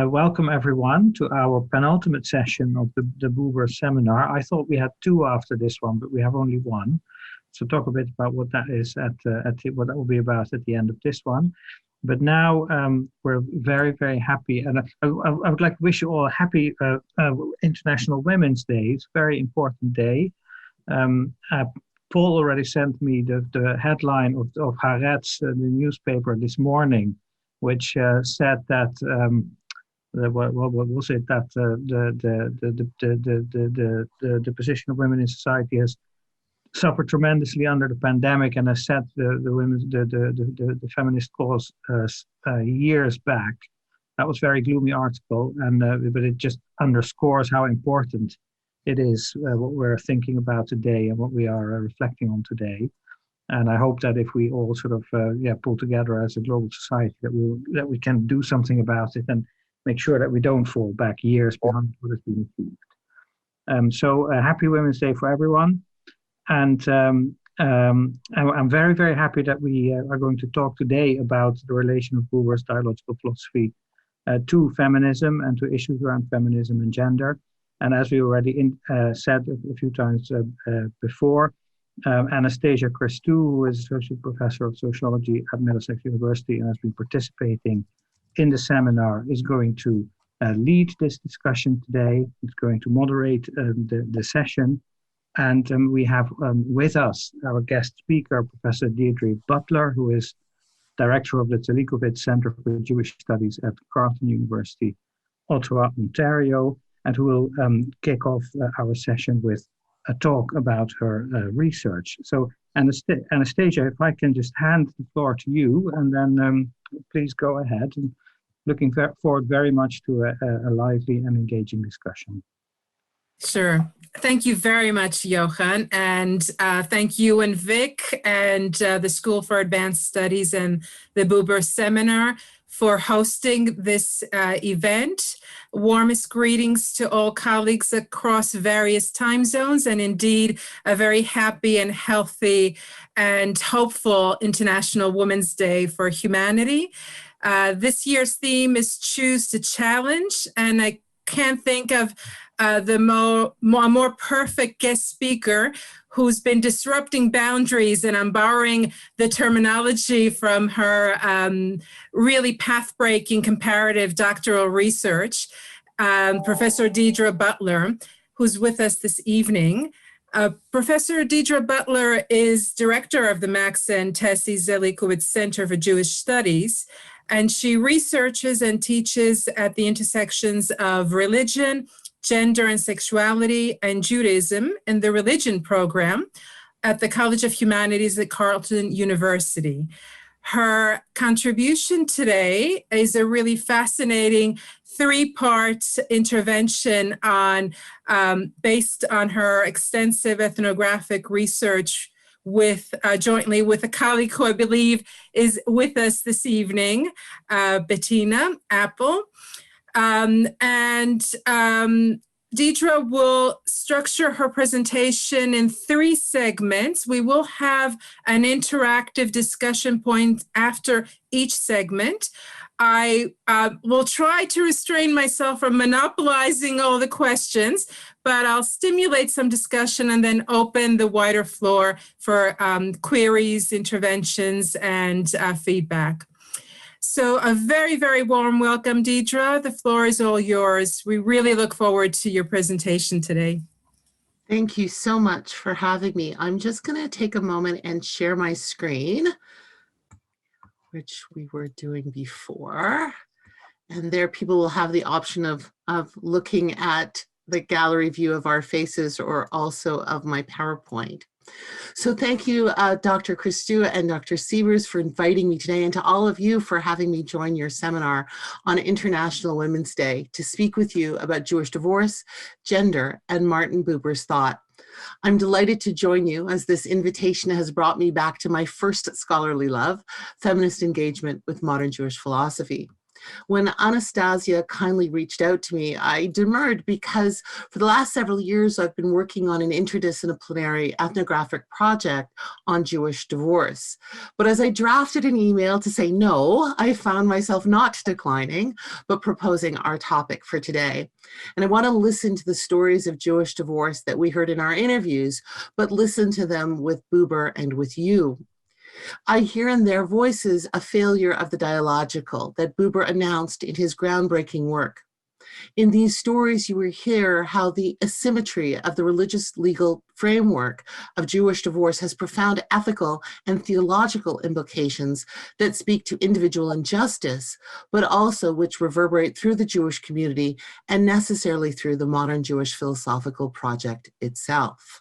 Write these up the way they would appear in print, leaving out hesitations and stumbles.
Welcome everyone to our penultimate session of the Buber seminar. I thought we had two after this one, but we have only one. So talk a bit about what that is what that will be about at the end of this one. But now we're very, very happy, and I would like to wish you all a happy International Women's Day. It's a very important day. Paul already sent me the headline of Haaretz, the newspaper, this morning, which said that what was it, that the position of women in society has suffered tremendously under the pandemic, and has set the feminist cause years back. That was a very gloomy article, and but it just underscores how important it is what we're thinking about today and what we are reflecting on today. And I hope that if we all sort of pull together as a global society, that we can do something about it and make sure that we don't fall back years behind what has been achieved. So happy Women's Day for everyone. And I'm very, very happy that we are going to talk today about the relation of Buber's dialogical philosophy to feminism and to issues around feminism and gender. And as we already said a few times before, Anastasia Christou, who is Associate Professor of Sociology at Middlesex University and has been participating in the seminar, is going to lead this discussion today. It's going to moderate the session. And we have with us our guest speaker, Professor Deirdre Butler, who is Director of the Telikovitz Center for Jewish Studies at Carleton University, Ottawa, Ontario, and who will kick off our session with a talk about her research. So Anastasia, if I can just hand the floor to you, and then please go ahead. And looking forward very much to a lively and engaging discussion. Sure. Thank you very much, Johan. And thank you and Vic and the School for Advanced Studies and the Buber Seminar for hosting this event. Warmest greetings to all colleagues across various time zones, and indeed a very happy and healthy and hopeful International Women's Day for Humanity. This year's theme is Choose to Challenge, and I can't think of the more perfect guest speaker who's been disrupting boundaries, and I'm borrowing the terminology from her really path-breaking comparative doctoral research, Professor Deirdre Butler, who's with us this evening. Professor Deirdre Butler is director of the Max and Tessie Zelikowitz Center for Jewish Studies, and she researches and teaches at the intersections of religion, gender and sexuality, and Judaism in the religion program at the College of Humanities at Carleton University. Her contribution today is a really fascinating three-part intervention on based on her extensive ethnographic research with jointly with a colleague who I believe is with us this evening, Bettina Apple. Deirdre will structure her presentation in 3 segments. We will have an interactive discussion point after each segment. I will try to restrain myself from monopolizing all the questions, but I'll stimulate some discussion and then open the wider floor for queries, interventions, and feedback. So a very, very warm welcome, Deirdre. The floor is all yours. We really look forward to your presentation today. Thank you so much for having me. I'm just going to take a moment and share my screen, which we were doing before. And there people will have the option of looking at the gallery view of our faces or also of my PowerPoint. So thank you, Dr. Christou and Dr. Sievers for inviting me today, and to all of you for having me join your seminar on International Women's Day to speak with you about Jewish divorce, gender, and Martin Buber's thought. I'm delighted to join you as this invitation has brought me back to my first scholarly love, feminist engagement with modern Jewish philosophy. When Anastasia kindly reached out to me, I demurred because for the last several years, I've been working on an interdisciplinary ethnographic project on Jewish divorce. But as I drafted an email to say no, I found myself not declining, but proposing our topic for today. And I want to listen to the stories of Jewish divorce that we heard in our interviews, but listen to them with Buber and with you. I hear in their voices a failure of the dialogical that Buber announced in his groundbreaking work. In these stories, you will hear how the asymmetry of the religious legal framework of Jewish divorce has profound ethical and theological implications that speak to individual injustice, but also which reverberate through the Jewish community and necessarily through the modern Jewish philosophical project itself.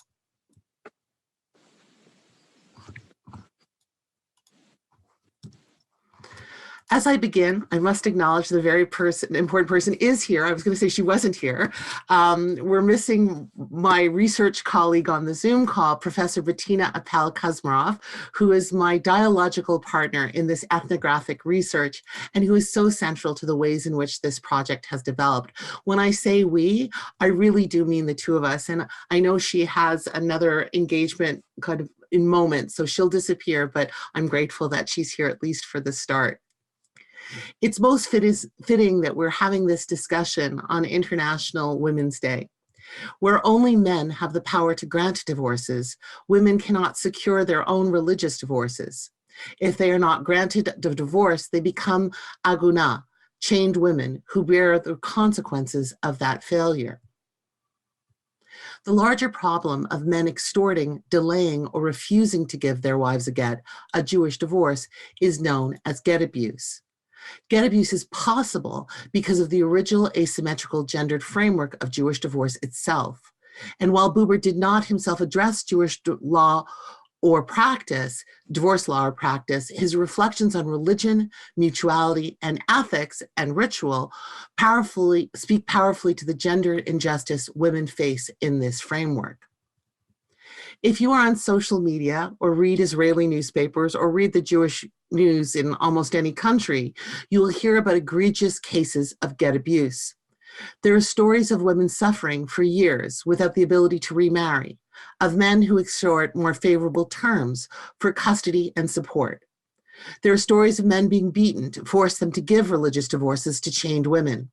As I begin, I must acknowledge the very important person is here. I was going to say she wasn't here. We're missing my research colleague on the Zoom call, Professor Bettina Appel-Kuzmarov, who is my dialogical partner in this ethnographic research and who is so central to the ways in which this project has developed. When I say we, I really do mean the two of us. And I know she has another engagement kind of in moments, so she'll disappear, but I'm grateful that she's here at least for the start. It's most fitting that we're having this discussion on International Women's Day. Where only men have the power to grant divorces, women cannot secure their own religious divorces. If they are not granted the divorce, they become aguna, chained women who bear the consequences of that failure. The larger problem of men extorting, delaying, or refusing to give their wives a Jewish divorce, is known as get abuse. Get abuse is possible because of the original asymmetrical gendered framework of Jewish divorce itself. And while Buber did not himself address Jewish law or practice, divorce law or practice, his reflections on religion, mutuality, and ethics and ritual speak powerfully to the gender injustice women face in this framework. If you are on social media or read Israeli newspapers or read the Jewish news in almost any country, you will hear about egregious cases of get abuse. There are stories of women suffering for years without the ability to remarry, of men who extort more favorable terms for custody and support. There are stories of men being beaten to force them to give religious divorces to chained women.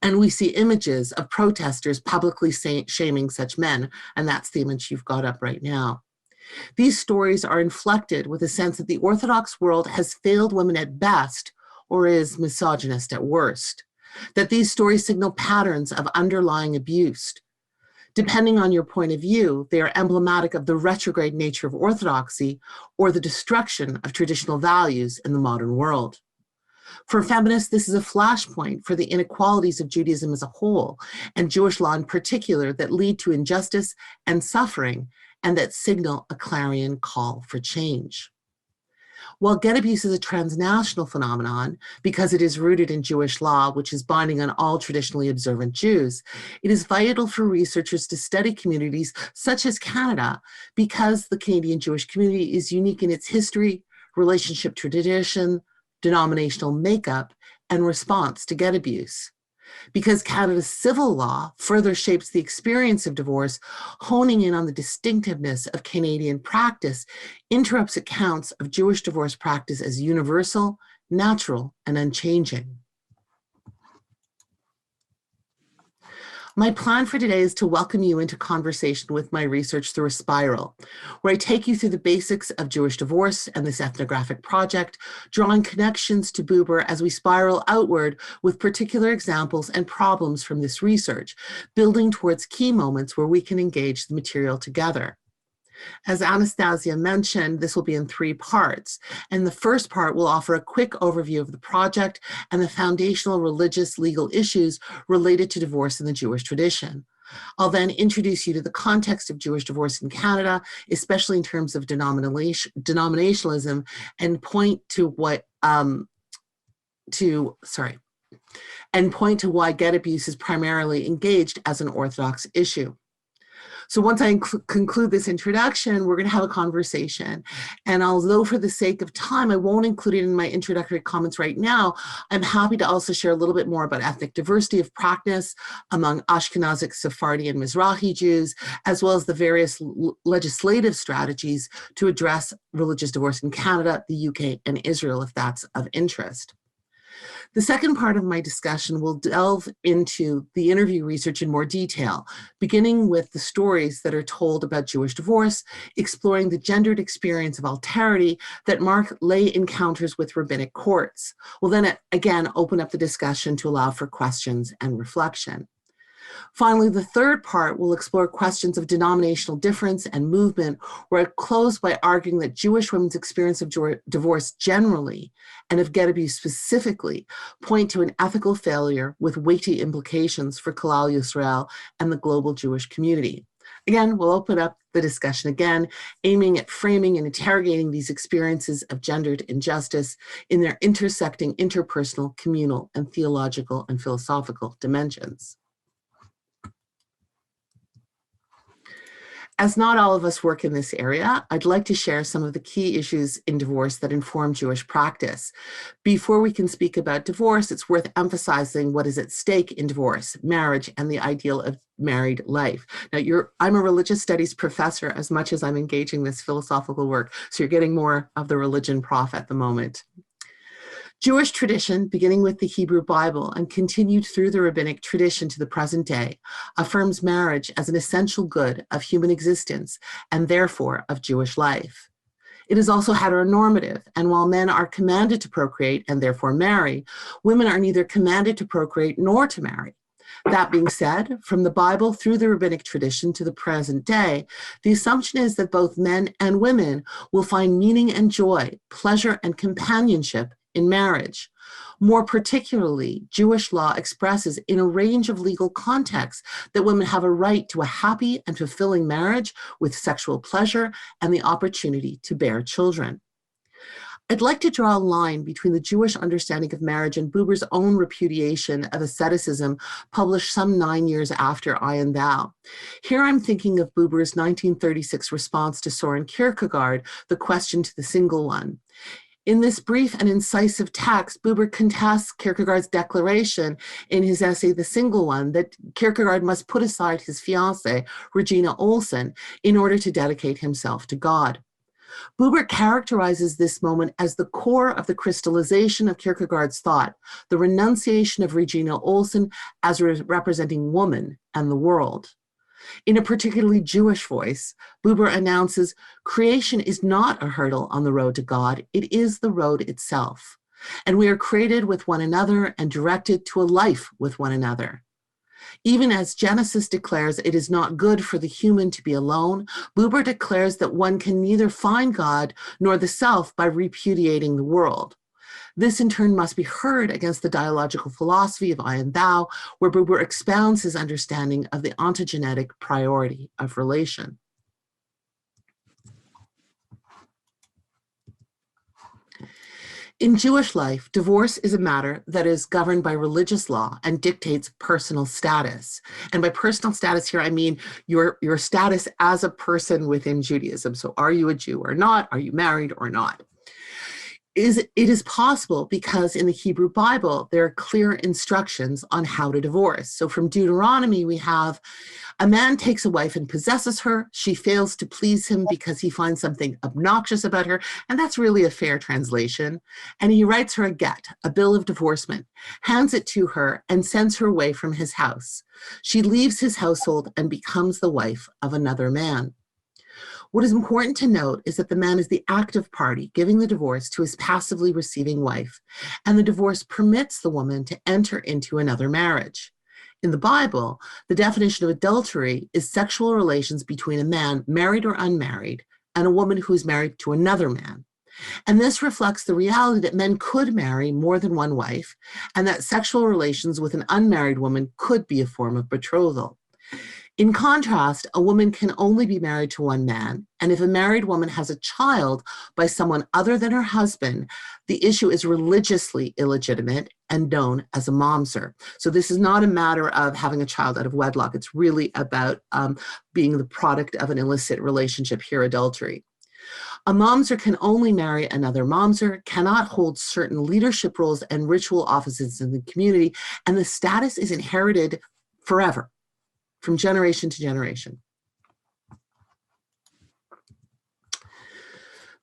And we see images of protesters publicly shaming such men, and that's the image you've got up right now. These stories are inflected with a sense that the Orthodox world has failed women at best or is misogynist at worst, that these stories signal patterns of underlying abuse. Depending on your point of view, they are emblematic of the retrograde nature of orthodoxy or the destruction of traditional values in the modern world. For feminists, this is a flashpoint for the inequalities of Judaism as a whole, and Jewish law in particular, that lead to injustice and suffering, and that signal a clarion call for change. While get abuse is a transnational phenomenon because it is rooted in Jewish law, which is binding on all traditionally observant Jews, it is vital for researchers to study communities such as Canada because the Canadian Jewish community is unique in its history, relationship to tradition, denominational makeup, and response to get abuse. Because Canada's civil law further shapes the experience of divorce, honing in on the distinctiveness of Canadian practice interrupts accounts of Jewish divorce practice as universal, natural, and unchanging. My plan for today is to welcome you into conversation with my research through a spiral, where I take you through the basics of Jewish divorce and this ethnographic project, drawing connections to Buber as we spiral outward with particular examples and problems from this research, building towards key moments where we can engage the material together. As Anastasia mentioned, this will be in 3 parts, and the first part will offer a quick overview of the project and the foundational religious legal issues related to divorce in the Jewish tradition. I'll then introduce you to the context of Jewish divorce in Canada, especially in terms of denominationalism, and point to why get abuse is primarily engaged as an Orthodox issue. So once I conclude this introduction, we're going to have a conversation. And although for the sake of time, I won't include it in my introductory comments right now, I'm happy to also share a little bit more about ethnic diversity of practice among Ashkenazic, Sephardi, and Mizrahi Jews, as well as the various legislative strategies to address religious divorce in Canada, the UK, and Israel, if that's of interest. The second part of my discussion will delve into the interview research in more detail, beginning with the stories that are told about Jewish divorce, exploring the gendered experience of alterity that mark lay encounters with rabbinic courts. We'll then again open up the discussion to allow for questions and reflection. Finally, the third part will explore questions of denominational difference and movement, where I close by arguing that Jewish women's experience of divorce generally, and of get abuse specifically, point to an ethical failure with weighty implications for Kalal Yisrael and the global Jewish community. Again, we'll open up the discussion again, aiming at framing and interrogating these experiences of gendered injustice in their intersecting interpersonal, communal, and theological and philosophical dimensions. As not all of us work in this area, I'd like to share some of the key issues in divorce that inform Jewish practice. Before we can speak about divorce, it's worth emphasizing what is at stake in divorce, marriage, and the ideal of married life. Now, I'm a religious studies professor as much as I'm engaging this philosophical work, so you're getting more of the religion prof at the moment. Jewish tradition, beginning with the Hebrew Bible and continued through the rabbinic tradition to the present day, affirms marriage as an essential good of human existence and therefore of Jewish life. It is also heteronormative, and while men are commanded to procreate and therefore marry, women are neither commanded to procreate nor to marry. That being said, from the Bible through the rabbinic tradition to the present day, the assumption is that both men and women will find meaning and joy, pleasure and companionship in marriage. More particularly, Jewish law expresses in a range of legal contexts that women have a right to a happy and fulfilling marriage with sexual pleasure and the opportunity to bear children. I'd like to draw a line between the Jewish understanding of marriage and Buber's own repudiation of asceticism, published some 9 years after I and Thou. Here I'm thinking of Buber's 1936 response to Soren Kierkegaard, The Question to the Single One. In this brief and incisive text, Buber contests Kierkegaard's declaration in his essay, The Single One, that Kierkegaard must put aside his fiancée, Regina Olsen, in order to dedicate himself to God. Buber characterizes this moment as the core of the crystallization of Kierkegaard's thought, the renunciation of Regina Olsen as representing woman and the world. In a particularly Jewish voice, Buber announces, creation is not a hurdle on the road to God, it is the road itself. And we are created with one another and directed to a life with one another. Even as Genesis declares it is not good for the human to be alone, Buber declares that one can neither find God nor the self by repudiating the world. This in turn must be heard against the dialogical philosophy of I and Thou, where Buber expounds his understanding of the ontogenetic priority of relation. In Jewish life, divorce is a matter that is governed by religious law and dictates personal status. And by personal status here, I mean your status as a person within Judaism. So are you a Jew or not? Are you married or not? It is possible because in the Hebrew Bible, there are clear instructions on how to divorce. So from Deuteronomy, we have a man takes a wife and possesses her. She fails to please him because he finds something obnoxious about her. And that's really a fair translation. And he writes her a get, a bill of divorcement, hands it to her and sends her away from his house. She leaves his household and becomes the wife of another man. What is important to note is that the man is the active party giving the divorce to his passively receiving wife, and the divorce permits the woman to enter into another marriage. In the Bible, the definition of adultery is sexual relations between a man, married or unmarried, and a woman who is married to another man. And this reflects the reality that men could marry more than one wife, and that sexual relations with an unmarried woman could be a form of betrothal. In contrast, a woman can only be married to one man, and if a married woman has a child by someone other than her husband, the issue is religiously illegitimate and known as a momser. So this is not a matter of having a child out of wedlock. It's really about being the product of an illicit relationship, here adultery. A momser can only marry another momser, cannot hold certain leadership roles and ritual offices in the community, and the status is inherited forever, from generation to generation.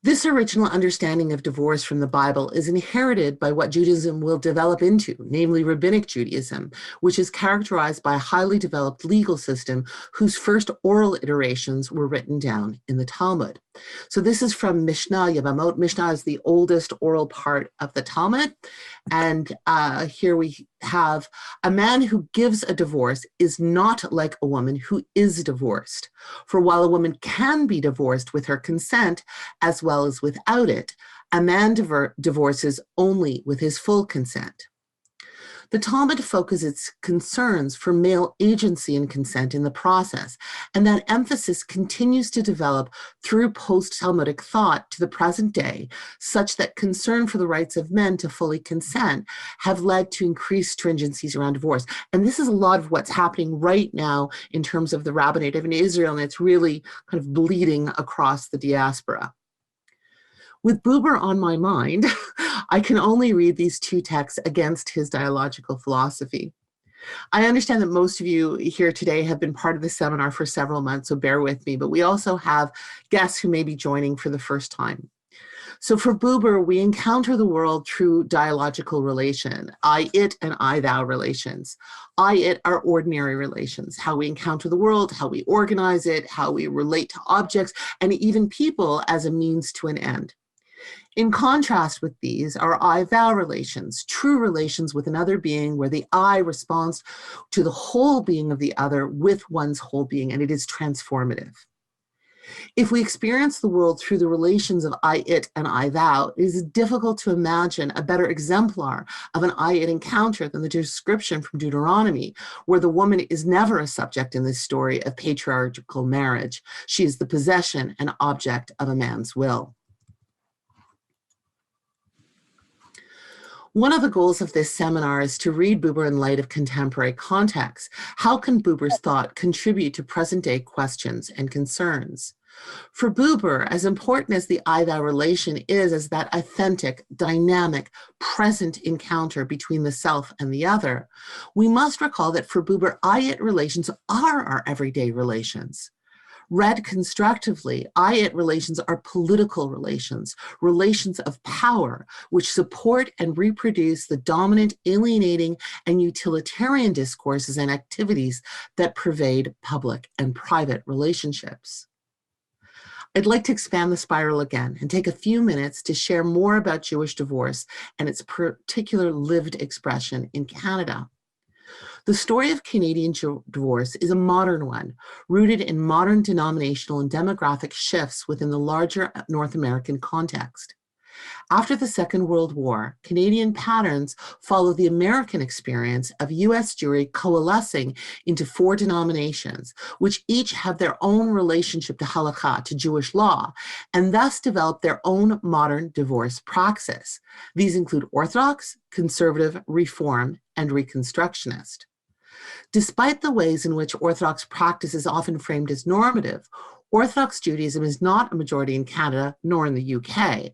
This original understanding of divorce from the Bible is inherited by what Judaism will develop into, namely Rabbinic Judaism, which is characterized by a highly developed legal system whose first oral iterations were written down in the Talmud. So this is from Mishnah Yevamot. Mishnah is the oldest oral part of the Talmud. And here we have a man who gives a divorce is not like a woman who is divorced. For while a woman can be divorced with her consent as well as without it, a man divorces only with his full consent. The Talmud focuses its concerns for male agency and consent in the process, and that emphasis continues to develop through post-Talmudic thought to the present day, such that concern for the rights of men to fully consent have led to increased stringencies around divorce. And this is a lot of what's happening right now in terms of the rabbinate in Israel, and it's really kind of bleeding across the diaspora. With Buber on my mind, I can only read these two texts against his dialogical philosophy. I understand that most of you here today have been part of the seminar for several months, so bear with me, but we also have guests who may be joining for the first time. So for Buber, we encounter the world through dialogical relation, I-it and I-thou relations. I-it are ordinary relations, how we encounter the world, how we organize it, how we relate to objects, and even people as a means to an end. In contrast with these are I-thou relations, true relations with another being where the I responds to the whole being of the other with one's whole being, and it is transformative. If we experience the world through the relations of I-it and I-thou, it is difficult to imagine a better exemplar of an I-it encounter than the description from Deuteronomy, where the woman is never a subject in this story of patriarchal marriage. She is the possession and object of a man's will. One of the goals of this seminar is to read Buber in light of contemporary context. How can Buber's thought contribute to present-day questions and concerns? For Buber, as important as the I-thou relation is as that authentic, dynamic, present encounter between the self and the other, we must recall that for Buber, I-it relations are our everyday relations. Read constructively, I-it relations are political relations, relations of power, which support and reproduce the dominant, alienating, and utilitarian discourses and activities that pervade public and private relationships. I'd like to expand the spiral again and take a few minutes to share more about Jewish divorce and its particular lived expression in Canada. The story of Canadian divorce is a modern one, rooted in modern denominational and demographic shifts within the larger North American context. After the Second World War, Canadian patterns follow the American experience of U.S. Jewry coalescing into 4 denominations, which each have their own relationship to halakha, to Jewish law, and thus develop their own modern divorce praxis. These include Orthodox, Conservative, Reform, and Reconstructionist. Despite the ways in which Orthodox practice is often framed as normative, Orthodox Judaism is not a majority in Canada, nor in the UK.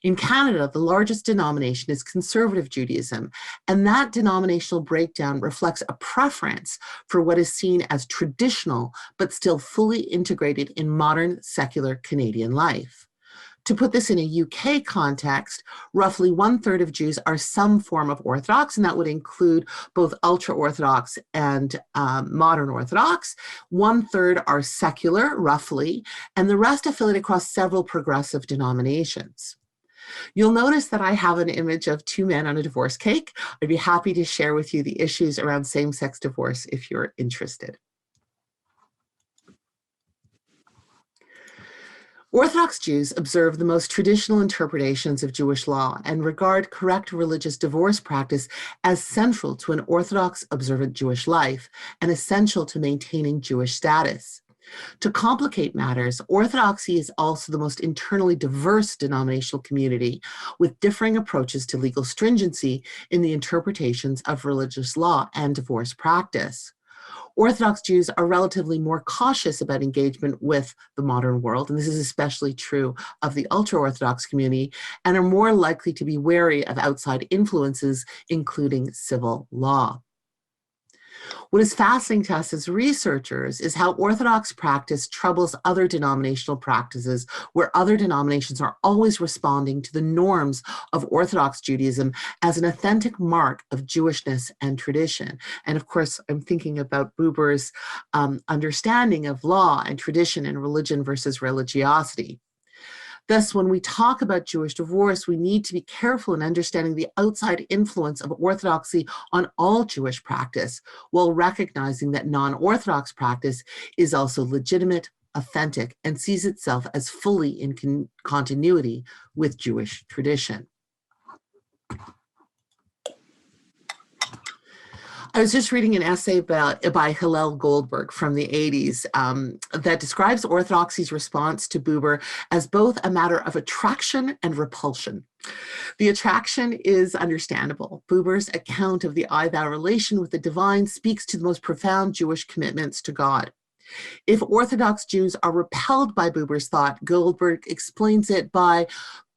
In Canada, the largest denomination is Conservative Judaism, and that denominational breakdown reflects a preference for what is seen as traditional, but still fully integrated in modern secular Canadian life. To put this in a UK context, roughly 1/3 of Jews are some form of Orthodox, and that would include both ultra-Orthodox and modern Orthodox. 1/3 are secular, roughly, and the rest affiliate across several progressive denominations. You'll notice that I have an image of 2 men on a divorce cake. I'd be happy to share with you the issues around same-sex divorce if you're interested. Orthodox Jews observe the most traditional interpretations of Jewish law and regard correct religious divorce practice as central to an Orthodox observant Jewish life and essential to maintaining Jewish status. To complicate matters, Orthodoxy is also the most internally diverse denominational community, with differing approaches to legal stringency in the interpretations of religious law and divorce practice. Orthodox Jews are relatively more cautious about engagement with the modern world, and this is especially true of the ultra-Orthodox community, and are more likely to be wary of outside influences, including civil law. What is fascinating to us as researchers is how Orthodox practice troubles other denominational practices, where other denominations are always responding to the norms of Orthodox Judaism as an authentic mark of Jewishness and tradition. And of course, I'm thinking about Buber's understanding of law and tradition and religion versus religiosity. Thus, when we talk about Jewish divorce, we need to be careful in understanding the outside influence of Orthodoxy on all Jewish practice, while recognizing that non-Orthodox practice is also legitimate, authentic, and sees itself as fully in continuity with Jewish tradition. I was just reading an essay by Hillel Goldberg from the 80s that describes Orthodoxy's response to Buber as both a matter of attraction and repulsion. The attraction is understandable. Buber's account of the I-thou relation with the divine speaks to the most profound Jewish commitments to God. If Orthodox Jews are repelled by Buber's thought, Goldberg explains it by,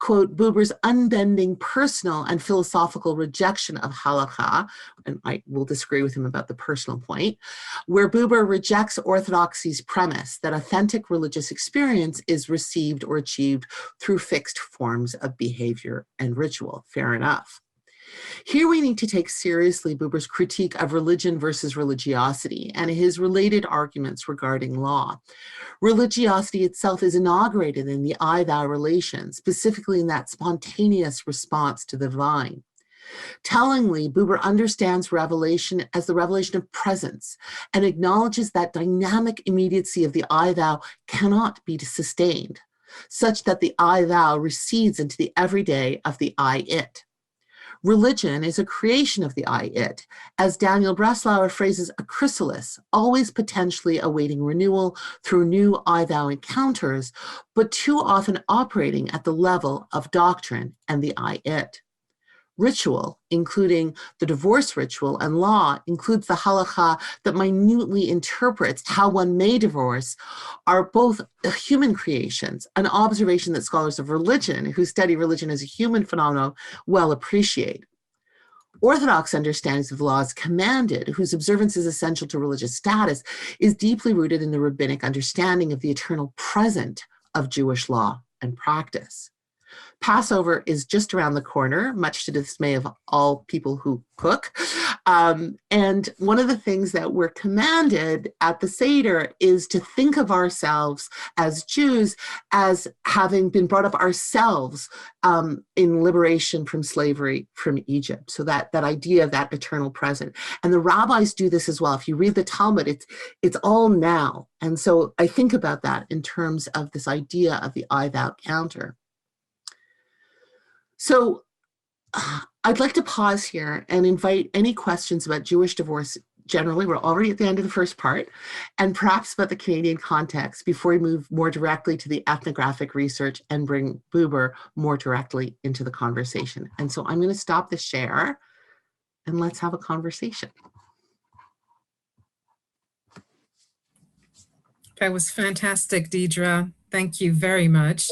quote, Buber's unbending personal and philosophical rejection of halakha, and I will disagree with him about the personal point, where Buber rejects Orthodoxy's premise that authentic religious experience is received or achieved through fixed forms of behavior and ritual. Fair enough. Here we need to take seriously Buber's critique of religion versus religiosity and his related arguments regarding law. Religiosity itself is inaugurated in the I-thou relation, specifically in that spontaneous response to the divine. Tellingly, Buber understands revelation as the revelation of presence and acknowledges that dynamic immediacy of the I-thou cannot be sustained, such that the I-thou recedes into the everyday of the I-it. Religion is a creation of the I-it, as Daniel Breslauer phrases a chrysalis, always potentially awaiting renewal through new I-thou encounters, but too often operating at the level of doctrine and the I-it. Ritual, including the divorce ritual, and law includes the halakha that minutely interprets how one may divorce, are both human creations, an observation that scholars of religion who study religion as a human phenomenon well appreciate. Orthodox understandings of the law as commanded, whose observance is essential to religious status, is deeply rooted in the rabbinic understanding of the eternal present of Jewish law and practice. Passover is just around the corner, much to the dismay of all people who cook. And one of the things that we're commanded at the Seder is to think of ourselves as Jews as having been brought up ourselves in liberation from slavery from Egypt. So that idea of that eternal present. And the rabbis do this as well. If you read the Talmud, it's all now. And so I think about that in terms of this idea of the I-thou counter. So I'd like to pause here and invite any questions about Jewish divorce generally. We're already at the end of the first part, and perhaps about the Canadian context before we move more directly to the ethnographic research and bring Buber more directly into the conversation. And so I'm going to stop the share and let's have a conversation. That was fantastic, Deidre. Thank you very much.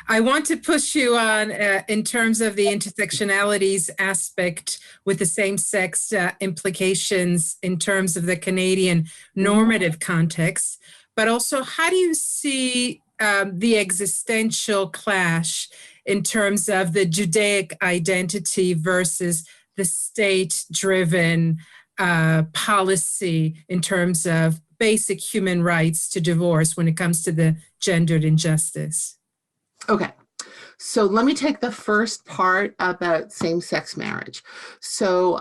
I want to push you on in terms of the intersectionalities aspect with the same-sex implications in terms of the Canadian normative context, but also how do you see the existential clash in terms of the Judaic identity versus the state-driven policy in terms of basic human rights to divorce when it comes to the gendered injustice? Okay, So let me take the first part about same-sex marriage. So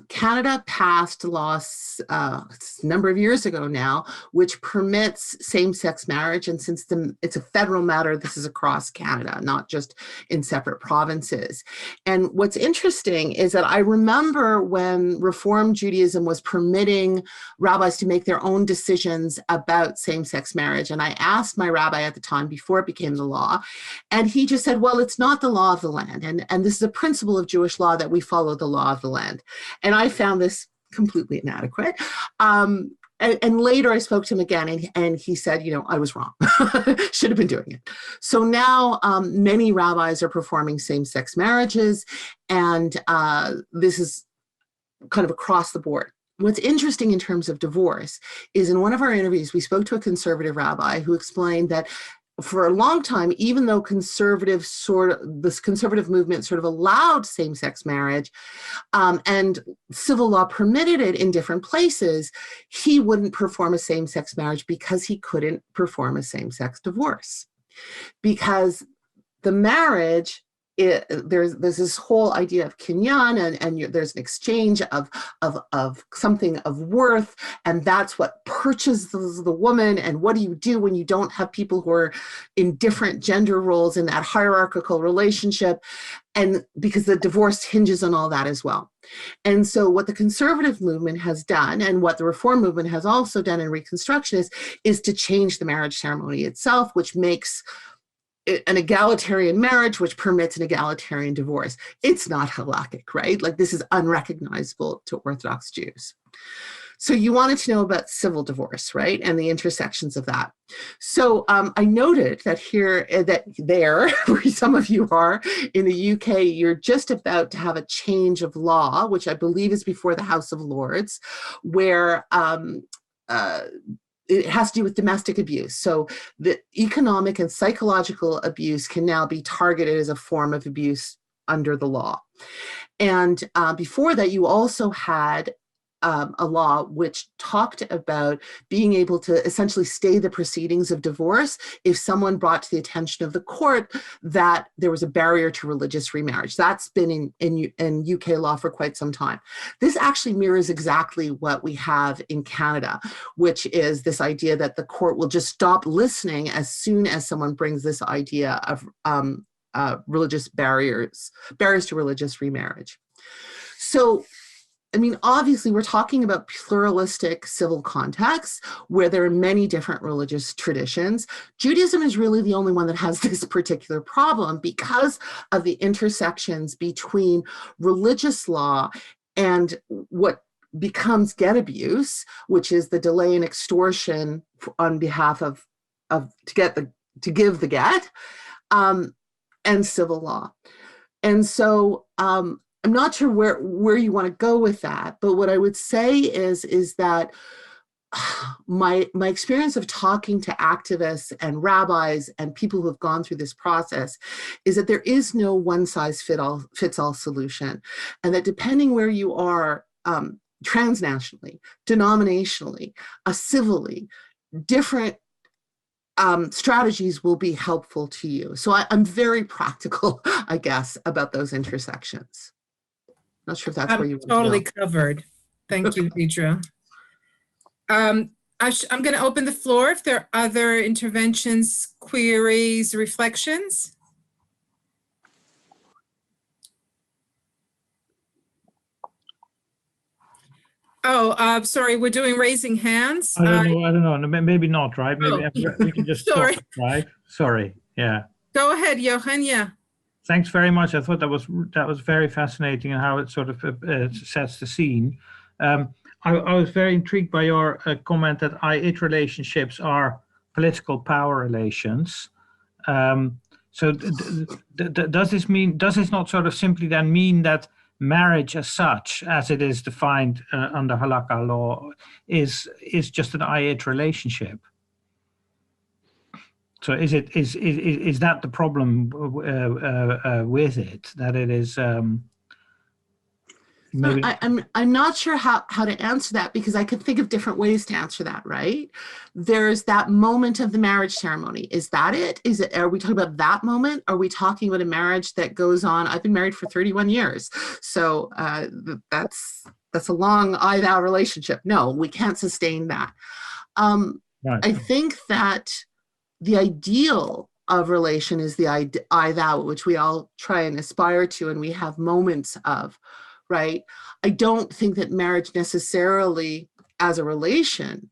Canada passed laws a number of years ago now, which permits same-sex marriage. And since it's a federal matter, this is across Canada, not just in separate provinces. And what's interesting is that I remember when Reform Judaism was permitting rabbis to make their own decisions about same-sex marriage. And I asked my rabbi at the time, before it became the law, and he just said, well, it's not the law of the land. And this is a principle of Jewish law that we follow the law of the land. And I found this completely inadequate. And later I spoke to him again, and he said, I was wrong. Should have been doing it. So now many rabbis are performing same-sex marriages, and this is kind of across the board. What's interesting in terms of divorce is in one of our interviews, we spoke to a conservative rabbi who explained that for a long time, even though this conservative movement sort of allowed same-sex marriage and civil law permitted it in different places, he wouldn't perform a same-sex marriage because he couldn't perform a same-sex divorce. Because the marriage, there's this whole idea of kinyan, and there's an exchange of something of worth, and that's what purchases the woman. And what do you do when you don't have people who are in different gender roles in that hierarchical relationship? And because the divorce hinges on all that as well. And so what the conservative movement has done, and what the reform movement has also done in Reconstruction, is to change the marriage ceremony itself, which makes an egalitarian marriage, which permits an egalitarian divorce. It's not halakhic, right? Like, this is unrecognizable to Orthodox Jews. So you wanted to know about civil divorce, right? And the intersections of that. So I noted that there, where some of you are in the UK, you're just about to have a change of law, which I believe is before the House of Lords, where it has to do with domestic abuse. So the economic and psychological abuse can now be targeted as a form of abuse under the law. And before that, you also had a law which talked about being able to essentially stay the proceedings of divorce if someone brought to the attention of the court that there was a barrier to religious remarriage. That's been in UK law for quite some time. This actually mirrors exactly what we have in Canada, which is this idea that the court will just stop listening as soon as someone brings this idea of religious barriers to religious remarriage. So, I mean, obviously, we're talking about pluralistic civil contexts where there are many different religious traditions. Judaism is really the only one that has this particular problem because of the intersections between religious law and what becomes get abuse, which is the delay and extortion on behalf of to give the get, and civil law. And so, I'm not sure where you want to go with that, but what I would say is that my experience of talking to activists and rabbis and people who have gone through this process is that there is no one-size-fits-all solution, and that depending where you are transnationally, denominationally, civilly, different strategies will be helpful to you. So I'm very practical, I guess, about those intersections. Not sure if that's where you want totally to covered. Thank you, Deidre. I'm going to open the floor if there are other interventions, queries, reflections. Oh, sorry, we're doing raising hands. I don't know. Maybe not, right? Maybe we can just sorry. talk, right? Sorry. Yeah. Go ahead, Johan. Yeah. Thanks very much. I thought that was very fascinating and how it sort of sets the scene. I was very intrigued by your comment that I-it relationships are political power relations. So does this not sort of simply then mean that marriage as such, as it is defined under halakha law, is just an I-it relationship? So is that the problem with it, that it is? maybe I'm not sure how to answer that, because I could think of different ways to answer that, right? There's that moment of the marriage ceremony. Is that it? Are we talking about that moment? Are we talking about a marriage that goes on? I've been married for 31 years. So that's a long I thou relationship. No, we can't sustain that. right. I think that the ideal of relation is the I thou, which we all try and aspire to, and we have moments of, right? I don't think that marriage necessarily as a relation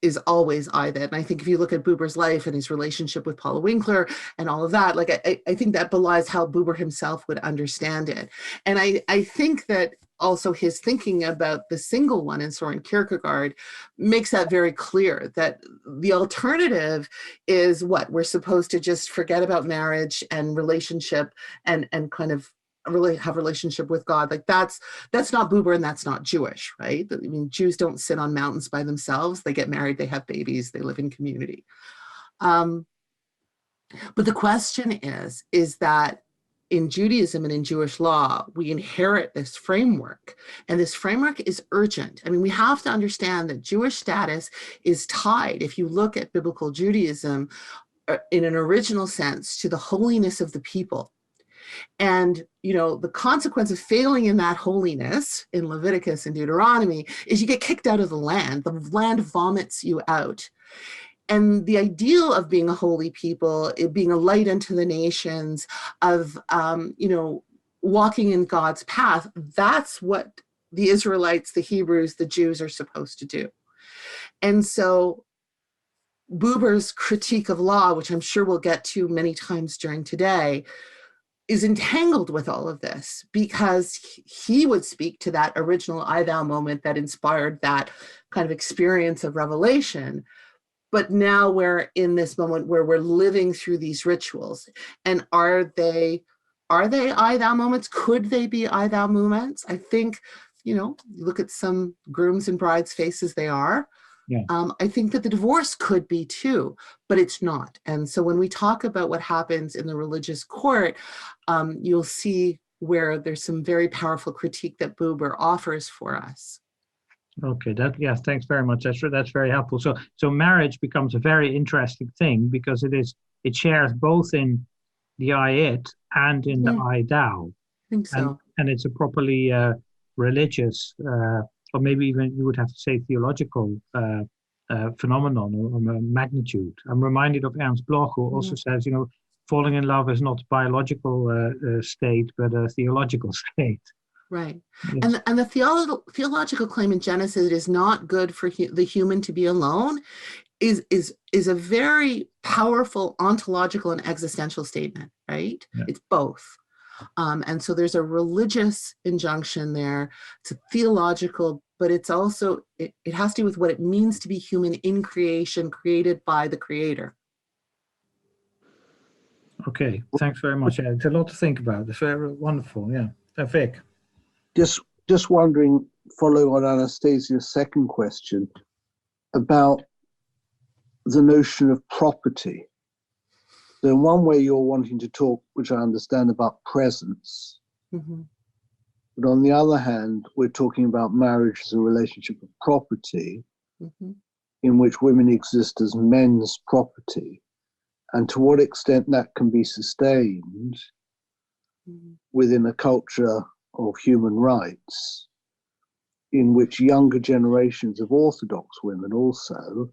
is always I that. And I think if you look at Buber's life and his relationship with Paula Winkler and all of that, like I think that belies how Buber himself would understand it. And I think that also his thinking about the single one in Soren Kierkegaard makes that very clear, that the alternative is what we're supposed to just forget about marriage and relationship and kind of really have a relationship with God. Like that's not Buber, and that's not Jewish, right? I mean, Jews don't sit on mountains by themselves. They get married, they have babies, they live in community. But the question is that in Judaism and in Jewish law, we inherit this framework, and this framework is urgent. I mean, we have to understand that Jewish status is tied, if you look at biblical Judaism, in an original sense, to the holiness of the people. And, you know, the consequence of failing in that holiness in Leviticus and Deuteronomy is you get kicked out of the land. The land vomits you out. And the ideal of being a holy people, it being a light unto the nations, of, you know, walking in God's path, that's what the Israelites, the Hebrews, the Jews are supposed to do. And so Buber's critique of law, which I'm sure we'll get to many times during today, is entangled with all of this, because he would speak to that original I thou moment that inspired that kind of experience of revelation. But now we're in this moment where we're living through these rituals. And are they I thou moments? Could they be I thou moments? I think, you know, look at some grooms and brides' faces, they are. Yeah. I think that the divorce could be too, but it's not. And so when we talk about what happens in the religious court, you'll see where there's some very powerful critique that Buber offers for us. Okay, thanks very much. That's very helpful. So marriage becomes a very interesting thing, because it shares both in the I it and in the I thou. I think so. And it's a properly religious, or maybe even you would have to say theological phenomenon or magnitude. I'm reminded of Ernst Bloch, who also says, you know, falling in love is not a biological state, but a theological state. Right. Yes. And the theological claim in Genesis, it is not good for the human to be alone, is a very powerful ontological and existential statement, right? Yeah. It's both. And so there's a religious injunction there. It's a theological, but it's also, it has to do with what it means to be human in creation, created by the Creator. Okay, thanks very much. It's a lot to think about. It's very wonderful. Yeah. Vic. Just wondering, following on Anastasia's second question, about the notion of property. So in one way you're wanting to talk, which I understand, about presence. Mm-hmm. But on the other hand, we're talking about marriage as a relationship of property, mm-hmm. in which women exist as men's property. And to what extent that can be sustained mm-hmm. within a culture of human rights, in which younger generations of Orthodox women also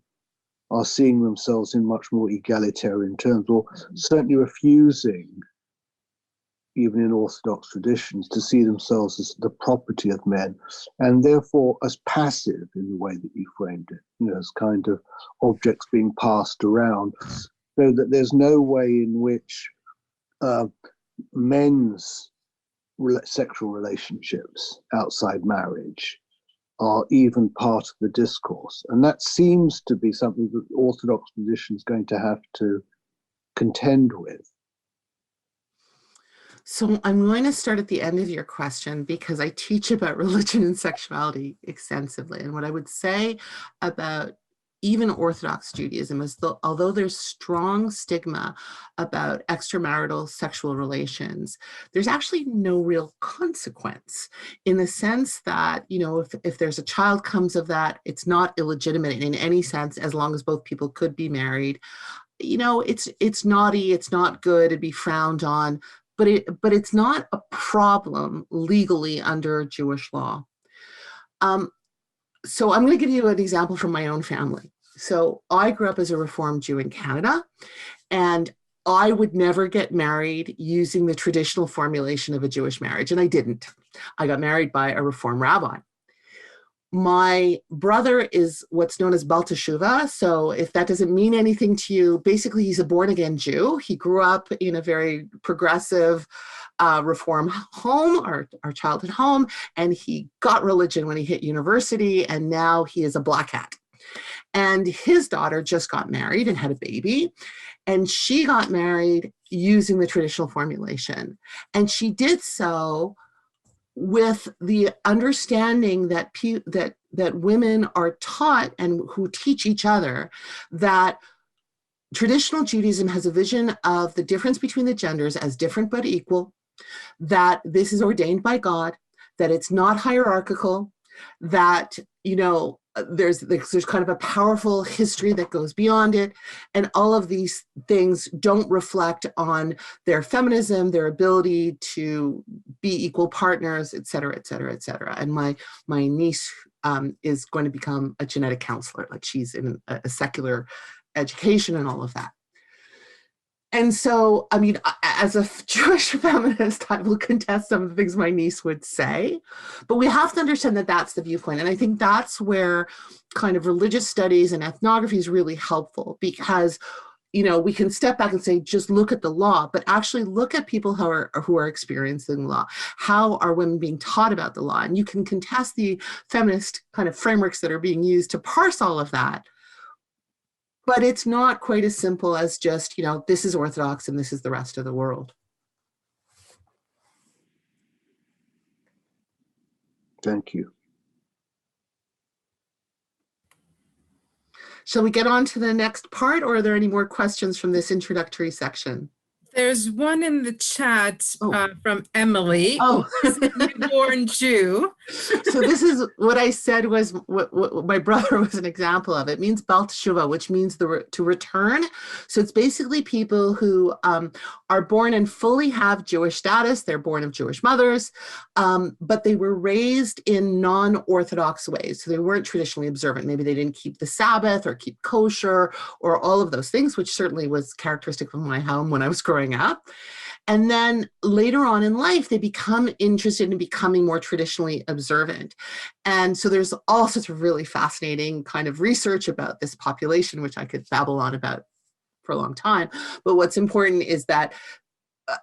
are seeing themselves in much more egalitarian terms, or certainly refusing, even in Orthodox traditions, to see themselves as the property of men, and therefore as passive in the way that you framed it, you know, as kind of objects being passed around, so that there's no way in which men's sexual relationships outside marriage are even part of the discourse. And that seems to be something that the Orthodox tradition is going to have to contend with. So I'm going to start at the end of your question, because I teach about religion and sexuality extensively. And what I would say about even Orthodox Judaism, although there's strong stigma about extramarital sexual relations, there's actually no real consequence, in the sense that, you know, if there's a child comes of that, it's not illegitimate in any sense, as long as both people could be married. You know, it's naughty, it's not good, it'd be frowned on, but it's not a problem legally under Jewish law. So I'm going to give you an example from my own family. So I grew up as a Reformed Jew in Canada, and I would never get married using the traditional formulation of a Jewish marriage, and I didn't. I got married by a Reform rabbi. My brother is what's known as Baal Teshuvah. So if that doesn't mean anything to you, basically he's a born-again Jew. He grew up in a very progressive Reform home, our childhood home, and he got religion when he hit university, and now he is a black hat. And his daughter just got married and had a baby, and she got married using the traditional formulation. And she did so with the understanding that that women are taught, and who teach each other, that traditional Judaism has a vision of the difference between the genders as different but equal, that this is ordained by God, that it's not hierarchical, that, you know, there's kind of a powerful history that goes beyond it, and all of these things don't reflect on their feminism, their ability to be equal partners, et cetera, et cetera, et cetera. And my niece is going to become a genetic counselor, like she's in a secular education and all of that. And so, I mean, as a Jewish feminist, I will contest some of the things my niece would say, but we have to understand that that's the viewpoint. And I think that's where kind of religious studies and ethnography is really helpful, because, you know, we can step back and say, just look at the law, but actually look at people who are experiencing law. How are women being taught about the law? And you can contest the feminist kind of frameworks that are being used to parse all of that. But it's not quite as simple as just, you know, this is Orthodox and this is the rest of the world. Thank you. Shall we get on to the next part, or are there any more questions from this introductory section? There's one in the chat from Emily. Oh, Newborn Jew. So this is what I said was what my brother was an example of. It means Baal Teshuvah, which means to return. So it's basically people who are born and fully have Jewish status. They're born of Jewish mothers, but they were raised in non-Orthodox ways. So they weren't traditionally observant. Maybe they didn't keep the Sabbath or keep kosher or all of those things, which certainly was characteristic of my home when I was growing up. And then later on in life, they become interested in becoming more traditionally observant. And so there's all sorts of really fascinating kind of research about this population, which I could babble on about for a long time. But what's important is that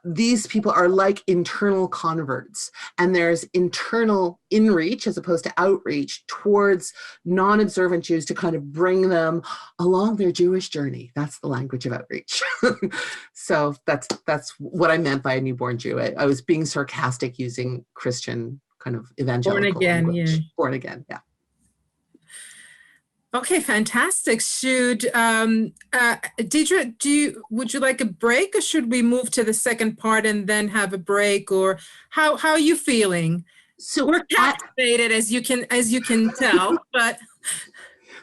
these people are like internal converts, and there's internal inreach as opposed to outreach towards non-observant Jews to kind of bring them along their Jewish journey. That's the language of outreach. So that's what I meant by a newborn Jew. I was being sarcastic using Christian kind of evangelical Born again, language. yeah. Born again, yeah. Okay, fantastic. Should Deidre, would you like a break, or should we move to the second part and then have a break, or how are you feeling? So we're captivated, as you can tell, but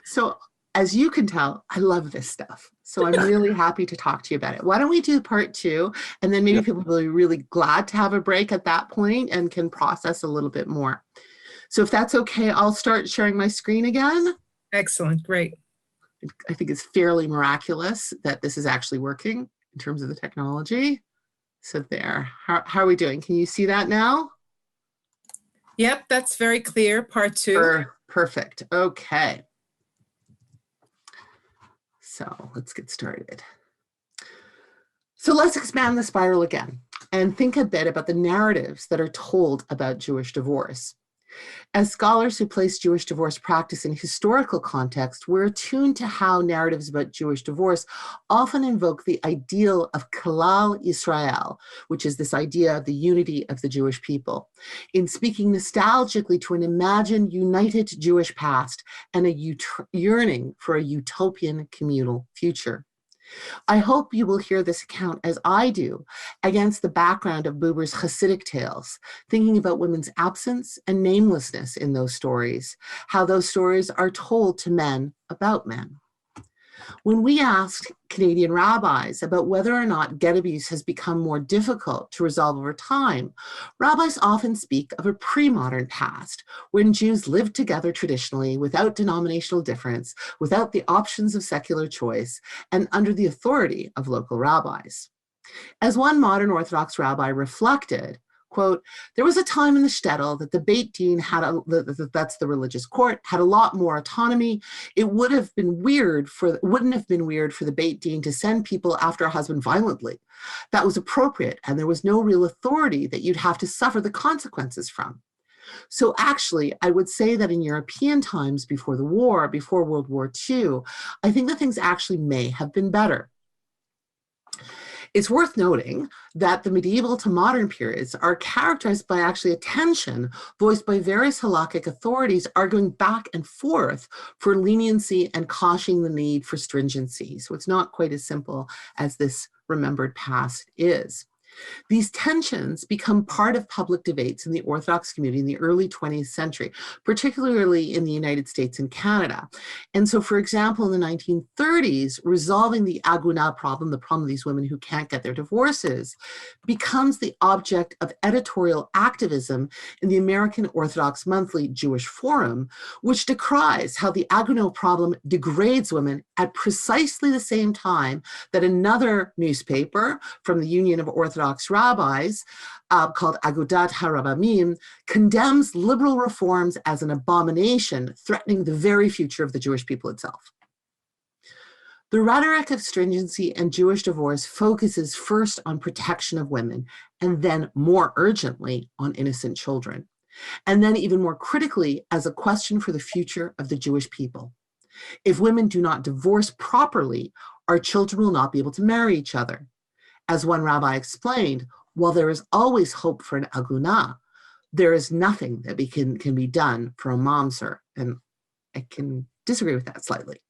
so as you can tell, I love this stuff. So I'm really happy to talk to you about it. Why don't we do part 2, and then maybe people will be really glad to have a break at that point and can process a little bit more. So if that's okay, I'll start sharing my screen again. Excellent, great. I think it's fairly miraculous that this is actually working in terms of the technology. So there, how are we doing? Can you see that now? Yep, that's very clear, part 2. Perfect, okay. So let's get started. So let's expand the spiral again and think a bit about the narratives that are told about Jewish divorce. As scholars who place Jewish divorce practice in historical context, we're attuned to how narratives about Jewish divorce often invoke the ideal of Kalal Yisrael, which is this idea of the unity of the Jewish people, in speaking nostalgically to an imagined united Jewish past and a yearning for a utopian communal future. I hope you will hear this account, as I do, against the background of Buber's Hasidic tales, thinking about women's absence and namelessness in those stories, how those stories are told to men about men. When we asked Canadian rabbis about whether or not get abuse has become more difficult to resolve over time, rabbis often speak of a pre-modern past when Jews lived together traditionally without denominational difference, without the options of secular choice, and under the authority of local rabbis. As one modern Orthodox rabbi reflected, quote, there was a time in the shtetl that the Beit Din had, that's the religious court, had a lot more autonomy. It wouldn't have been weird for the Beit Din to send people after a husband violently. That was appropriate, and there was no real authority that you'd have to suffer the consequences from. So actually, I would say that in European times before the war, before World War II, I think that things actually may have been better. It's worth noting that the medieval to modern periods are characterized by actually a tension voiced by various halakhic authorities arguing back and forth for leniency and cautioning the need for stringency. So it's not quite as simple as this remembered past is. These tensions become part of public debates in the Orthodox community in the early 20th century, particularly in the United States and Canada. And so, for example, in the 1930s, resolving the aguna problem, the problem of these women who can't get their divorces, becomes the object of editorial activism in the American Orthodox Monthly Jewish Forum, which decries how the aguna problem degrades women at precisely the same time that another newspaper from the Union of Orthodox Rabbis, called Agudat HaRabamim, condemns liberal reforms as an abomination, threatening the very future of the Jewish people itself. The rhetoric of stringency and Jewish divorce focuses first on protection of women, and then more urgently on innocent children, and then even more critically as a question for the future of the Jewish people. If women do not divorce properly, our children will not be able to marry each other. As one rabbi explained, while there is always hope for an aguna, there is nothing that can be done for a mamzer, and I can disagree with that slightly.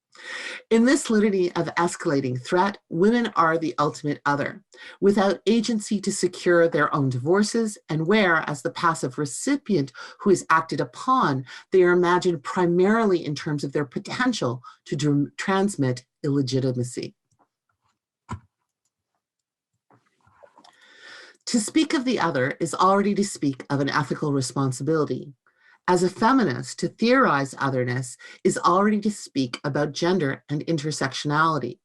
In this litany of escalating threat, women are the ultimate other, without agency to secure their own divorces, and where, as the passive recipient who is acted upon, they are imagined primarily in terms of their potential to transmit illegitimacy. To speak of the other is already to speak of an ethical responsibility. As a feminist, to theorize otherness is already to speak about gender and intersectionality.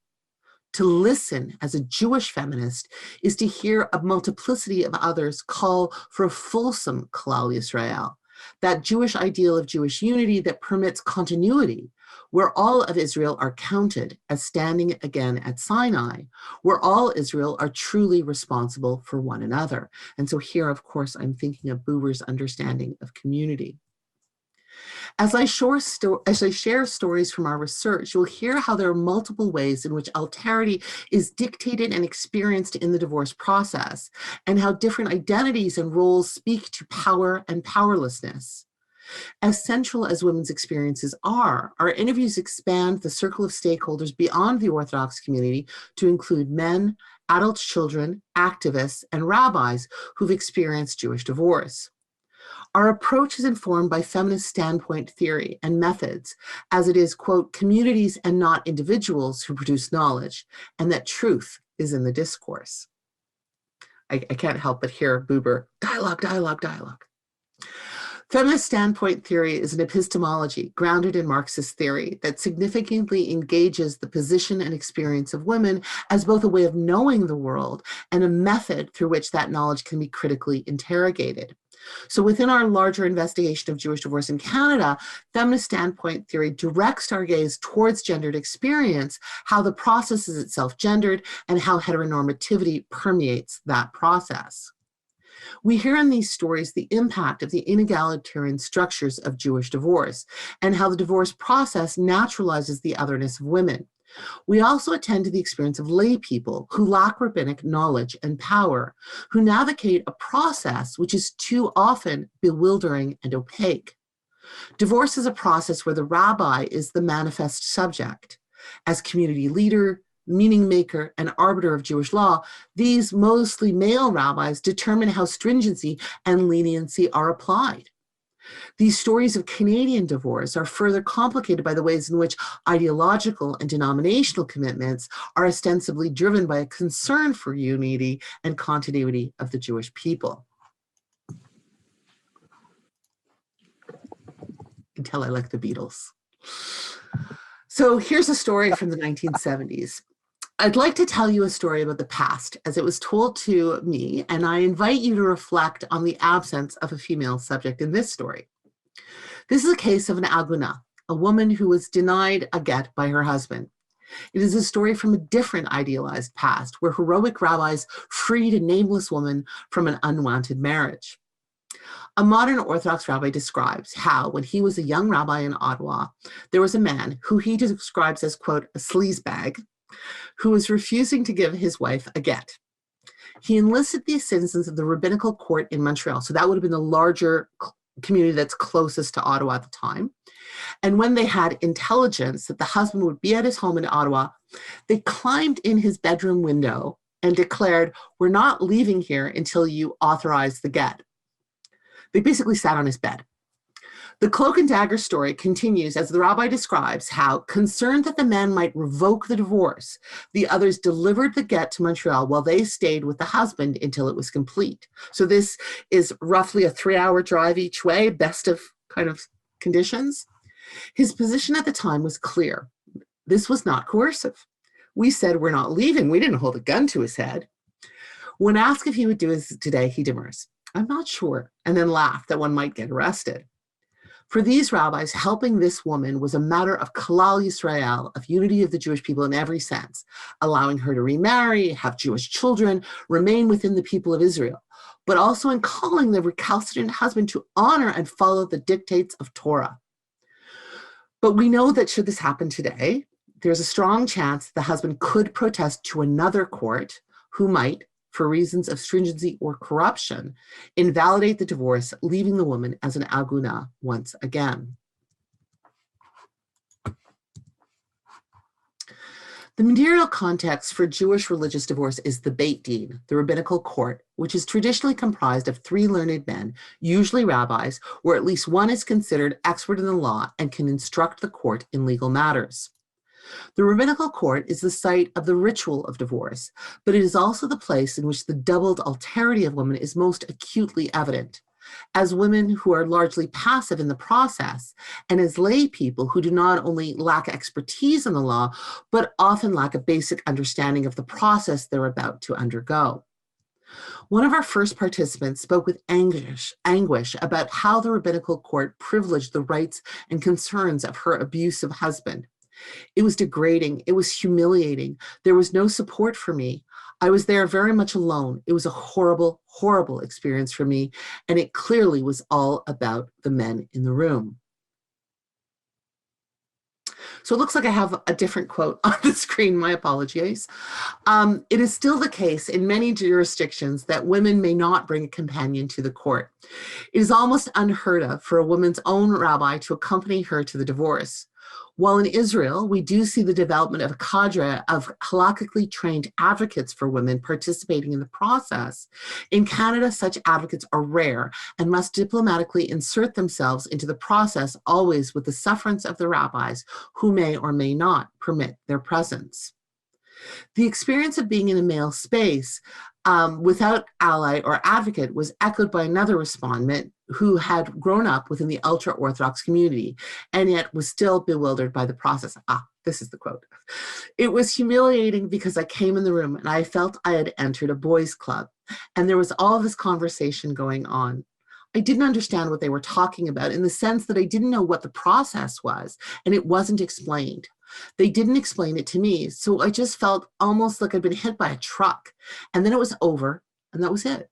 To listen as a Jewish feminist is to hear a multiplicity of others call for a fulsome Kalal Yisrael, that Jewish ideal of Jewish unity that permits continuity, where all of Israel are counted as standing again at Sinai, where all Israel are truly responsible for one another. And so here, of course, I'm thinking of Buber's understanding of community. As I share stories from our research, you'll hear how there are multiple ways in which alterity is dictated and experienced in the divorce process, and how different identities and roles speak to power and powerlessness. As central as women's experiences are, our interviews expand the circle of stakeholders beyond the Orthodox community to include men, adult children, activists, and rabbis who've experienced Jewish divorce. Our approach is informed by feminist standpoint theory and methods, as it is, quote, communities and not individuals who produce knowledge, and that truth is in the discourse. I can't help but hear Buber, dialogue, dialogue, dialogue. Feminist standpoint theory is an epistemology grounded in Marxist theory that significantly engages the position and experience of women as both a way of knowing the world and a method through which that knowledge can be critically interrogated. So within our larger investigation of Jewish divorce in Canada, feminist standpoint theory directs our gaze towards gendered experience, how the process is itself gendered, and how heteronormativity permeates that process. We hear in these stories the impact of the inegalitarian structures of Jewish divorce and how the divorce process naturalizes the otherness of women. We also attend to the experience of lay people who lack rabbinic knowledge and power, who navigate a process which is too often bewildering and opaque. Divorce is a process where the rabbi is the manifest subject. As community leader, meaning maker, and arbiter of Jewish law, these mostly male rabbis determine how stringency and leniency are applied. These stories of Canadian divorce are further complicated by the ways in which ideological and denominational commitments are ostensibly driven by a concern for unity and continuity of the Jewish people. You can tell I like the Beatles. So here's a story from the 1970s. I'd like to tell you a story about the past as it was told to me, and I invite you to reflect on the absence of a female subject in this story. This is a case of an aguna, a woman who was denied a get by her husband. It is a story from a different idealized past where heroic rabbis freed a nameless woman from an unwanted marriage. A modern Orthodox rabbi describes how, when he was a young rabbi in Ottawa, there was a man who he describes as, quote, a sleazebag, who was refusing to give his wife a get. He enlisted the assistance of the rabbinical court in Montreal, so that would have been the larger community that's closest to Ottawa at the time. And when they had intelligence that the husband would be at his home in Ottawa, they climbed in his bedroom window and declared, "We're not leaving here until you authorize the get." They basically sat on his bed. The cloak and dagger story continues as the rabbi describes how, concerned that the man might revoke the divorce, the others delivered the get to Montreal while they stayed with the husband until it was complete. So this is roughly a 3-hour drive each way, best of kind of conditions. His position at the time was clear. This was not coercive. We said, "We're not leaving." We didn't hold a gun to his head. When asked if he would do this today, he demurs, "I'm not sure," and then laughed that one might get arrested. For these rabbis, helping this woman was a matter of Kalal Yisrael, of unity of the Jewish people in every sense, allowing her to remarry, have Jewish children, remain within the people of Israel, but also in calling the recalcitrant husband to honor and follow the dictates of Torah. But we know that should this happen today, there's a strong chance the husband could protest to another court who might, for reasons of stringency or corruption, invalidate the divorce, leaving the woman as an aguna once again. The material context for Jewish religious divorce is the Beit Din, the rabbinical court, which is traditionally comprised of 3 learned men, usually rabbis, where at least one is considered expert in the law and can instruct the court in legal matters. The rabbinical court is the site of the ritual of divorce, but it is also the place in which the doubled alterity of women is most acutely evident. As women who are largely passive in the process, and as lay people who do not only lack expertise in the law, but often lack a basic understanding of the process they're about to undergo. One of our first participants spoke with anguish about how the rabbinical court privileged the rights and concerns of her abusive husband. It was degrading. It was humiliating. There was no support for me. I was there very much alone. It was a horrible, horrible experience for me, and it clearly was all about the men in the room. So it looks like I have a different quote on the screen. My apologies. It is still the case in many jurisdictions that women may not bring a companion to the court. It is almost unheard of for a woman's own rabbi to accompany her to the divorce. While in Israel, we do see the development of a cadre of halakhically trained advocates for women participating in the process, in Canada, such advocates are rare and must diplomatically insert themselves into the process, always with the sufferance of the rabbis, who may or may not permit their presence. The experience of being in a male space without ally or advocate was echoed by another respondent who had grown up within the ultra-Orthodox community and yet was still bewildered by the process. This is the quote. "It was humiliating because I came in the room and I felt I had entered a boys' club, and there was all this conversation going on. I didn't understand what they were talking about in the sense that I didn't know what the process was, and it wasn't explained. They didn't explain it to me, so I just felt almost like I'd been hit by a truck, and then it was over, and that was it.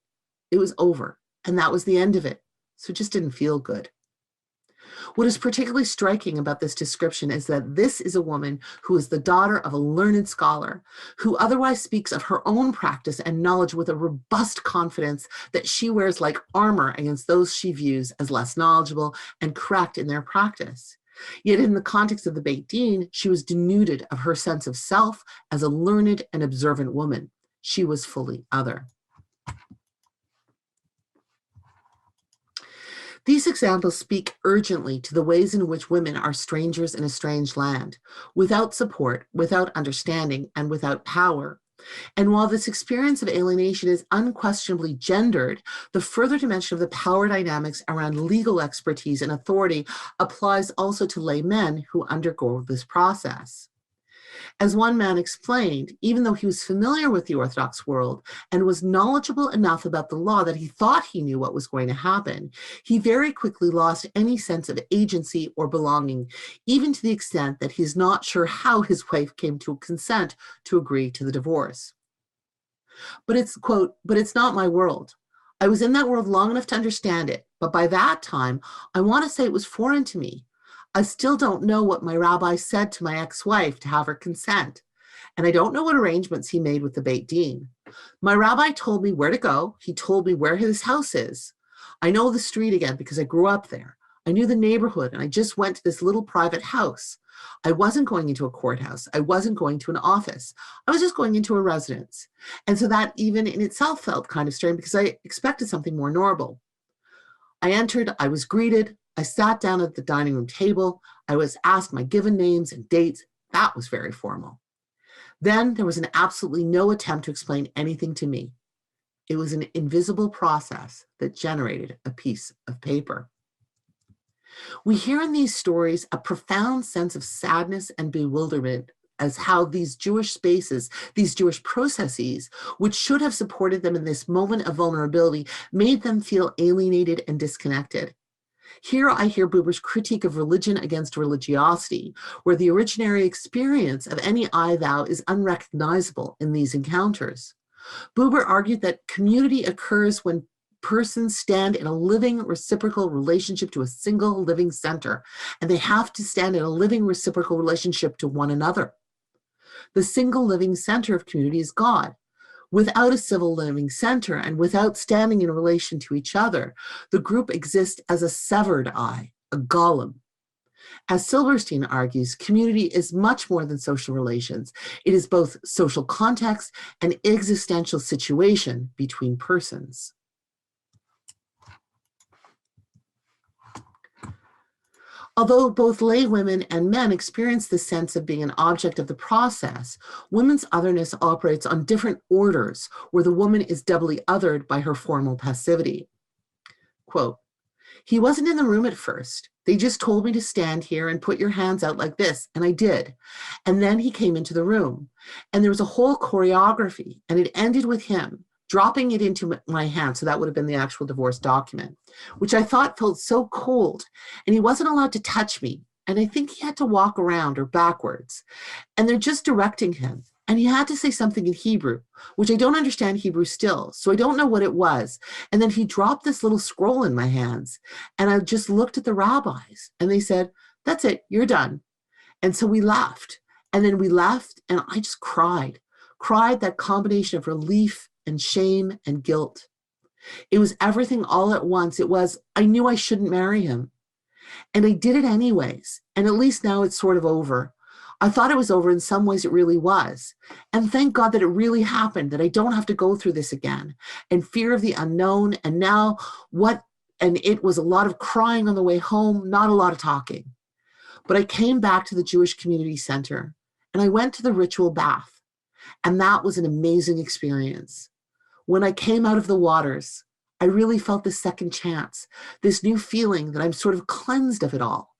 It was over, and that was the end of it. So it just didn't feel good. What is particularly striking about this description is that this is a woman who is the daughter of a learned scholar, who otherwise speaks of her own practice and knowledge with a robust confidence that she wears like armor against those she views as less knowledgeable and correct in their practice. Yet in the context of the Beit Din, she was denuded of her sense of self as a learned and observant woman. She was fully other. These examples speak urgently to the ways in which women are strangers in a strange land, without support, without understanding, and without power. And while this experience of alienation is unquestionably gendered, the further dimension of the power dynamics around legal expertise and authority applies also to lay men who undergo this process. As one man explained, even though he was familiar with the Orthodox world and was knowledgeable enough about the law that he thought he knew what was going to happen, he very quickly lost any sense of agency or belonging, even to the extent that he's not sure how his wife came to consent to agree to the divorce. But it's, quote, "but it's not my world. I was in that world long enough to understand it, but by that time, I want to say it was foreign to me. I still don't know what my rabbi said to my ex-wife to have her consent. And I don't know what arrangements he made with the Beit Din. My rabbi told me where to go. He told me where his house is. I know the street again because I grew up there. I knew the neighborhood, and I just went to this little private house. I wasn't going into a courthouse. I wasn't going to an office. I was just going into a residence. And so that even in itself felt kind of strange because I expected something more normal. I entered, I was greeted. I sat down at the dining room table. I was asked my given names and dates. That was very formal. Then there was absolutely no attempt to explain anything to me. It was an invisible process that generated a piece of paper. We hear in these stories a profound sense of sadness and bewilderment as how these Jewish spaces, these Jewish processes, which should have supported them in this moment of vulnerability, made them feel alienated and disconnected. Here I hear Buber's critique of religion against religiosity, where the originary experience of any I thou is unrecognizable in these encounters. Buber argued that community occurs when persons stand in a living reciprocal relationship to a single living center, and they have to stand in a living reciprocal relationship to one another. The single living center of community is God. Without a civil living center and without standing in relation to each other, the group exists as a severed I, a golem. As Silverstein argues, community is much more than social relations. It is both social context and existential situation between persons. Although both lay women and men experience the sense of being an object of the process, women's otherness operates on different orders where the woman is doubly othered by her formal passivity. Quote, "He wasn't in the room at first. They just told me to stand here and put your hands out like this, and I did. And then he came into the room, and there was a whole choreography, and it ended with him dropping it into my hand." So that would have been the actual divorce document, which I thought felt so cold. And he wasn't allowed to touch me. And I think he had to walk around or backwards. And they're just directing him. And he had to say something in Hebrew, which I don't understand Hebrew still. So I don't know what it was. And then he dropped this little scroll in my hands. And I just looked at the rabbis and they said, "That's it, you're done." And so we laughed. And then we left and I just cried that combination of relief and shame and guilt. It was everything all at once. It was, I knew I shouldn't marry him. And I did it anyways. And at least now it's sort of over. I thought it was over. In some ways it really was. And thank God that it really happened, that I don't have to go through this again. And fear of the unknown. And now and it was a lot of crying on the way home, not a lot of talking. But I came back to the Jewish Community Center and I went to the ritual bath. And that was an amazing experience. When I came out of the waters, I really felt this second chance, this new feeling that I'm sort of cleansed of it all.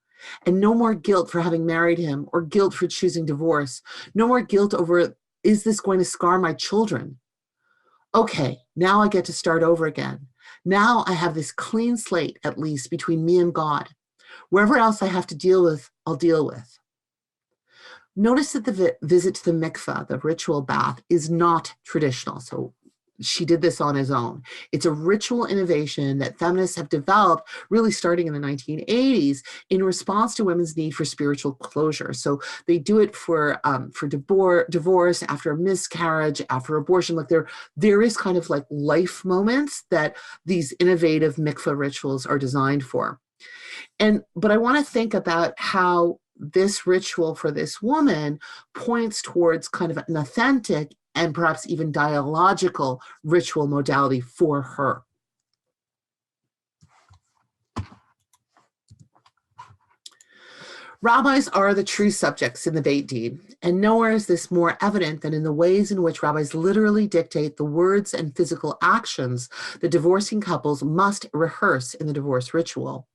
And no more guilt for having married him or guilt for choosing divorce. No more guilt over, is this going to scar my children? Okay, now I get to start over again. Now I have this clean slate, at least, between me and God. Wherever else I have to deal with, I'll deal with. Notice that the visit to the mikveh, the ritual bath, is not traditional. So she did this on his own. It's a ritual innovation that feminists have developed really starting in the 1980s in response to women's need for spiritual closure. So they do it for divorce, after a miscarriage, after abortion. Like there is kind of like life moments that these innovative mikveh rituals are designed for. But I want to think about how this ritual for this woman points towards kind of an authentic and perhaps even dialogical ritual modality for her. Rabbis are the true subjects in the Beit Din, and nowhere is this more evident than in the ways in which rabbis literally dictate the words and physical actions the divorcing couples must rehearse in the divorce ritual.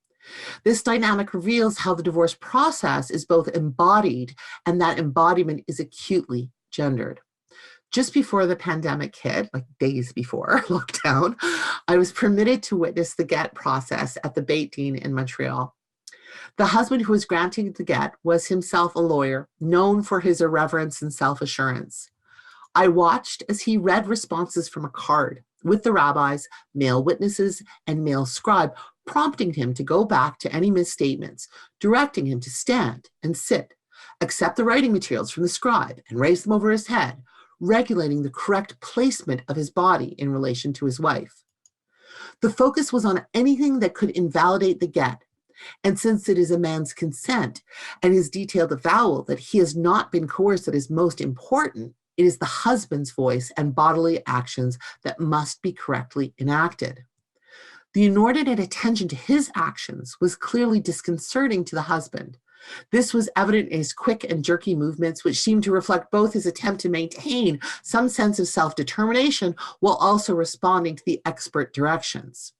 This dynamic reveals how the divorce process is both embodied and that embodiment is acutely gendered. Just before the pandemic hit, like days before lockdown, I was permitted to witness the get process at the Beit Din in Montreal. The husband who was granting the get was himself a lawyer, known for his irreverence and self-assurance. I watched as he read responses from a card with the rabbis, male witnesses, and male scribe, prompting him to go back to any misstatements, directing him to stand and sit, accept the writing materials from the scribe and raise them over his head, regulating the correct placement of his body in relation to his wife. The focus was on anything that could invalidate the get, and since it is a man's consent and his detailed avowal that he has not been coerced that is most important, it is the husband's voice and bodily actions that must be correctly enacted. The inordinate attention to his actions was clearly disconcerting to the husband. This was evident in his quick and jerky movements, which seemed to reflect both his attempt to maintain some sense of self-determination while also responding to the expert directions.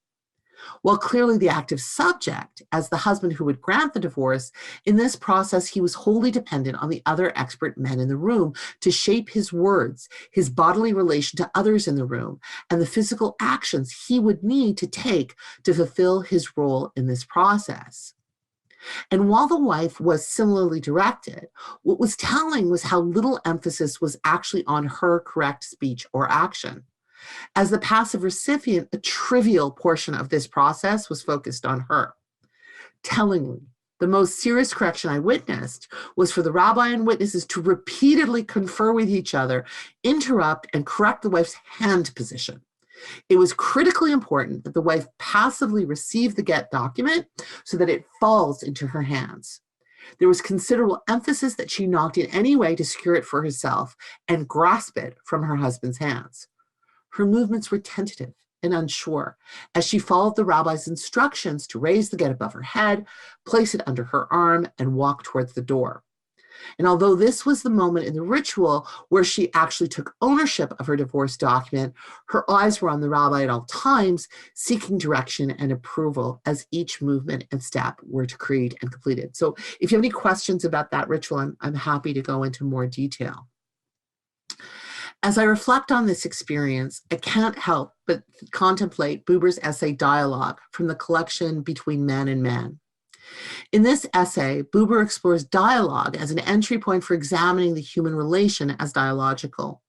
While clearly the active subject, as the husband who would grant the divorce, in this process he was wholly dependent on the other expert men in the room to shape his words, his bodily relation to others in the room, and the physical actions he would need to take to fulfill his role in this process. And while the wife was similarly directed, what was telling was how little emphasis was actually on her correct speech or action. As the passive recipient, a trivial portion of this process was focused on her. Tellingly, the most serious correction I witnessed was for the rabbi and witnesses to repeatedly confer with each other, interrupt, and correct the wife's hand position. It was critically important that the wife passively receive the get document so that it falls into her hands. There was considerable emphasis that she not in any way to secure it for herself and grasp it from her husband's hands. Her movements were tentative and unsure as she followed the rabbi's instructions to raise the get above her head, place it under her arm, and walk towards the door. And although this was the moment in the ritual where she actually took ownership of her divorce document, her eyes were on the rabbi at all times, seeking direction and approval as each movement and step were decreed and completed. So if you have any questions about that ritual, I'm happy to go into more detail. As I reflect on this experience, I can't help but contemplate Buber's essay Dialogue from the collection Between Man and Man. In this essay, Buber explores dialogue as an entry point for examining the human relation as dialogical.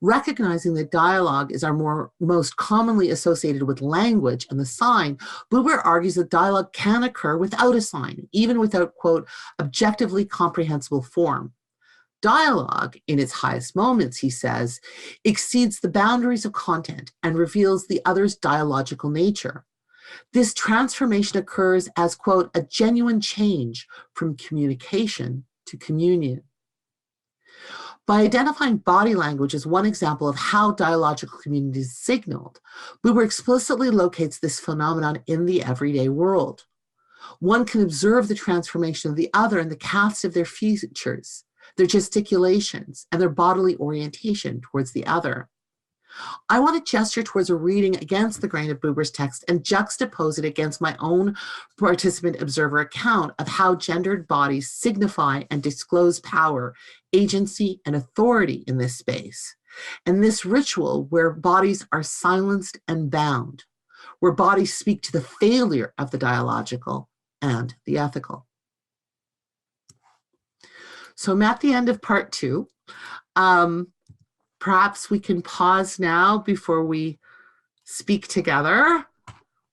Recognizing that dialogue is our most commonly associated with language and the sign, Buber argues that dialogue can occur without a sign, even without, quote, objectively comprehensible form. Dialogue, in its highest moments, he says, exceeds the boundaries of content and reveals the other's dialogical nature. This transformation occurs as, quote, a genuine change from communication to communion. By identifying body language as one example of how dialogical community is signaled, Buber explicitly locates this phenomenon in the everyday world. One can observe the transformation of the other in the cast of their features, their gesticulations, and their bodily orientation towards the other. I want to gesture towards a reading against the grain of Buber's text and juxtapose it against my own participant observer account of how gendered bodies signify and disclose power, agency, and authority in this space. And this ritual where bodies are silenced and bound, where bodies speak to the failure of the dialogical and the ethical. So I'm at the end of part 2. perhaps we can pause now before we speak together.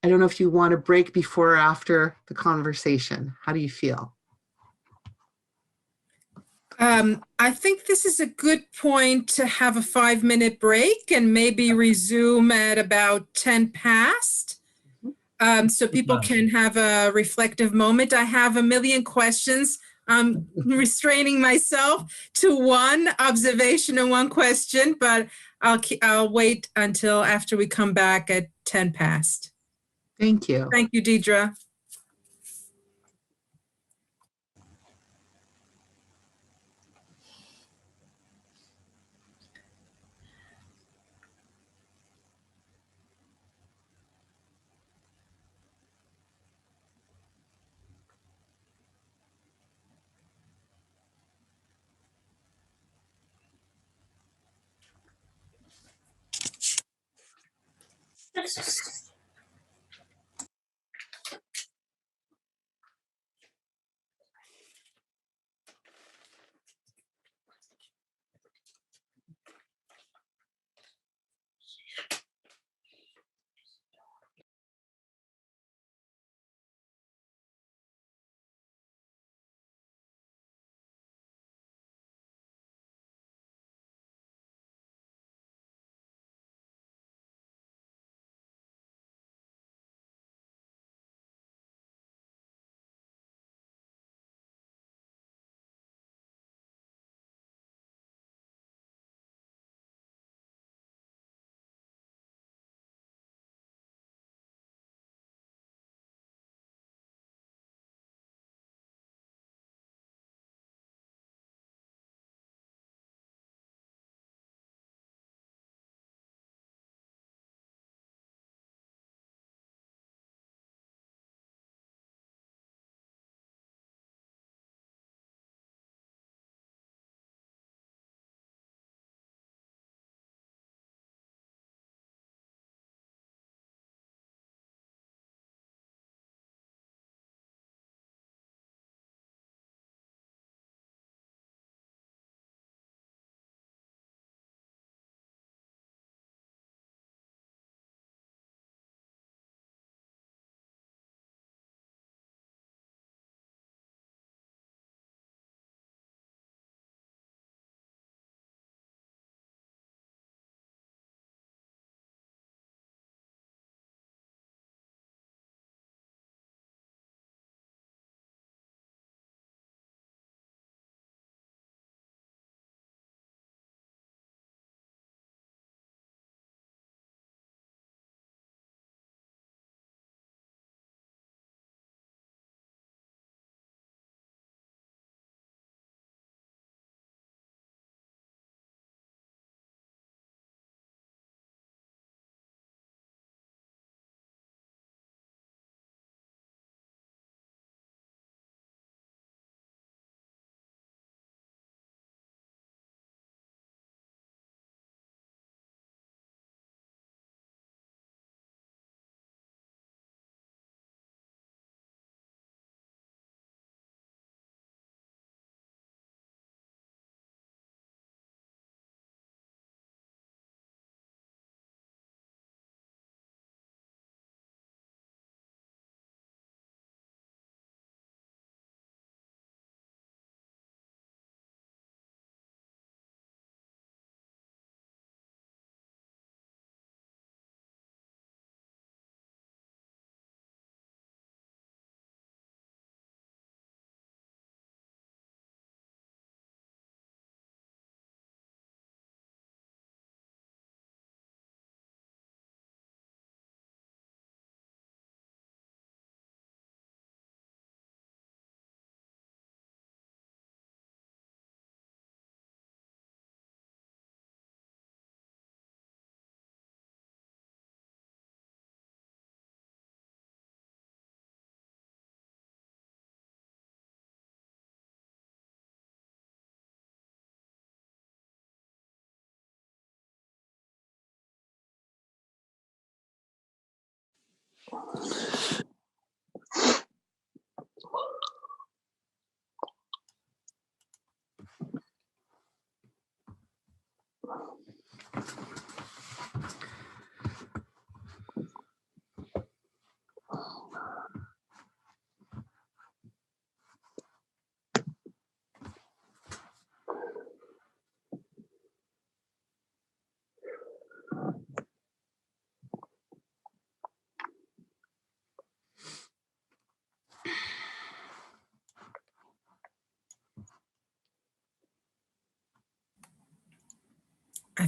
I don't know if you want to break before or after the conversation. How do you feel? I think this is a good point to have a 5-minute break and maybe resume at about 10 past. So people can have a reflective moment. I have a million questions. I'm restraining myself to one observation and one question, but I'll wait until after we come back at 10 past. Thank you. Thank you, Deidre.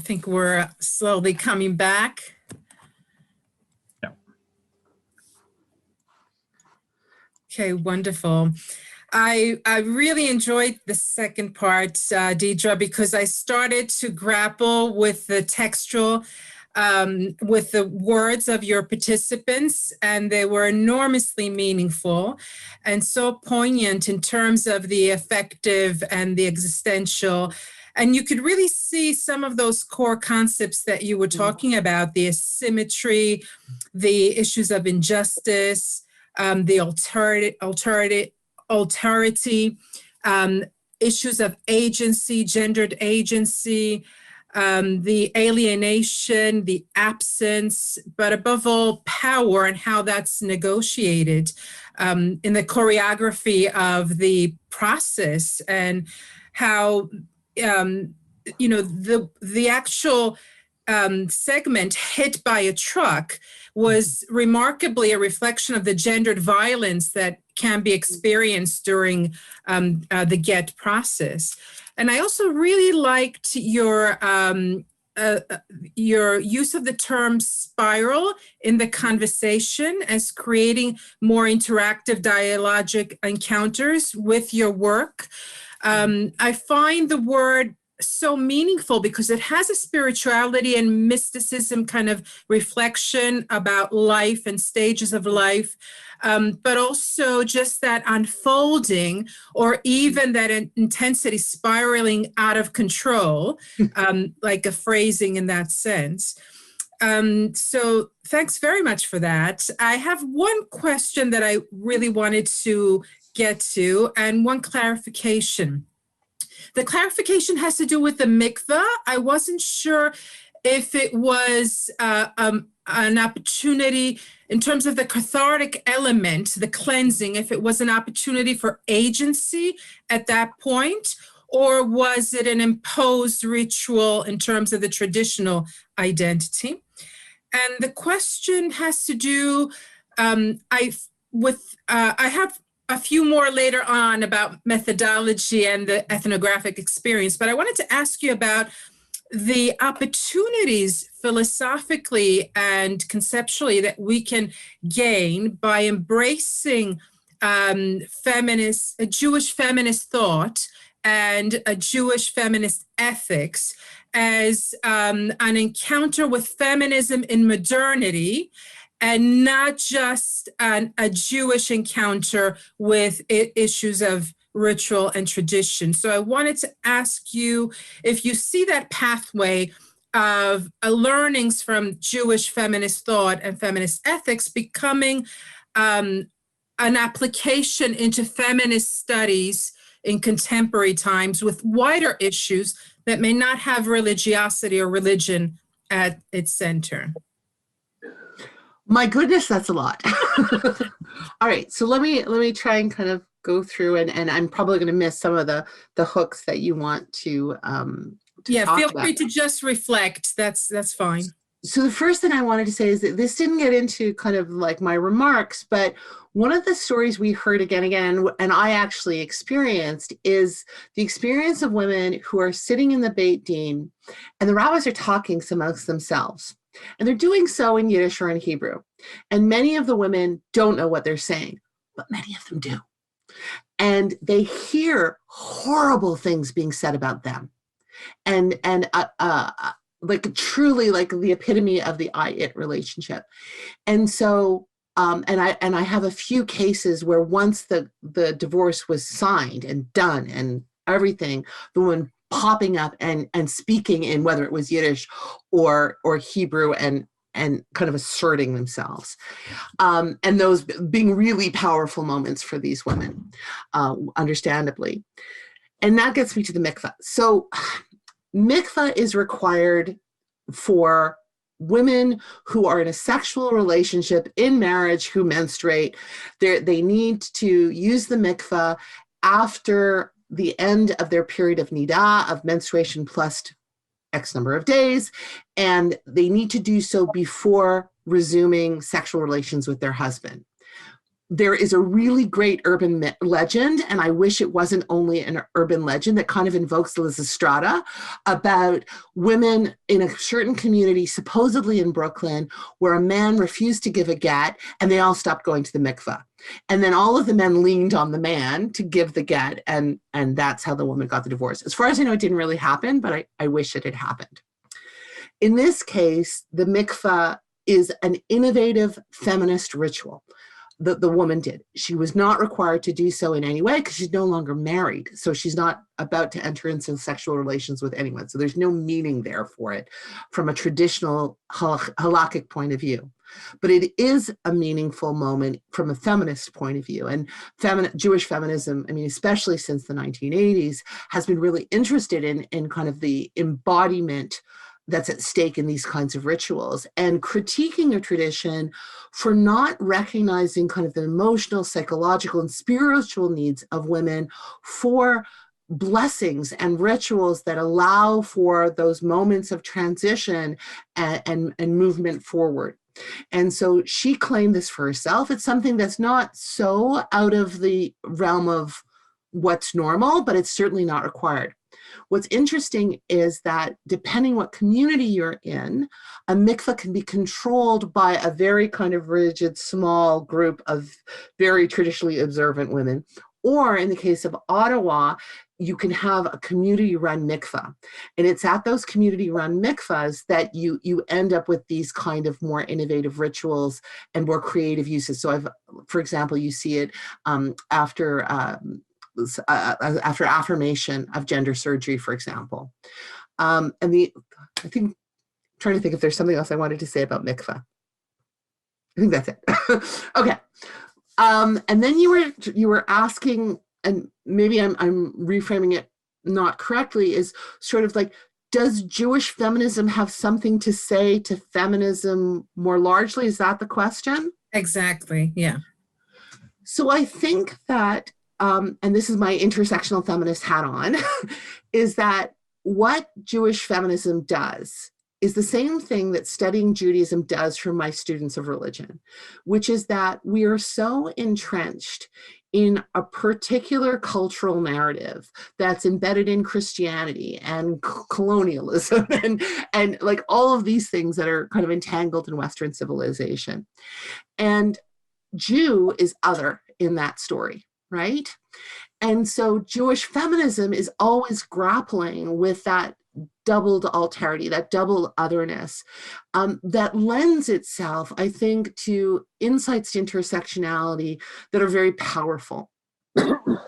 think we're slowly coming back. Yeah. Okay, wonderful. I really enjoyed the second part, Deidre, because I started to grapple with the textual, with the words of your participants, and they were enormously meaningful and so poignant in terms of the affective and the existential. And you could really see some of those core concepts that you were talking about, the asymmetry, the issues of injustice, the alterity, issues of agency, gendered agency, the alienation, the absence, but above all, power and how that's negotiated in the choreography of the process, and how, the actual segment hit by a truck was remarkably a reflection of the gendered violence that can be experienced during the GET process. And I also really liked your use of the term spiral in the conversation as creating more interactive dialogic encounters with your work. I find the word so meaningful because it has a spirituality and mysticism kind of reflection about life and stages of life, but also just that unfolding, or even that intensity spiraling out of control, like a phrasing in that sense. So thanks very much for that. I have one question that I really wanted to get to, and one clarification. The clarification has to do with the mikveh. I wasn't sure if it was an opportunity in terms of the cathartic element, the cleansing, if it was an opportunity for agency at that point, or was it an imposed ritual in terms of the traditional identity? And the question has to do, I have a few more later on about methodology and the ethnographic experience, but I wanted to ask you about the opportunities philosophically and conceptually that we can gain by embracing a Jewish feminist thought and a Jewish feminist ethics as an encounter with feminism in modernity, and not just a Jewish encounter with issues of ritual and tradition. So I wanted to ask you if you see that pathway of learnings from Jewish feminist thought and feminist ethics becoming an application into feminist studies in contemporary times with wider issues that may not have religiosity or religion at its center. My goodness, that's a lot. All right, so let me try and kind of go through, and I'm probably going to miss some of the hooks that you want to yeah, talk feel about. free to just reflect. That's fine. So the first thing I wanted to say is that this didn't get into kind of like my remarks, but one of the stories we heard again, and I actually experienced, is the experience of women who are sitting in the Beit Din, and the rabbis are talking amongst themselves. And they're doing so in Yiddish or in Hebrew. And many of the women don't know what they're saying, but many of them do. And they hear horrible things being said about them. And like truly like the epitome of the I-it relationship. And so, and I have a few cases where once the divorce was signed and done and everything, the woman popping up and speaking in whether it was Yiddish or Hebrew and kind of asserting themselves. And those being really powerful moments for these women, understandably. And that gets me to the mikveh. So mikveh is required for women who are in a sexual relationship in marriage who menstruate. They need to use the mikveh after the end of their period of nidah, of menstruation plus X number of days, and they need to do so before resuming sexual relations with their husband. there is a really great urban legend, and I wish it wasn't only an urban legend, that kind of invokes Lysistrata, about women in a certain community, supposedly in Brooklyn, where a man refused to give a get, and they all stopped going to the mikveh. And then all of the men leaned on the man to give the get, and that's how the woman got the divorce. As far as I know, it didn't really happen, but I wish it had happened. In this case, the mikveh is an innovative feminist ritual that the woman did. She was not required to do so in any way because she's no longer married. So she's not about to enter into sexual relations with anyone. So there's no meaning there for it from a traditional halakhic point of view. But it is a meaningful moment from a feminist point of view. And Jewish feminism, I mean, especially since the 1980s, has been really interested in kind of the embodiment that's at stake in these kinds of rituals, and critiquing a tradition for not recognizing kind of the emotional, psychological, and spiritual needs of women for blessings and rituals that allow for those moments of transition and movement forward. And so she claimed this for herself. It's something that's not so out of the realm of what's normal, but it's certainly not required. What's interesting is that depending what community you're in, a mikveh can be controlled by a very kind of rigid, small group of very traditionally observant women. Or in the case of Ottawa, you can have a community-run mikveh. And it's at those community-run mikvahs that you end up with these kind of more innovative rituals and more creative uses. So for example, you see it after affirmation of gender surgery, for example. I'm trying to think if there's something else I wanted to say about mikveh. I think that's it. Okay. And then you were asking, and maybe I'm reframing it not correctly, is sort of like, does Jewish feminism have something to say to feminism more largely? Is that the question? Exactly, yeah. So I think that, and this is my intersectional feminist hat on, is that what Jewish feminism does is the same thing that studying Judaism does for my students of religion, which is that we are so entrenched in a particular cultural narrative that's embedded in Christianity and colonialism and like all of these things that are kind of entangled in Western civilization. And Jew is other in that story, right? And so Jewish feminism is always grappling with that doubled alterity, that double otherness, that lends itself, I think, to insights to intersectionality that are very powerful. And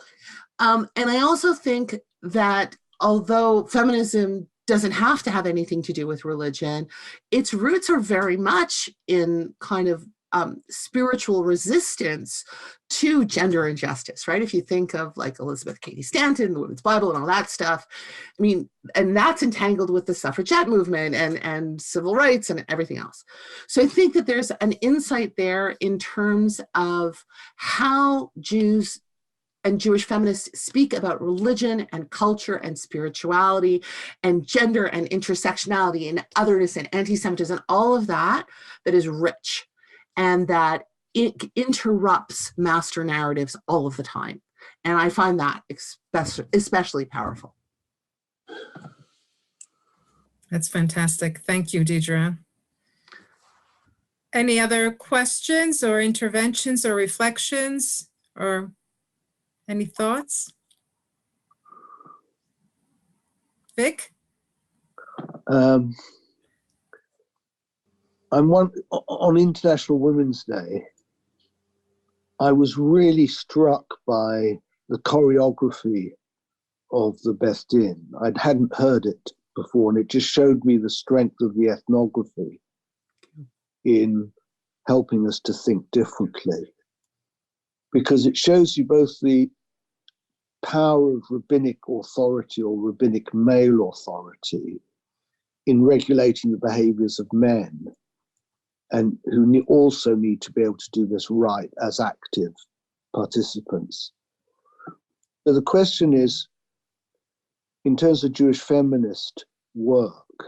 I also think that although feminism doesn't have to have anything to do with religion, its roots are very much in kind of spiritual resistance to gender injustice, right? If you think of like Elizabeth Cady Stanton, the Women's Bible and all that stuff, I mean, and that's entangled with the suffragette movement and civil rights and everything else. So I think that there's an insight there in terms of how Jews and Jewish feminists speak about religion and culture and spirituality and gender and intersectionality and otherness and anti-Semitism, all of that is rich. And that it interrupts master narratives all of the time. And I find that especially powerful. That's fantastic. Thank you, Deidre. Any other questions or interventions or reflections or any thoughts? Vic? On International Women's Day, I was really struck by the choreography of the Best In. I hadn't heard it before, and it just showed me the strength of the ethnography in helping us to think differently. Because it shows you both the power of rabbinic authority or rabbinic male authority in regulating the behaviors of men, and who also need to be able to do this right as active participants. So the question is, in terms of Jewish feminist work,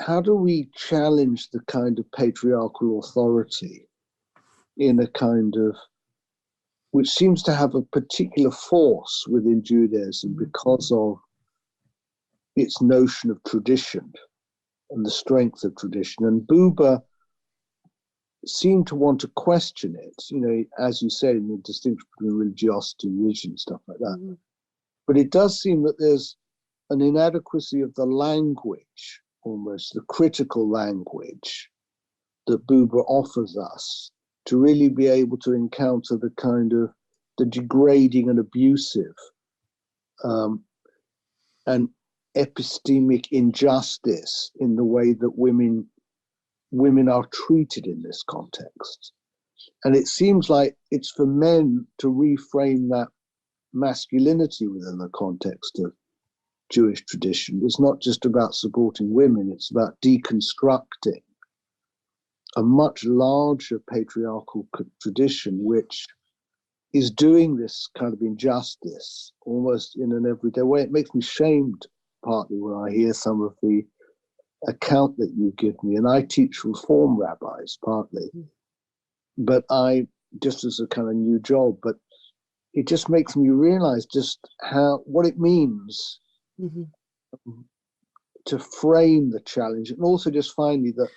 how do we challenge the kind of patriarchal authority in a kind of, which seems to have a particular force within Judaism because of its notion of tradition and the strength of tradition. And Buber seemed to want to question it, you know, as you say, in the distinction between religiosity and religion and stuff like that. But it does seem that there's an inadequacy of the language, almost the critical language that Buber offers us to really be able to encounter the kind of the degrading and abusive and epistemic injustice in the way that women are treated in this context. And it seems like it's for men to reframe that masculinity within the context of Jewish tradition. It's not just about supporting women, it's about deconstructing a much larger patriarchal tradition which is doing this kind of injustice almost in an everyday way. It makes me shamed partly when I hear some of the account that you give me, and I teach reform rabbis partly, but I, just as a kind of new job, but it just makes me realize just what it means to frame the challenge. And also just finally that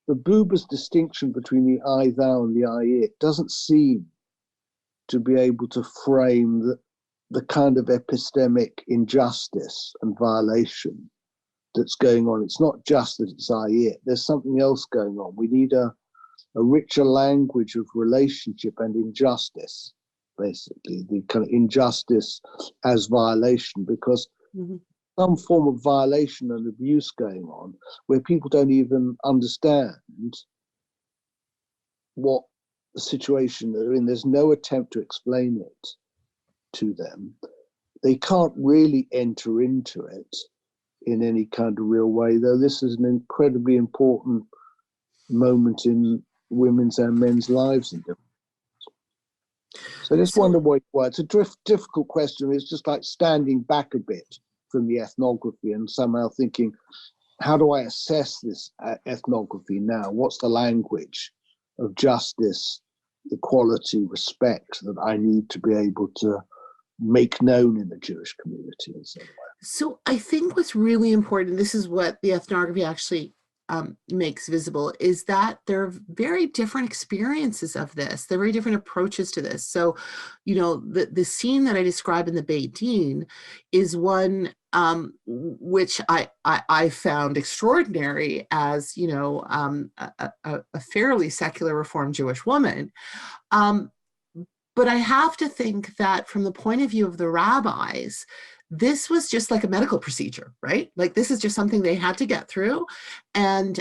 the Buber's distinction between the I, thou and the I, it doesn't seem to be able to frame the kind of epistemic injustice and violation that's going on. It's not just that it's I, it. There's something else going on. We need a richer language of relationship and injustice, basically, the kind of injustice as violation, because some form of violation and abuse going on where people don't even understand what the situation they're in. There's no attempt to explain it to them. They can't really enter into it in any kind of real way, though this is an incredibly important moment in women's and men's lives. So I just wonder why it's a difficult question. It's just like standing back a bit from the ethnography and somehow thinking, how do I assess this ethnography now? What's the language of justice, equality, respect that I need to be able to make known in the Jewish community in some way? So I think what's really important, this is what the ethnography actually makes visible, is that there are very different experiences of this. There are very different approaches to this. So, you know, the scene that I describe in the Beit Din is one which I found extraordinary as, you know, a fairly secular Reform Jewish woman. But I have to think that from the point of view of the rabbis, this was just like a medical procedure, right? Like this is just something they had to get through. And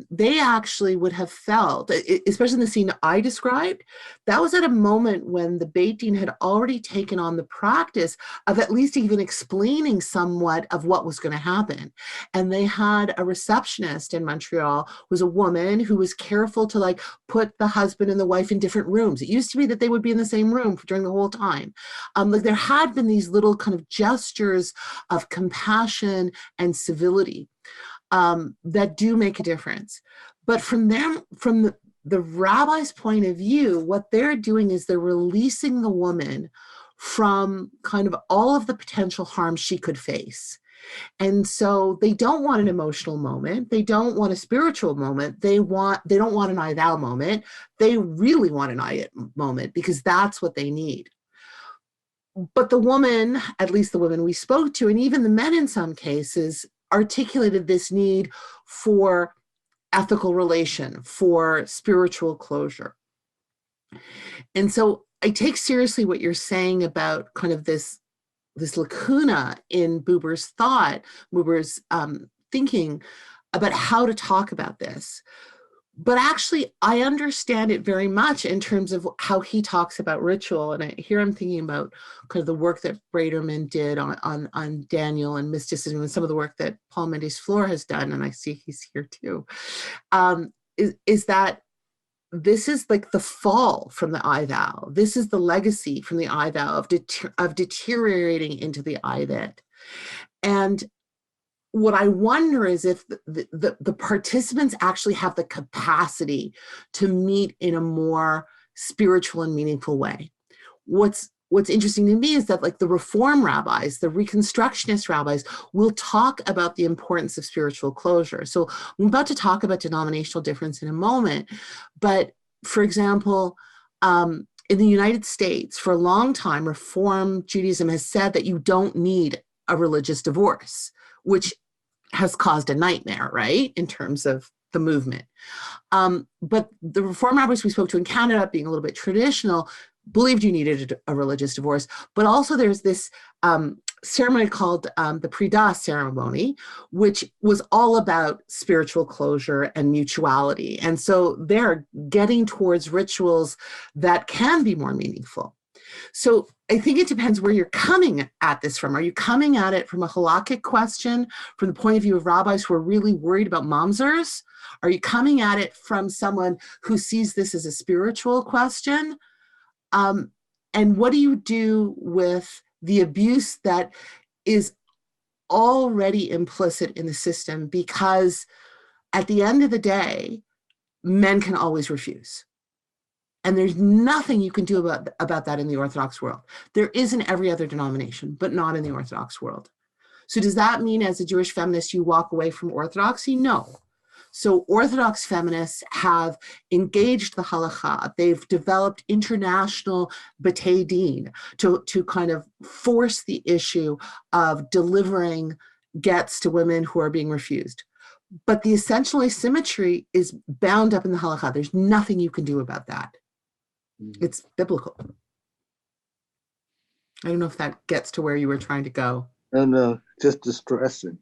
they actually would have felt, especially in the scene I described, that was at a moment when the Beit Din had already taken on the practice of at least even explaining somewhat of what was going to happen. And they had a receptionist in Montreal who was a woman who was careful to like put the husband and the wife in different rooms. It used to be that they would be in the same room during the whole time. Like there had been these little kind of gestures of compassion and civility that do make a difference. But from the rabbi's point of view, what they're doing is they're releasing the woman from kind of all of the potential harm she could face. And so they don't want an emotional moment. They don't want a spiritual moment. They don't want an I thou moment. They really want an I it moment because that's what they need. But the woman, at least the women we spoke to, and even the men in some cases, articulated this need for ethical relation, for spiritual closure. And so I take seriously what you're saying about kind of this lacuna in Buber's thought, Buber's thinking about how to talk about this. But actually, I understand it very much in terms of how he talks about ritual. And here I'm thinking about kind of the work that Braderman did on Daniel and mysticism, and some of the work that Paul Mendes-Flor has done, and I see he's here too, is that this is like the fall from the I thou. This is the legacy from the I thou of deteriorating into the I that. And what I wonder is if the participants actually have the capacity to meet in a more spiritual and meaningful way. What's interesting to me is that like the Reform rabbis, the Reconstructionist rabbis will talk about the importance of spiritual closure. So I'm about to talk about denominational difference in a moment, but for example, in the United States, for a long time, Reform Judaism has said that you don't need a religious divorce, which has caused a nightmare, right, in terms of the movement. But the Reform rabbis we spoke to in Canada, being a little bit traditional, believed you needed a religious divorce. But also there's this ceremony called the Prida ceremony, which was all about spiritual closure and mutuality. And so they're getting towards rituals that can be more meaningful. So I think it depends where you're coming at this from. Are you coming at it from a halakhic question, from the point of view of rabbis who are really worried about mamzers? Are you coming at it from someone who sees this as a spiritual question? And what do you do with the abuse that is already implicit in the system? Because at the end of the day, men can always refuse. And there's nothing you can do about that in the Orthodox world. There is in every other denomination, but not in the Orthodox world. So does that mean as a Jewish feminist, you walk away from orthodoxy? No. So Orthodox feminists have engaged the halakha. They've developed international betei din to kind of force the issue of delivering gets to women who are being refused. But the essential asymmetry is bound up in the halakha. There's nothing you can do about that. It's biblical. I don't know if that gets to where you were trying to go. No, just distressing.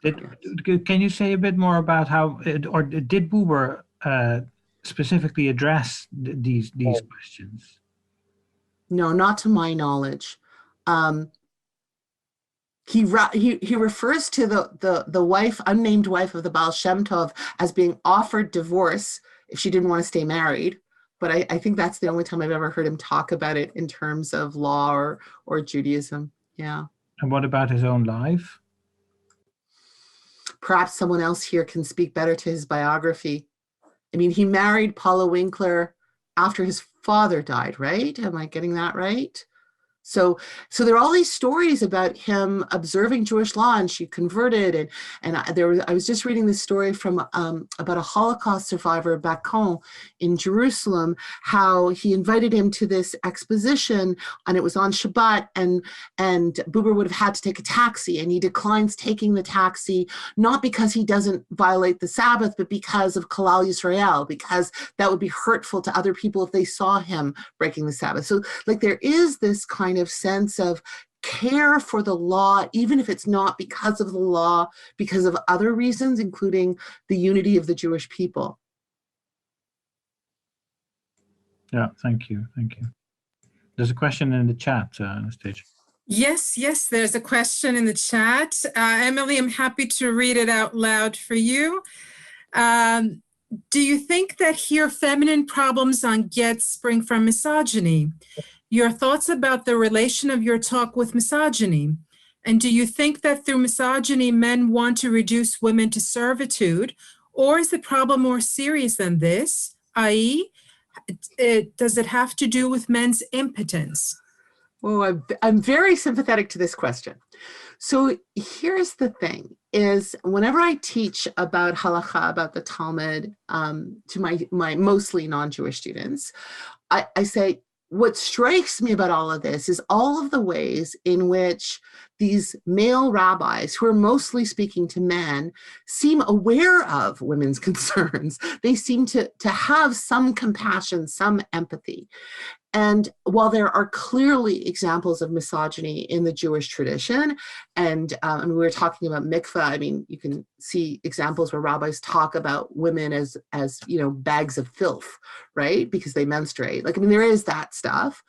Can you say a bit more about how, or did Buber specifically address these questions? No, not to my knowledge. He refers to the wife, unnamed wife of the Baal Shem Tov, as being offered divorce if she didn't want to stay married. But I think that's the only time I've ever heard him talk about it in terms of law or Judaism. Yeah. And what about his own life? Perhaps someone else here can speak better to his biography. I mean, he married Paula Winkler after his father died, right? Am I getting that right? So there are all these stories about him observing Jewish law, and she converted. And I was just reading this story from about a Holocaust survivor back home in Jerusalem, how he invited him to this exposition, and it was on Shabbat, and Buber would have had to take a taxi, and he declines taking the taxi, not because he doesn't violate the Sabbath, but because of Kalal Yisrael, because that would be hurtful to other people if they saw him breaking the Sabbath. So like there is this kind of sense of care for the law, even if it's not because of the law, because of other reasons, including the unity of the Jewish people. Yeah, thank you. There's a question in the chat, Anastasia. Yes, there's a question in the chat. Emily, I'm happy to read it out loud for you. Do you think that here feminine problems on Get spring from misogyny? Your thoughts about the relation of your talk with misogyny? And do you think that through misogyny, men want to reduce women to servitude? Or is the problem more serious than this? i.e., does it have to do with men's impotence? Oh, I'm very sympathetic to this question. So here's the thing, is whenever I teach about halakha, about the Talmud, to my mostly non-Jewish students, I say, what strikes me about all of this is all of the ways in which these male rabbis, who are mostly speaking to men, seem aware of women's concerns. They seem to have some compassion, some empathy. And while there are clearly examples of misogyny in the Jewish tradition, and we were talking about mikveh, I mean, you can see examples where rabbis talk about women as bags of filth, right? Because they menstruate. Like, I mean, there is that stuff.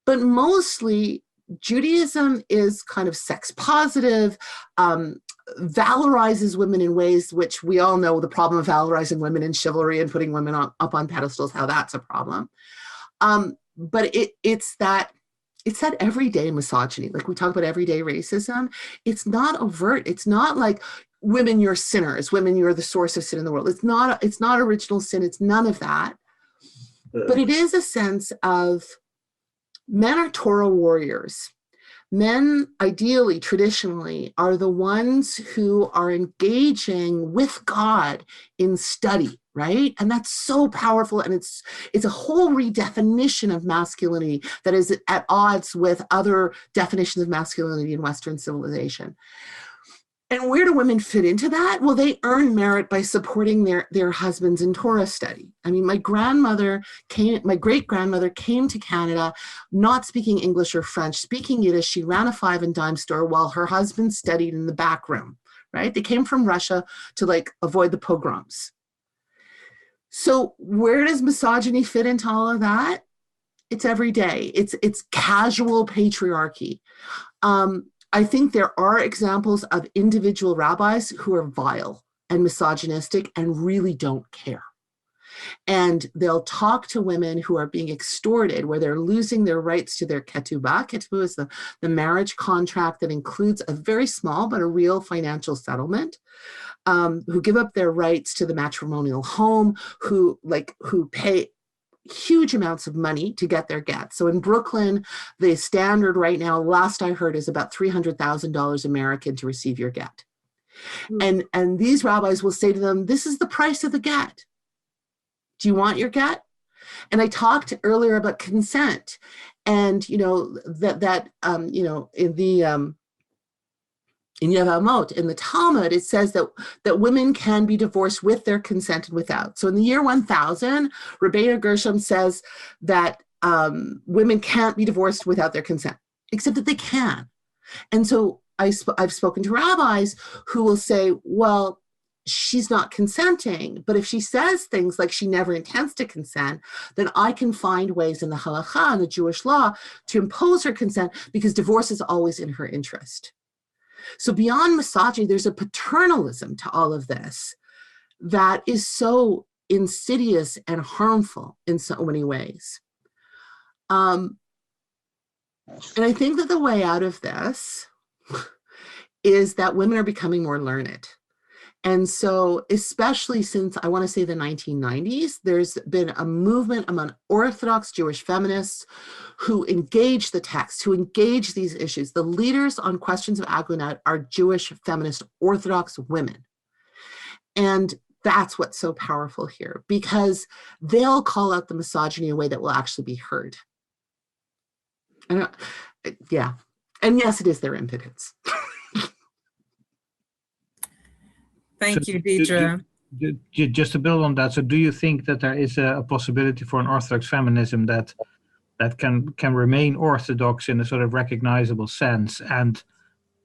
But mostly Judaism is kind of sex positive, valorizes women in ways which we all know the problem of valorizing women in chivalry and putting women up on pedestals, how that's a problem. But it's it's that everyday misogyny. Like we talk about everyday racism. It's not overt. It's not like women, you're sinners. Women, you're the source of sin in the world. It's not original sin. It's none of that. But it is a sense of men are Torah warriors. Men, ideally, traditionally, are the ones who are engaging with God in study, right? And that's so powerful. And it's a whole redefinition of masculinity that is at odds with other definitions of masculinity in Western civilization. And where do women fit into that? Well, they earn merit by supporting their husbands in Torah study. I mean, my great-grandmother came to Canada not speaking English or French, speaking Yiddish. She ran a 5 and dime store while her husband studied in the back room, right? They came from Russia to like avoid the pogroms. So where does misogyny fit into all of that? It's every day. It's casual patriarchy. I think there are examples of individual rabbis who are vile and misogynistic and really don't care. And they'll talk to women who are being extorted, where they're losing their rights to their ketubah. Ketubah is the marriage contract that includes a very small but a real financial settlement, who give up their rights to the matrimonial home, who pay huge amounts of money to get their get. So in Brooklyn, the standard right now, last I heard, is about $300,000 American to receive your get. And these rabbis will say to them, this is the price of the get. Do you want your get? And I talked earlier about consent, and in Yevamot, in the Talmud, it says that women can be divorced with their consent and without. So in the year 1000, Rabbeinu Gershom says that women can't be divorced without their consent, except that they can. And so I've spoken to rabbis who will say, well, she's not consenting, but if she says things like she never intends to consent, then I can find ways in the halakha and the Jewish law to impose her consent, because divorce is always in her interest. So beyond misogyny, there's a paternalism to all of this that is so insidious and harmful in so many ways. And I think that the way out of this is that women are becoming more learned. And so, especially since, I want to say, the 1990s, there's been a movement among Orthodox Jewish feminists who engage the text, who engage these issues. The leaders on questions of agunat are Jewish feminist Orthodox women. And that's what's so powerful here, because they'll call out the misogyny in a way that will actually be heard. And yes, it is their impotence. Thank you, Deidre. Just to build on that, so do you think that there is a possibility for an Orthodox feminism that can remain Orthodox in a sort of recognizable sense and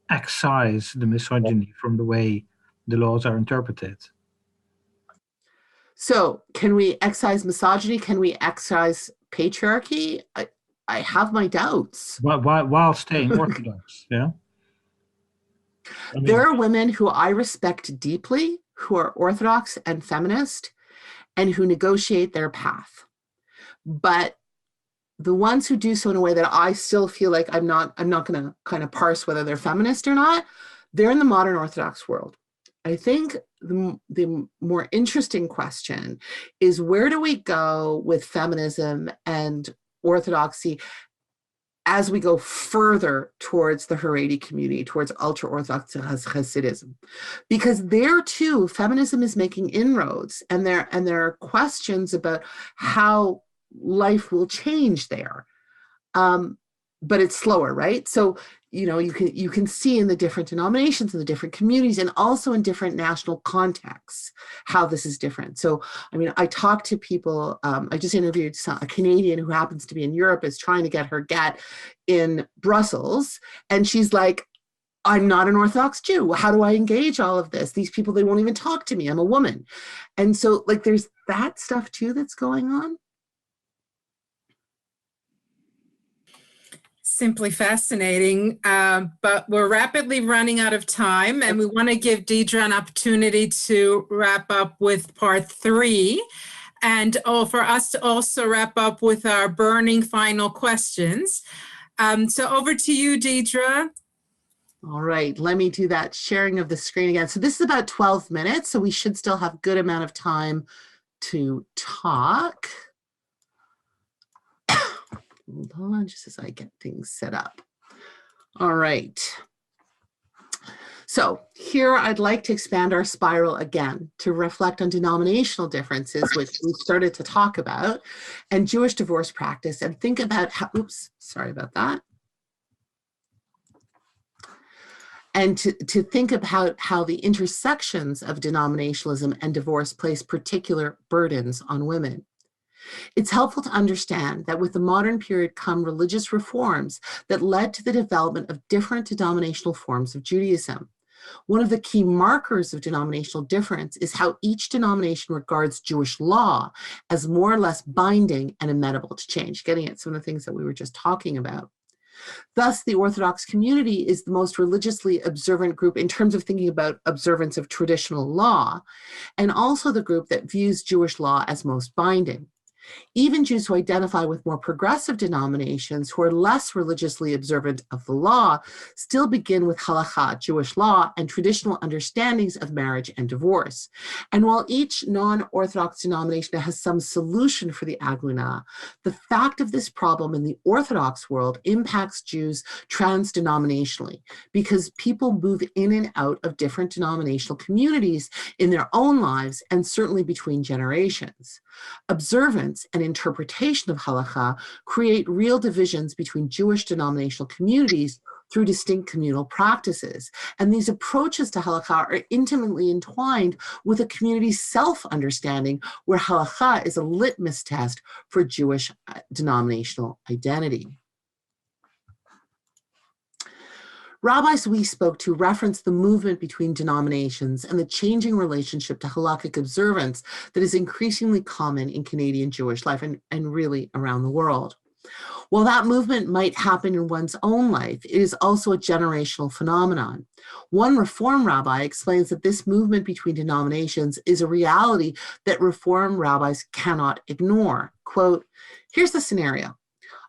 excise the misogyny from the way the laws are interpreted? So can we excise misogyny? Can we excise patriarchy? I have my doubts. While staying Orthodox, yeah? I mean, there are women who I respect deeply, who are Orthodox and feminist, and who negotiate their path. But the ones who do so in a way that I still feel like I'm not going to kind of parse whether they're feminist or not, they're in the modern Orthodox world. I think the more interesting question is, where do we go with feminism and orthodoxy as we go further towards the Haredi community, towards ultra-Orthodox Hasidism? Because there too, feminism is making inroads, and there are questions about how life will change there. But it's slower, right? So, you can see in the different denominations and the different communities, and also in different national contexts, how this is different. So, I mean, I talk to people, I just interviewed a Canadian who happens to be in Europe, is trying to get her get in Brussels. And she's like, I'm not an Orthodox Jew. How do I engage all of this? These people, they won't even talk to me. I'm a woman. And so, like, there's that stuff too that's going on. Simply fascinating, but we're rapidly running out of time, and we want to give Deidre an opportunity to wrap up with part 3, and for us to also wrap up with our burning final questions. So over to you, Deidre. All right, let me do that sharing of the screen again. So this is about 12 minutes, so we should still have a good amount of time to talk. Hold on, just as I get things set up. All right. So here I'd like to expand our spiral again to reflect on denominational differences, which we started to talk about, and Jewish divorce practice, and think about how, oops, sorry about that. And to think about how the intersections of denominationalism and divorce place particular burdens on women. It's helpful to understand that with the modern period come religious reforms that led to the development of different denominational forms of Judaism. One of the key markers of denominational difference is how each denomination regards Jewish law as more or less binding and amenable to change, getting at some of the things that we were just talking about. Thus, the Orthodox community is the most religiously observant group in terms of thinking about observance of traditional law, and also the group that views Jewish law as most binding. Even Jews who identify with more progressive denominations who are less religiously observant of the law still begin with halakha, Jewish law, and traditional understandings of marriage and divorce. And while each non-Orthodox denomination has some solution for the aguna, the fact of this problem in the Orthodox world impacts Jews trans-denominationally because people move in and out of different denominational communities in their own lives and certainly between generations. Observance and interpretation of halakha create real divisions between Jewish denominational communities through distinct communal practices. And these approaches to halakha are intimately entwined with a community's self-understanding, where halakha is a litmus test for Jewish denominational identity. Rabbis we spoke to referenced the movement between denominations and the changing relationship to halakhic observance that is increasingly common in Canadian Jewish life and really around the world. While that movement might happen in one's own life, it is also a generational phenomenon. One Reform rabbi explains that this movement between denominations is a reality that Reform rabbis cannot ignore. Quote, here's the scenario.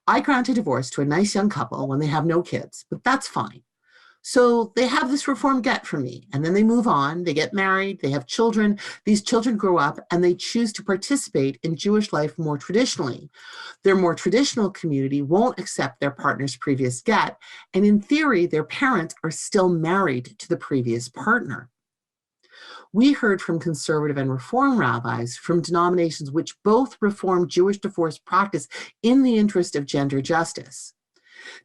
I grant a divorce to a nice young couple when they have no kids, but that's fine. So they have this Reform get from me, and then they move on, they get married, they have children, these children grow up, and they choose to participate in Jewish life more traditionally. Their more traditional community won't accept their partner's previous get, and in theory, their parents are still married to the previous partner. We heard from conservative and Reform rabbis from denominations which both reform Jewish divorce practice in the interest of gender justice.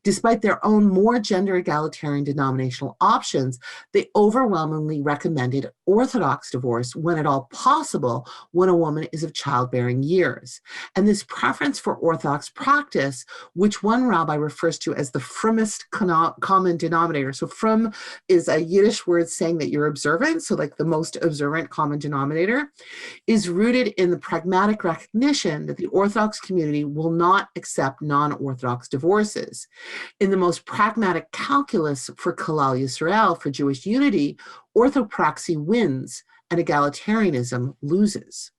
Despite their own more gender egalitarian denominational options, they overwhelmingly recommended Orthodox divorce when at all possible when a woman is of childbearing years. And this preference for Orthodox practice, which one rabbi refers to as the frommest common denominator. So frum is a Yiddish word saying that you're observant, so like the most observant common denominator, is rooted in the pragmatic recognition that the Orthodox community will not accept non-Orthodox divorces. In the most pragmatic calculus for Kalal Yisrael, for Jewish unity, orthopraxy wins and egalitarianism loses.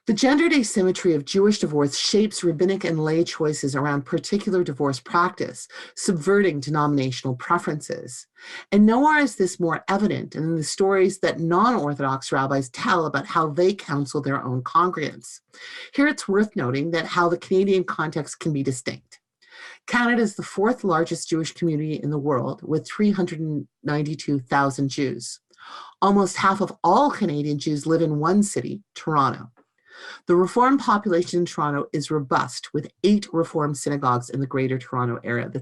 The gendered asymmetry of Jewish divorce shapes rabbinic and lay choices around particular divorce practice, subverting denominational preferences. And nowhere is this more evident than in the stories that non-Orthodox rabbis tell about how they counsel their own congregants. Here it's worth noting that how the Canadian context can be distinct. Canada is the fourth largest Jewish community in the world with 392,000 Jews. Almost half of all Canadian Jews live in one city, Toronto. The Reform population in Toronto is robust, with 8 Reform synagogues in the Greater Toronto area.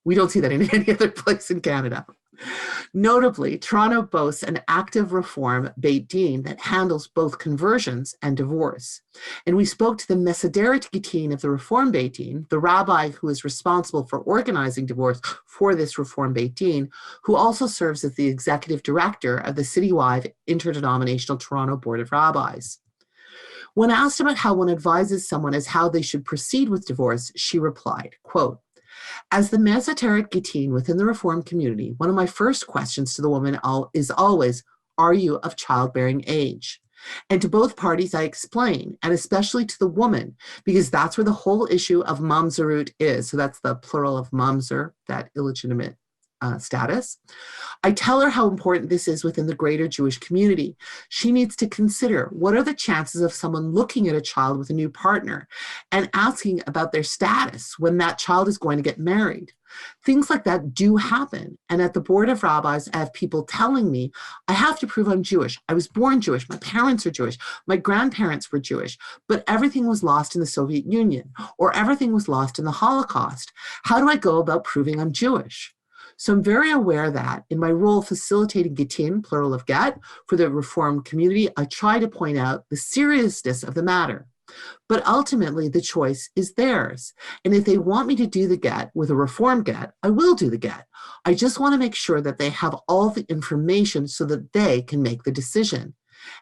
We don't see that in any other place in Canada. Notably, Toronto boasts an active Reform Beit Din that handles both conversions and divorce. And we spoke to the Mesideret Gittin of the Reform Beit Din, the rabbi who is responsible for organizing divorce for this Reform Beit Din, who also serves as the executive director of the citywide interdenominational Toronto Board of Rabbis. When asked about how one advises someone as how they should proceed with divorce, she replied, quote, as the Mesideret Gittin within the Reform community, one of my first questions to the woman is always, are you of childbearing age? And to both parties, I explain, and especially to the woman, because that's where the whole issue of mamzerut is. So that's the plural of mamzer, that illegitimate status. I tell her how important this is within the greater Jewish community. She needs to consider what are the chances of someone looking at a child with a new partner and asking about their status when that child is going to get married. Things like that do happen. And at the Board of Rabbis, I have people telling me, I have to prove I'm Jewish. I was born Jewish. My parents are Jewish. My grandparents were Jewish. But everything was lost in the Soviet Union, or everything was lost in the Holocaust. How do I go about proving I'm Jewish? So I'm very aware that in my role facilitating Gittin, plural of get, for the Reformed community, I try to point out the seriousness of the matter. But ultimately, the choice is theirs. And if they want me to do the get with a Reformed get, I will do the get. I just want to make sure that they have all the information so that they can make the decision.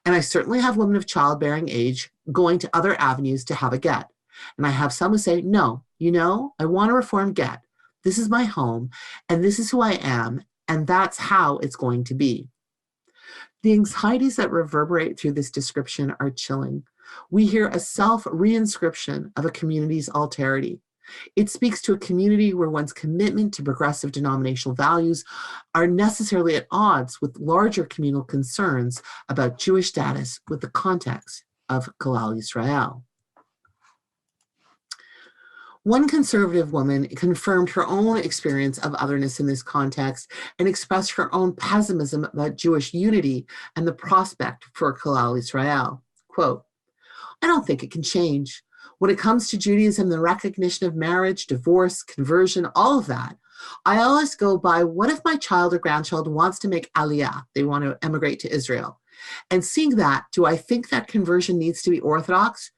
And I certainly have women of childbearing age going to other avenues to have a get. And I have some who say, no, I want a Reformed get. This is my home, and this is who I am, and that's how it's going to be. The anxieties that reverberate through this description are chilling. We hear a self-reinscription of a community's alterity. It speaks to a community where one's commitment to progressive denominational values are necessarily at odds with larger communal concerns about Jewish status with the context of Kalal Yisrael. One conservative woman confirmed her own experience of otherness in this context and expressed her own pessimism about Jewish unity and the prospect for Kalal Yisrael. Quote, I don't think it can change. When it comes to Judaism, the recognition of marriage, divorce, conversion, all of that, I always go by, what if my child or grandchild wants to make aliyah? They want to emigrate to Israel. And seeing that, do I think that conversion needs to be Orthodox?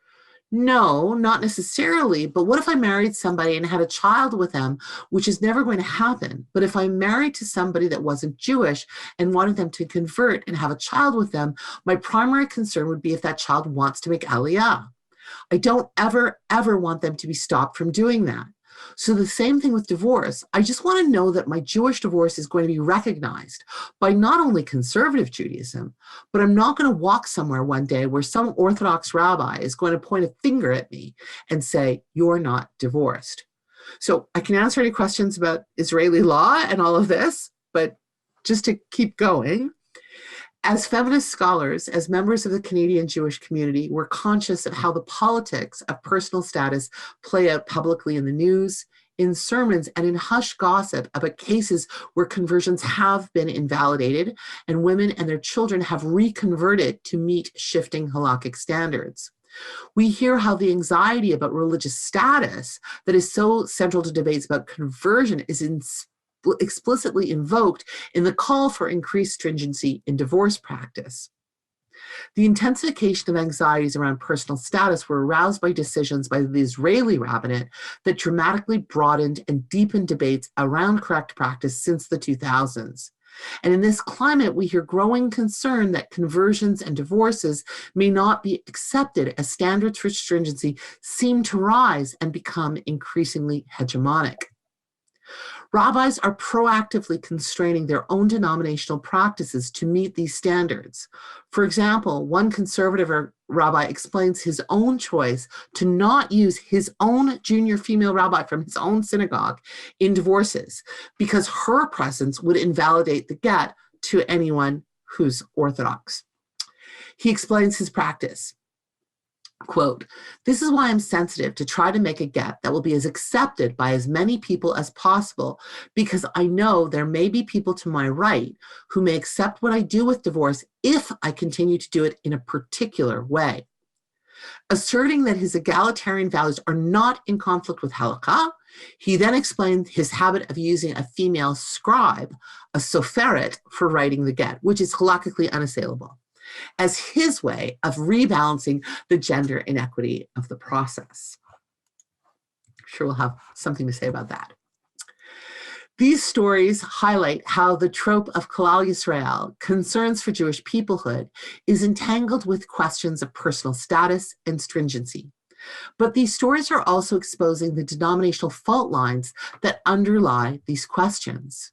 No, not necessarily. But what if I married somebody and had a child with them, which is never going to happen? But if I married to somebody that wasn't Jewish and wanted them to convert and have a child with them, my primary concern would be if that child wants to make aliyah. I don't ever want them to be stopped from doing that. So the same thing with divorce. I just want to know that my Jewish divorce is going to be recognized by not only conservative Judaism, but I'm not going to walk somewhere one day where some Orthodox rabbi is going to point a finger at me and say, you're not divorced. So I can answer any questions about Israeli law and all of this, but just to keep going. As feminist scholars, as members of the Canadian Jewish community, we're conscious of how the politics of personal status play out publicly in the news, in sermons, and in hush gossip about cases where conversions have been invalidated and women and their children have reconverted to meet shifting halakhic standards. We hear how the anxiety about religious status that is so central to debates about conversion is explicitly invoked in the call for increased stringency in divorce practice. The intensification of anxieties around personal status were aroused by decisions by the Israeli rabbinate that dramatically broadened and deepened debates around correct practice since the 2000s. And in this climate, we hear growing concern that conversions and divorces may not be accepted as standards for stringency seem to rise and become increasingly hegemonic. Rabbis are proactively constraining their own denominational practices to meet these standards. For example, one conservative rabbi explains his own choice to not use his own junior female rabbi from his own synagogue in divorces because her presence would invalidate the get to anyone who's Orthodox. He explains his practice. Quote, this is why I'm sensitive to try to make a get that will be as accepted by as many people as possible, because I know there may be people to my right who may accept what I do with divorce if I continue to do it in a particular way. Asserting that his egalitarian values are not in conflict with halakha, he then explained his habit of using a female scribe, a soferet, for writing the get, which is halakhically unassailable, as his way of rebalancing the gender inequity of the process. I'm sure we'll have something to say about that. These stories highlight how the trope of Kalal Yisrael, concerns for Jewish peoplehood, is entangled with questions of personal status and stringency. But these stories are also exposing the denominational fault lines that underlie these questions.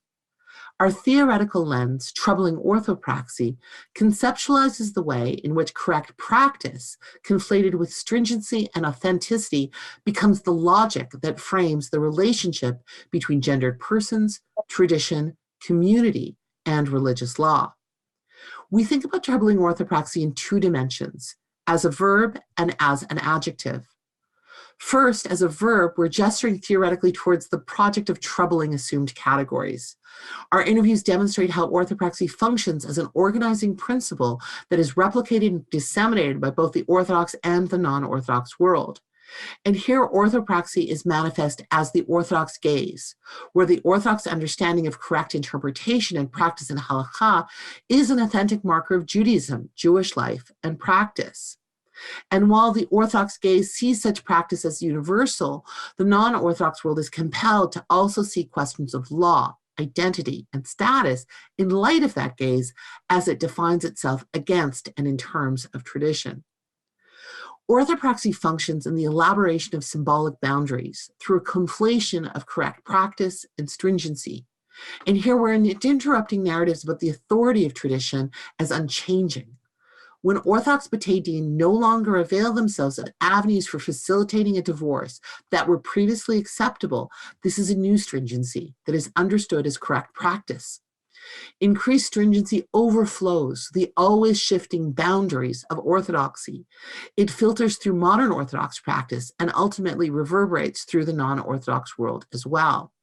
Our theoretical lens, Troubling Orthopraxy, conceptualizes the way in which correct practice, conflated with stringency and authenticity, becomes the logic that frames the relationship between gendered persons, tradition, community, and religious law. We think about troubling orthopraxy in two dimensions, as a verb and as an adjective. First, as a verb, we're gesturing theoretically towards the project of troubling assumed categories. Our interviews demonstrate how orthopraxy functions as an organizing principle that is replicated and disseminated by both the Orthodox and the non-Orthodox world. And here, orthopraxy is manifest as the Orthodox gaze, where the Orthodox understanding of correct interpretation and practice in halakha is an authentic marker of Judaism, Jewish life, and practice. And while the Orthodox gaze sees such practice as universal, the non-Orthodox world is compelled to also see questions of law, identity, and status in light of that gaze as it defines itself against and in terms of tradition. Orthopraxy functions in the elaboration of symbolic boundaries through a conflation of correct practice and stringency. And here we're interrupting narratives about the authority of tradition as unchanging. When Orthodox B'tei Din no longer avail themselves of avenues for facilitating a divorce that were previously acceptable, this is a new stringency that is understood as correct practice. Increased stringency overflows the always shifting boundaries of orthodoxy. It filters through modern Orthodox practice and ultimately reverberates through the non-Orthodox world as well.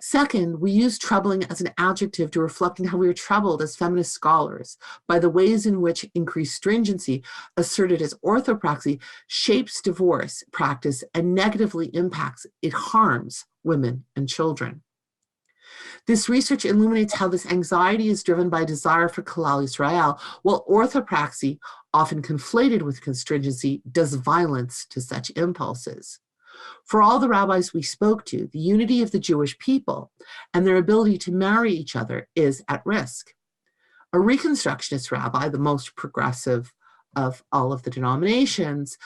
Second, we use troubling as an adjective to reflect on how we are troubled as feminist scholars by the ways in which increased stringency, asserted as orthopraxy, shapes divorce practice and negatively impacts, it harms women and children. This research illuminates how this anxiety is driven by desire for Kalal Yisrael, while orthopraxy, often conflated with stringency, does violence to such impulses. For all the rabbis we spoke to, the unity of the Jewish people and their ability to marry each other is at risk. A Reconstructionist rabbi, the most progressive of all of the denominations,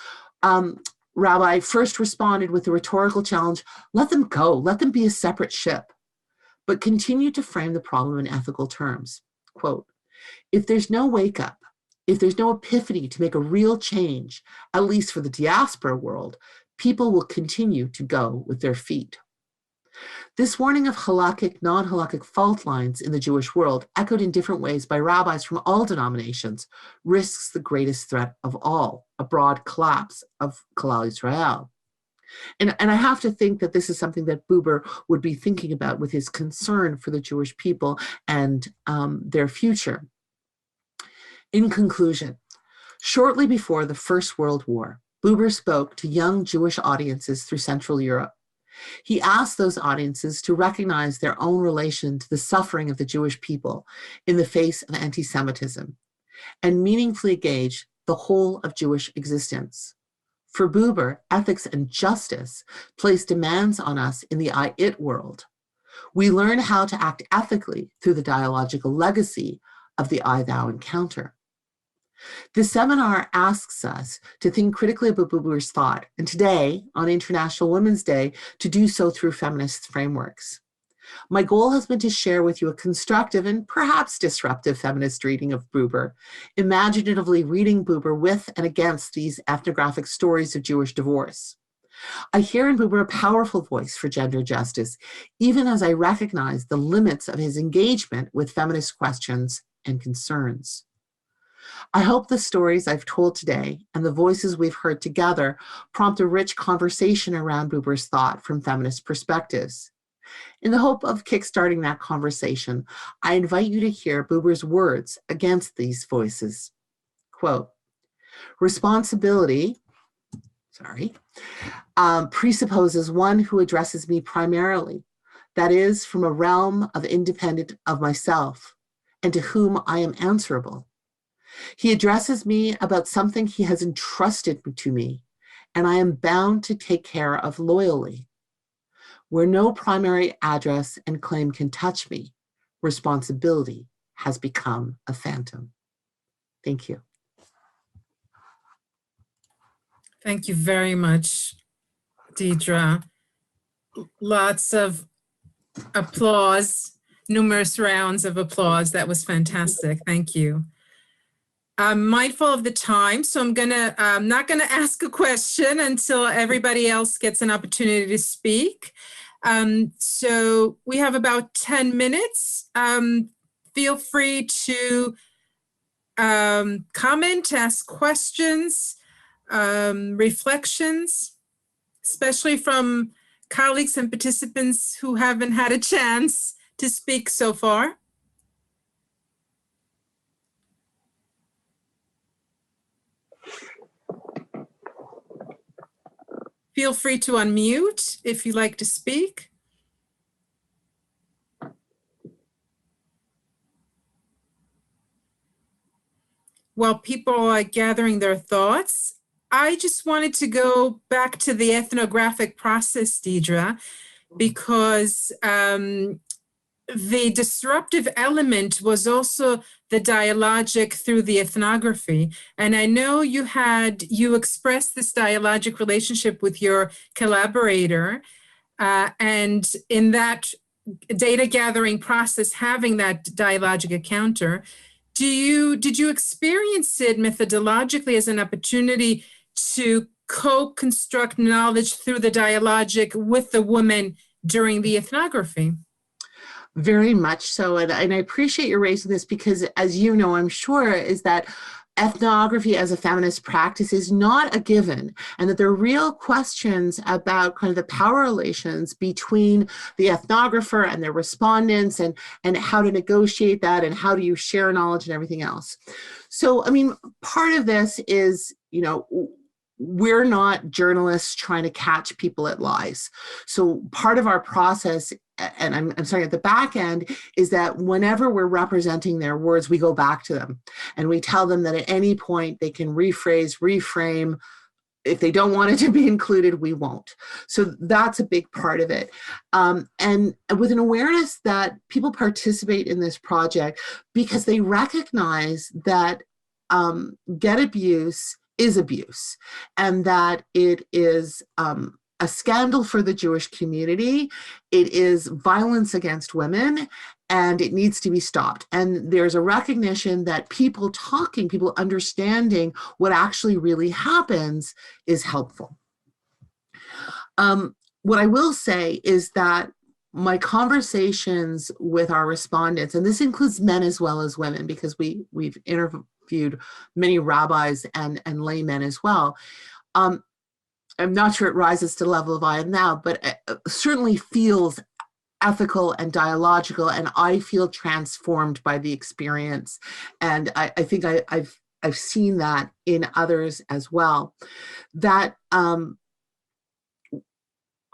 rabbi first responded with the rhetorical challenge, let them go, let them be a separate ship, but continued to frame the problem in ethical terms. Quote, if there's no wake up, if there's no epiphany to make a real change, at least for the diaspora world, people will continue to go with their feet. This warning of halakhic, non-halakhic fault lines in the Jewish world, echoed in different ways by rabbis from all denominations, risks the greatest threat of all, a broad collapse of Kalal Yisrael. And I have to think that this is something that Buber would be thinking about with his concern for the Jewish people and their future. In conclusion, shortly before the First World War, Buber spoke to young Jewish audiences through Central Europe. He asked those audiences to recognize their own relation to the suffering of the Jewish people in the face of anti-Semitism and meaningfully gauge the whole of Jewish existence. For Buber, ethics and justice place demands on us in the I-it world. We learn how to act ethically through the dialogical legacy of the I-thou encounter. This seminar asks us to think critically about Buber's thought, and today, on International Women's Day, to do so through feminist frameworks. My goal has been to share with you a constructive and perhaps disruptive feminist reading of Buber, imaginatively reading Buber with and against these ethnographic stories of Jewish divorce. I hear in Buber a powerful voice for gender justice, even as I recognize the limits of his engagement with feminist questions and concerns. I hope the stories I've told today and the voices we've heard together prompt a rich conversation around Buber's thought from feminist perspectives. In the hope of kickstarting that conversation, I invite you to hear Buber's words against these voices. Quote, responsibility, presupposes one who addresses me primarily, that is, from a realm of independent of myself, and to whom I am answerable. He addresses me about something he has entrusted to me, and I am bound to take care of loyally. Where no primary address and claim can touch me, responsibility has become a phantom. Thank you. Thank you very much, Deidre. Lots of applause numerous rounds of applause. That was fantastic. Thank you. I'm mindful of the time, so I'm not gonna ask a question until everybody else gets an opportunity to speak. So we have about 10 minutes. Feel free to comment, ask questions, reflections, especially from colleagues and participants who haven't had a chance to speak so far. Feel free to unmute if you'd like to speak. While people are gathering their thoughts, I just wanted to go back to the ethnographic process, Deidre, because the disruptive element was also the dialogic through the ethnography. And I know you expressed this dialogic relationship with your collaborator, and in that data gathering process, having that dialogic encounter, did you experience it methodologically as an opportunity to co-construct knowledge through the dialogic with the woman during the ethnography? Very much so. And I appreciate you raising this because, as you know, I'm sure, is that ethnography as a feminist practice is not a given, and that there are real questions about kind of the power relations between the ethnographer and their respondents, and how to negotiate that, and how do you share knowledge and everything else. So, I mean, part of this is, you know, we're not journalists trying to catch people at lies. So part of our process, and I'm sorry, at the back end, is that whenever we're representing their words, we go back to them and we tell them that at any point they can rephrase, reframe. If they don't want it to be included, we won't. So that's a big part of it. And with an awareness that people participate in this project because they recognize that get abuse is abuse, and that it is a scandal for the Jewish community. It is violence against women, and it needs to be stopped. And there's a recognition that people talking, people understanding what actually really happens is helpful. What I will say is that my conversations with our respondents, and this includes men as well as women, because we've interviewed many rabbis and laymen as well. I'm not sure it rises to the level of I am now, but it certainly feels ethical and dialogical, and I feel transformed by the experience. And I think I've seen that in others as well. That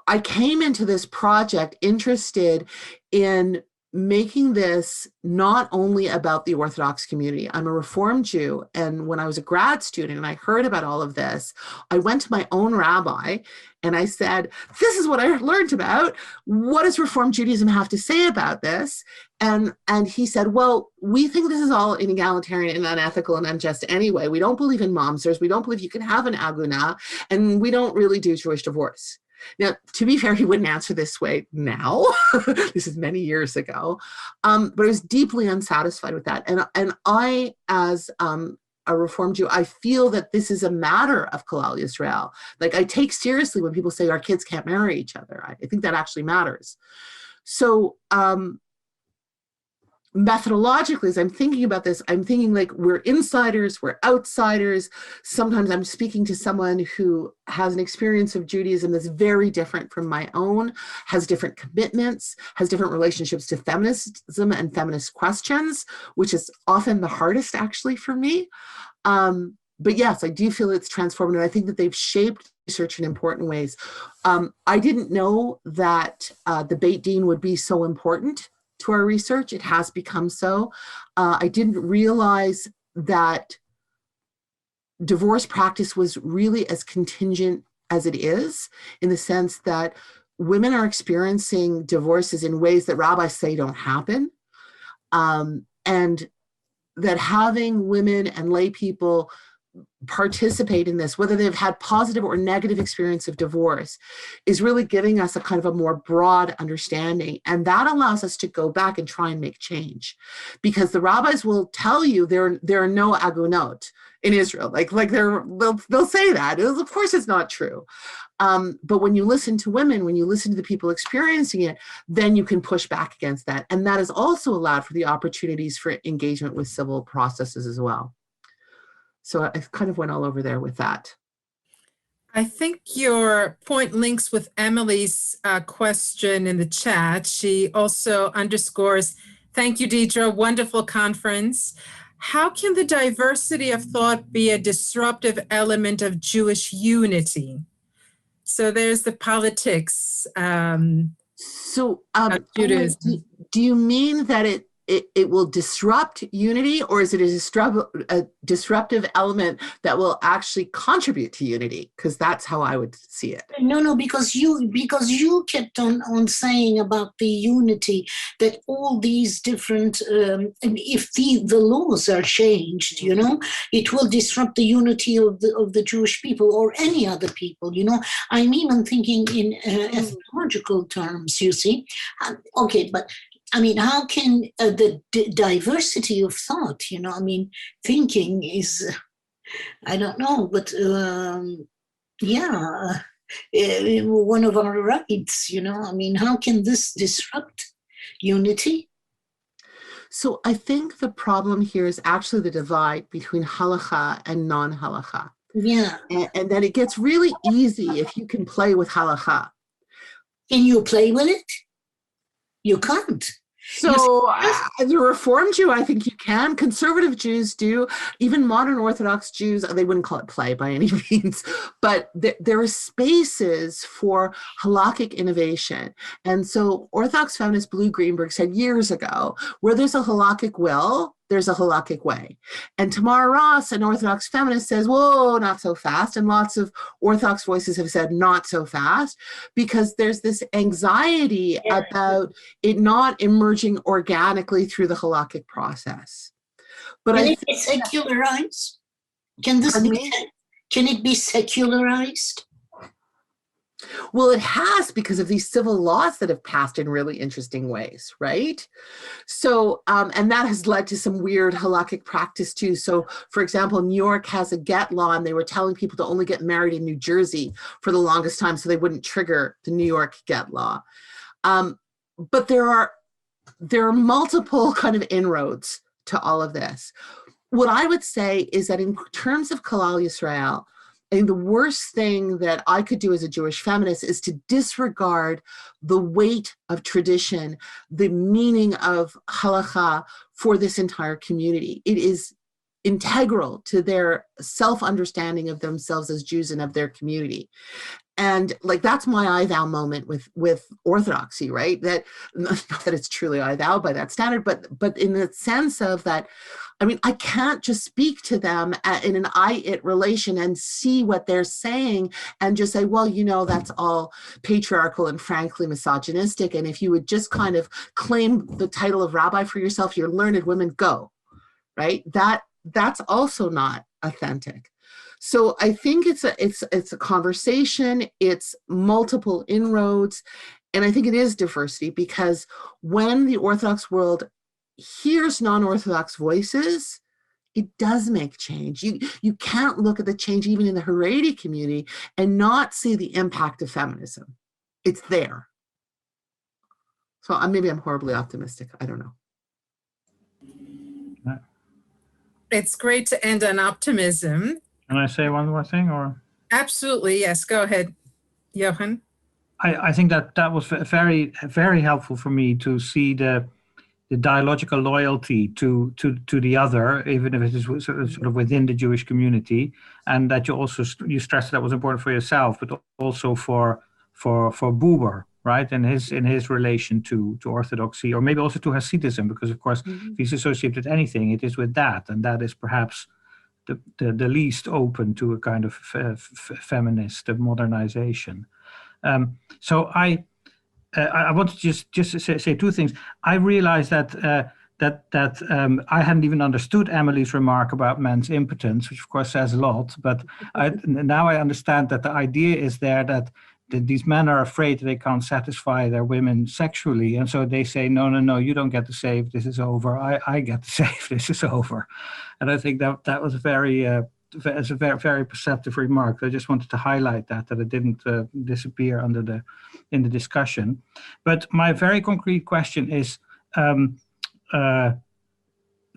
I came into this project interested in making this not only about the Orthodox community. I'm a Reformed Jew, and when I was a grad student and I heard about all of this, I went to my own rabbi and I said, this is what I learned about. What does Reformed Judaism have to say about this? And he said, well, we think this is all inegalitarian and unethical and unjust anyway. We don't believe in mamzers. We don't believe you can have an aguna, and we don't really do Jewish divorce. Now, to be fair, he wouldn't answer this way now. This is many years ago. But I was deeply unsatisfied with that. And I, as a Reformed Jew, I feel that this is a matter of Kalal Yisrael. Like, I take seriously when people say our kids can't marry each other. I think that actually matters. So methodologically, as I'm thinking about this, I'm thinking like we're insiders, we're outsiders. Sometimes I'm speaking to someone who has an experience of Judaism that's very different from my own, has different commitments, has different relationships to feminism and feminist questions, which is often the hardest actually for me. But yes, I do feel it's transformative. I think that they've shaped research in important ways. I didn't know that the Beit Din would be so important to our research. It has become so. I didn't realize that divorce practice was really as contingent as it is, in the sense that women are experiencing divorces in ways that rabbis say don't happen. And that having women and lay people participate in this, whether they've had positive or negative experience of divorce, is really giving us a kind of a more broad understanding. And that allows us to go back and try and make change, because the rabbis will tell you there are no agunot in Israel. They'll say that. Of course, it's not true. But when you listen to women, when you listen to the people experiencing it, then you can push back against that. And that has also allowed for the opportunities for engagement with civil processes as well. So I kind of went all over there with that. I think your point links with Emily's question in the chat. She also underscores, thank you, Deidre, wonderful conference. How can the diversity of thought be a disruptive element of Jewish unity? So there's the politics. Judaism. Do you mean that it will disrupt unity, or is it a disruptive element that will actually contribute to unity? Because that's how I would see it. No, because you kept on saying about the unity, that all these different, if the laws are changed, you know, it will disrupt the unity of the Jewish people or any other people, you know. I'm even thinking in ethnological terms, you see. Okay, but I mean, how can the diversity of thought, you know, I mean, thinking is, I don't know, but one of our rights, you know, I mean, how can this disrupt unity? So I think the problem here is actually the divide between halakha and non-halakha. Yeah. And that it gets really easy if you can play with halakha. Can you play with it? You can't. So as a Reform Jew, I think you can. Conservative Jews do. Even modern Orthodox Jews, they wouldn't call it play by any means, but there are spaces for halakhic innovation. And so Orthodox feminist Blue Greenberg said years ago, where there's a halakhic will, there's a halakhic way. And Tamara Ross, an Orthodox feminist, says, whoa, not so fast. And lots of Orthodox voices have said not so fast, because there's this anxiety about it not emerging organically through the halakhic process. But can it be secularized? Can it be secularized? Well, it has, because of these civil laws that have passed in really interesting ways, right? So, and that has led to some weird halakhic practice too. So, for example, New York has a get law, and they were telling people to only get married in New Jersey for the longest time so they wouldn't trigger the New York get law. But there are multiple kind of inroads to all of this. What I would say is that in terms of Kalal Yisrael, I think the worst thing that I could do as a Jewish feminist is to disregard the weight of tradition, the meaning of halakha for this entire community. It is integral to their self-understanding of themselves as Jews and of their community. And like, that's my I thou moment with Orthodoxy, right? That, not that it's truly I thou by that standard, but in the sense of that, I mean, I can't just speak to them in an I-it relation and see what they're saying and just say, well, you know, that's all patriarchal and frankly misogynistic. And if you would just kind of claim the title of rabbi for yourself, you're learned women, go, right? That's also not authentic. So I think it's a conversation, it's multiple inroads, and I think it is diversity, because when the Orthodox world hears non-Orthodox voices, it does make change. You can't look at the change even in the Haredi community and not see the impact of feminism. It's there. So maybe I'm horribly optimistic. I don't know. It's great to end on optimism. Can I say one more thing, or? Absolutely, yes. Go ahead, Johan. I think that was very, very helpful for me to see the dialogical loyalty to the other, even if it is sort of within the Jewish community, and that you stressed that was important for yourself, but also for Buber, right, in his relation to Orthodoxy, or maybe also to Hasidism, because of course, if he's associated with anything, it is with that, and that is perhaps the least open to a kind of feminist modernization. So I want to just say two things. I realize that I hadn't even understood Emily's remark about men's impotence, which of course says a lot. But now I understand that the idea is there that these men are afraid they can't satisfy their women sexually, and so they say, no, you don't get to save. This is over. I get to save. This is over. And I think that was it's a very, very perceptive remark. I just wanted to highlight that it didn't disappear in the discussion. But my very concrete question is the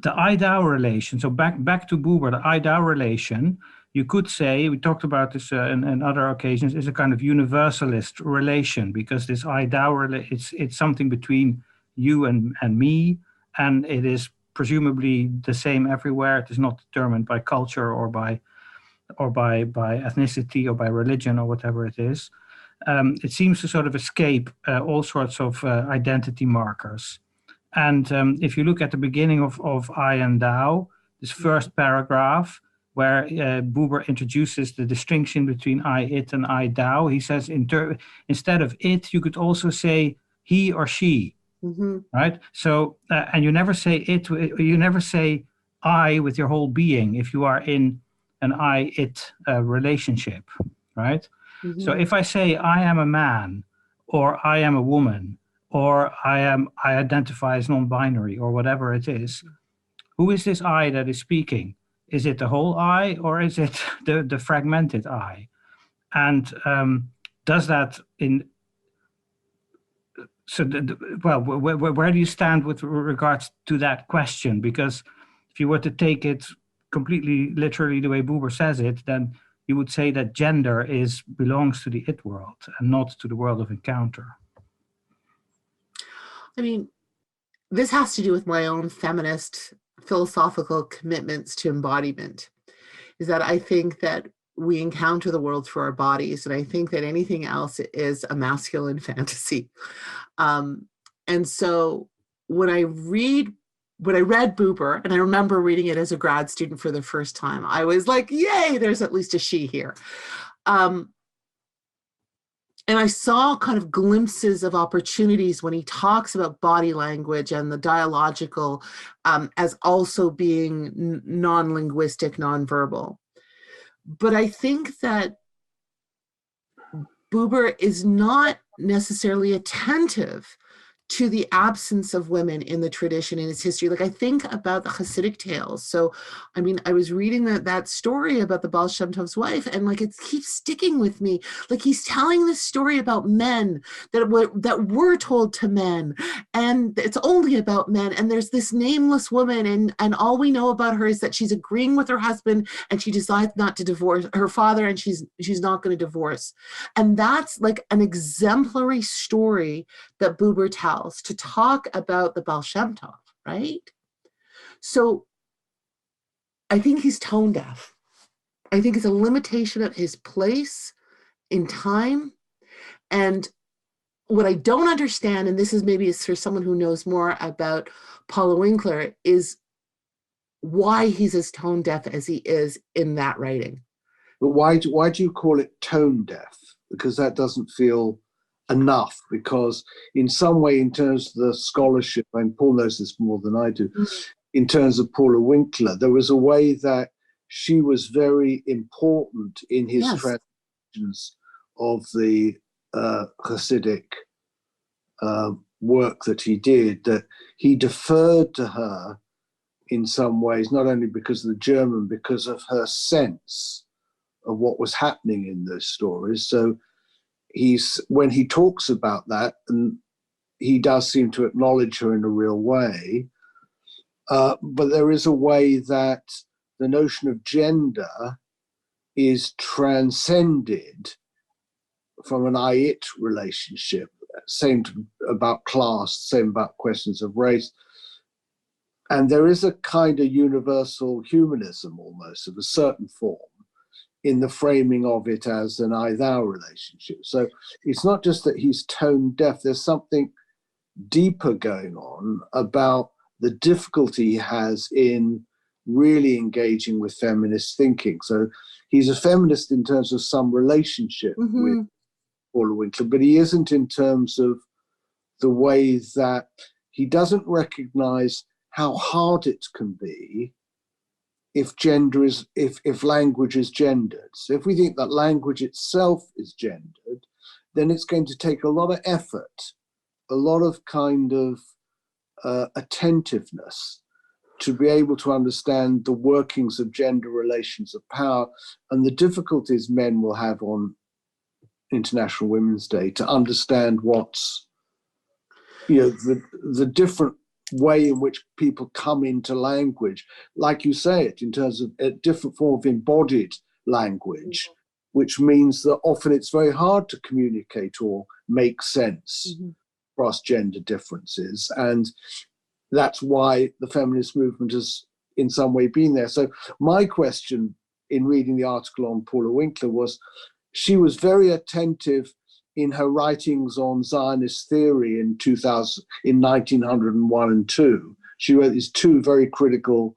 I-Thou relation. So back to Buber, the I-Thou relation. You could say, we talked about this in other occasions, is a kind of universalist relation, because this I-Thou, it's something between you and me, and it is presumably the same everywhere. It is not determined by culture or by ethnicity or by religion or whatever it is. It seems to sort of escape all sorts of identity markers. And if you look at the beginning of I and Thou, this first paragraph, where Buber introduces the distinction between I, it, and I, thou, he says instead of it, you could also say he or she, right? So, and you never say it, you never say I with your whole being if you are in an I-it relationship, right? So if I say I am a man, or I am a woman, or I identify as non-binary, or whatever it is, who is this I that is speaking? Is it the whole I, or is it the fragmented I? And does that where do you stand with regards to that question? Because if you were to take it completely literally the way Buber says it, then you would say that gender belongs to the it world and not to the world of encounter. I mean, this has to do with my own feminist philosophical commitments to embodiment, is that I think that we encounter the world through our bodies, and I think that anything else is a masculine fantasy. And so when I read Buber, and I remember reading it as a grad student for the first time, I was like, yay, there's at least a she here. And I saw kind of glimpses of opportunities when he talks about body language and the dialogical as also being non-linguistic, non-verbal. But I think that Buber is not necessarily attentive to the absence of women in the tradition in its history. Like I think about the Hasidic tales. So, I mean, I was reading that story about the Baal Shem Tov's wife, and like it keeps sticking with me. Like he's telling this story about men that were told to men, and it's only about men. And there's this nameless woman, and all we know about her is that she's agreeing with her husband, and she decides not to divorce her father, and she's not going to divorce. And that's like an exemplary story that Buber tells to talk about the Baal Shem Tov, right? So I think he's tone deaf. I think it's a limitation of his place in time. And what I don't understand, and this is maybe for someone who knows more about Paula Winkler, is why he's as tone deaf as he is in that writing. But why do you call it tone deaf? Because that doesn't feel enough, because in some way, in terms of the scholarship, and Paul knows this more than I do, in terms of Paula Winkler, there was a way that she was very important in his translations of the Hasidic work that he did, that he deferred to her in some ways, not only because of the German, because of her sense of what was happening in those stories. So when he talks about that, and he does seem to acknowledge her in a real way, but there is a way that the notion of gender is transcended from an I-it relationship, same about class, same about questions of race. And there is a kind of universal humanism almost of a certain form in the framing of it as an I-thou relationship. So it's not just that he's tone deaf, there's something deeper going on about the difficulty he has in really engaging with feminist thinking. So he's a feminist in terms of some relationship with Paula Winkler, but he isn't in terms of the way that he doesn't recognize how hard it can be if language is gendered. So if we think that language itself is gendered, then it's going to take a lot of effort, a lot of kind of attentiveness to be able to understand the workings of gender relations of power and the difficulties men will have on International Women's Day to understand what's, the different way in which people come into language, like you say it, in terms of a different form of embodied language, which means that often it's very hard to communicate or make sense across gender differences. And that's why the feminist movement has in some way been there. So my question in reading the article on Paula Winkler was, she was very attentive in her writings on Zionist theory in 1901 and 2. She wrote these two very critical,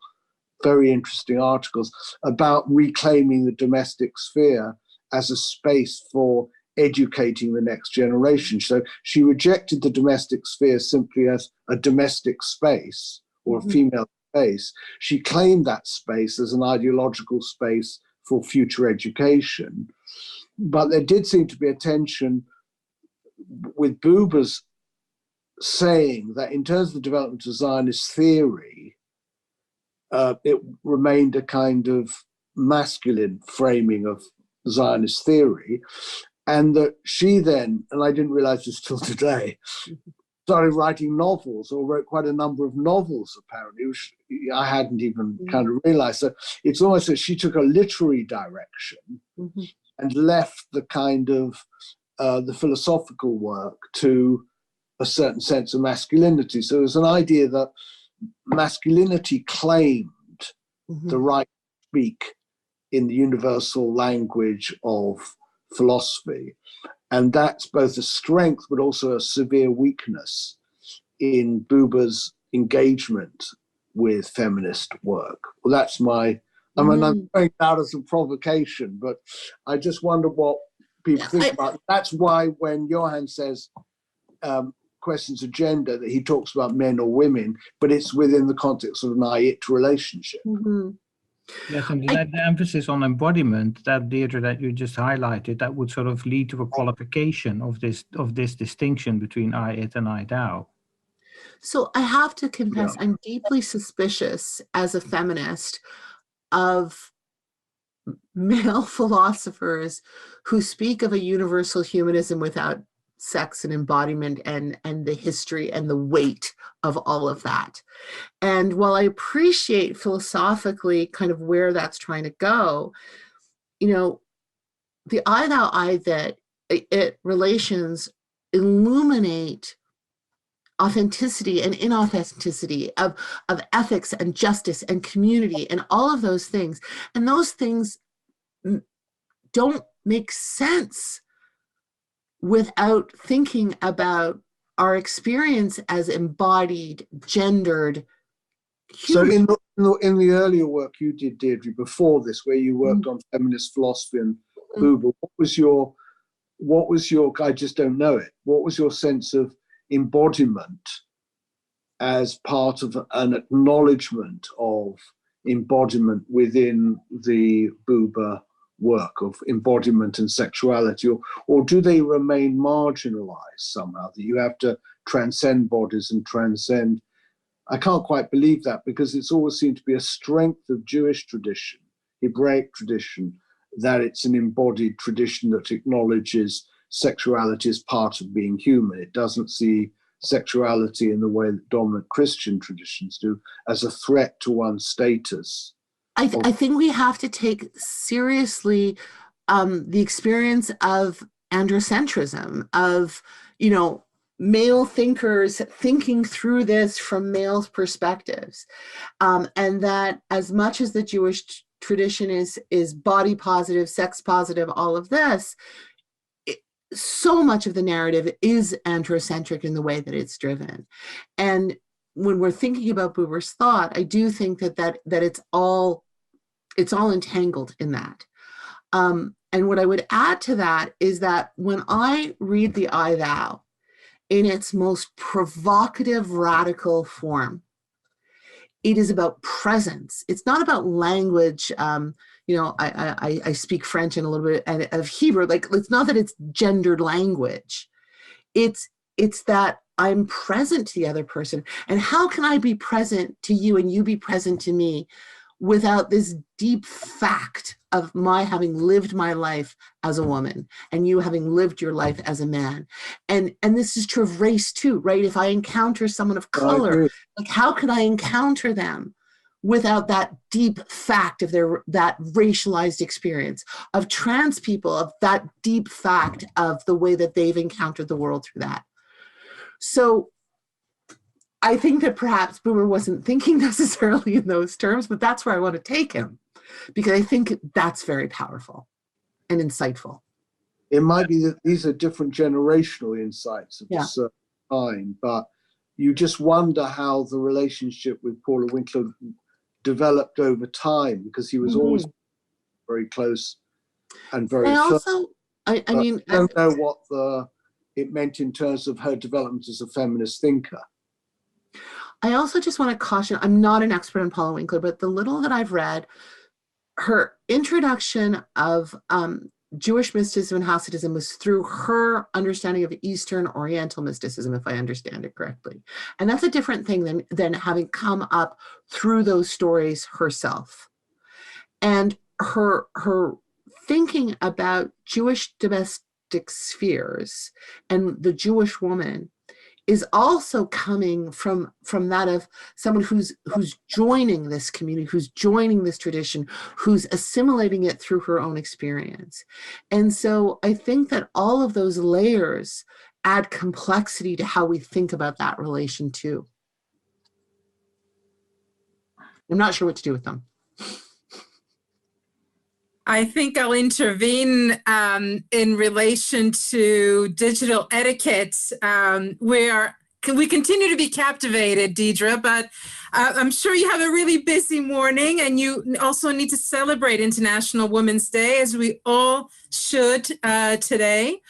very interesting articles about reclaiming the domestic sphere as a space for educating the next generation. So she rejected the domestic sphere simply as a domestic space or a female space. She claimed that space as an ideological space for future education. But there did seem to be a tension with Buber's saying that in terms of the development of Zionist theory, it remained a kind of masculine framing of Zionist theory. And that she then, and I didn't realize this till today, started writing novels, or wrote quite a number of novels, apparently, which I hadn't even kind of realized. So it's almost that she took a literary direction and left the kind of the philosophical work to a certain sense of masculinity. So there's an idea that masculinity claimed the right to speak in the universal language of philosophy. And that's both a strength, but also a severe weakness in Buber's engagement with feminist work. Well, that's my, I mean, I'm going out as a provocation, but I just wonder what people think about it. That's why when Johan says questions of gender, that he talks about men or women, but it's within the context of an I-it relationship. Yes, and the emphasis on embodiment, that Deirdre that you just highlighted, that would sort of lead to a qualification of this distinction between I-it and I-thou. So I have to confess, I'm deeply suspicious as a feminist of male philosophers who speak of a universal humanism without sex and embodiment and the history and the weight of all of that. And while I appreciate philosophically kind of where that's trying to go, the I thou I that it relations illuminate authenticity and inauthenticity of ethics and justice and community and all of those things. And those things don't make sense without thinking about our experience as embodied, gendered humans. So in the earlier work you did, Deirdre, before this, where you worked on feminist philosophy and Buber, what was your, I just don't know it, what was your sense of embodiment as part of an acknowledgement of embodiment within the Buber work of embodiment and sexuality, or do they remain marginalized somehow, that you have to transcend bodies and transcend? I can't quite believe that, because it's always seemed to be a strength of Jewish tradition, Hebraic tradition, that it's an embodied tradition that acknowledges sexuality as part of being human. It doesn't see sexuality in the way that dominant Christian traditions do, as a threat to one's status. I think we have to take seriously the experience of androcentrism, of, male thinkers thinking through this from male perspectives. And that as much as the Jewish tradition is body positive, sex positive, all of this, so much of the narrative is androcentric in the way that it's driven. And when we're thinking about Buber's thought, I do think that it's all entangled in that. And what I would add to that is that when I read the I thou in its most provocative, radical form, it is about presence. It's not about language. You know, I speak French and a little bit of Hebrew. Like, it's not that it's gendered language. It's that I'm present to the other person. And how can I be present to you and you be present to me without this deep fact of my having lived my life as a woman and you having lived your life as a man? And this is true of race too, right? If I encounter someone of color, like, how could I encounter them without that deep fact of that racialized experience? Of trans people, of that deep fact of the way that they've encountered the world through that. So I think that perhaps Buber wasn't thinking necessarily in those terms, but that's where I want to take him, because I think that's very powerful and insightful. It might be that these are different generational insights of a certain kind, but you just wonder how the relationship with Paula Winkler developed over time, because he was always very close and very also, I mean, I don't know what it meant in terms of her development as a feminist thinker. I also just want to caution, I'm not an expert on Paula Winkler, but the little that I've read, her introduction of Jewish mysticism and Hasidism was through her understanding of Eastern Oriental mysticism, if I understand it correctly. And that's a different thing than having come up through those stories herself. And her thinking about Jewish domestic spheres and the Jewish woman is also coming from that of someone who's joining this community, who's joining this tradition, who's assimilating it through her own experience. And so I think that all of those layers add complexity to how we think about that relation too. I'm not sure what to do with them. I think I'll intervene in relation to digital etiquette. We continue to be captivated, Deidre, but I'm sure you have a really busy morning, and you also need to celebrate International Women's Day, as we all should today.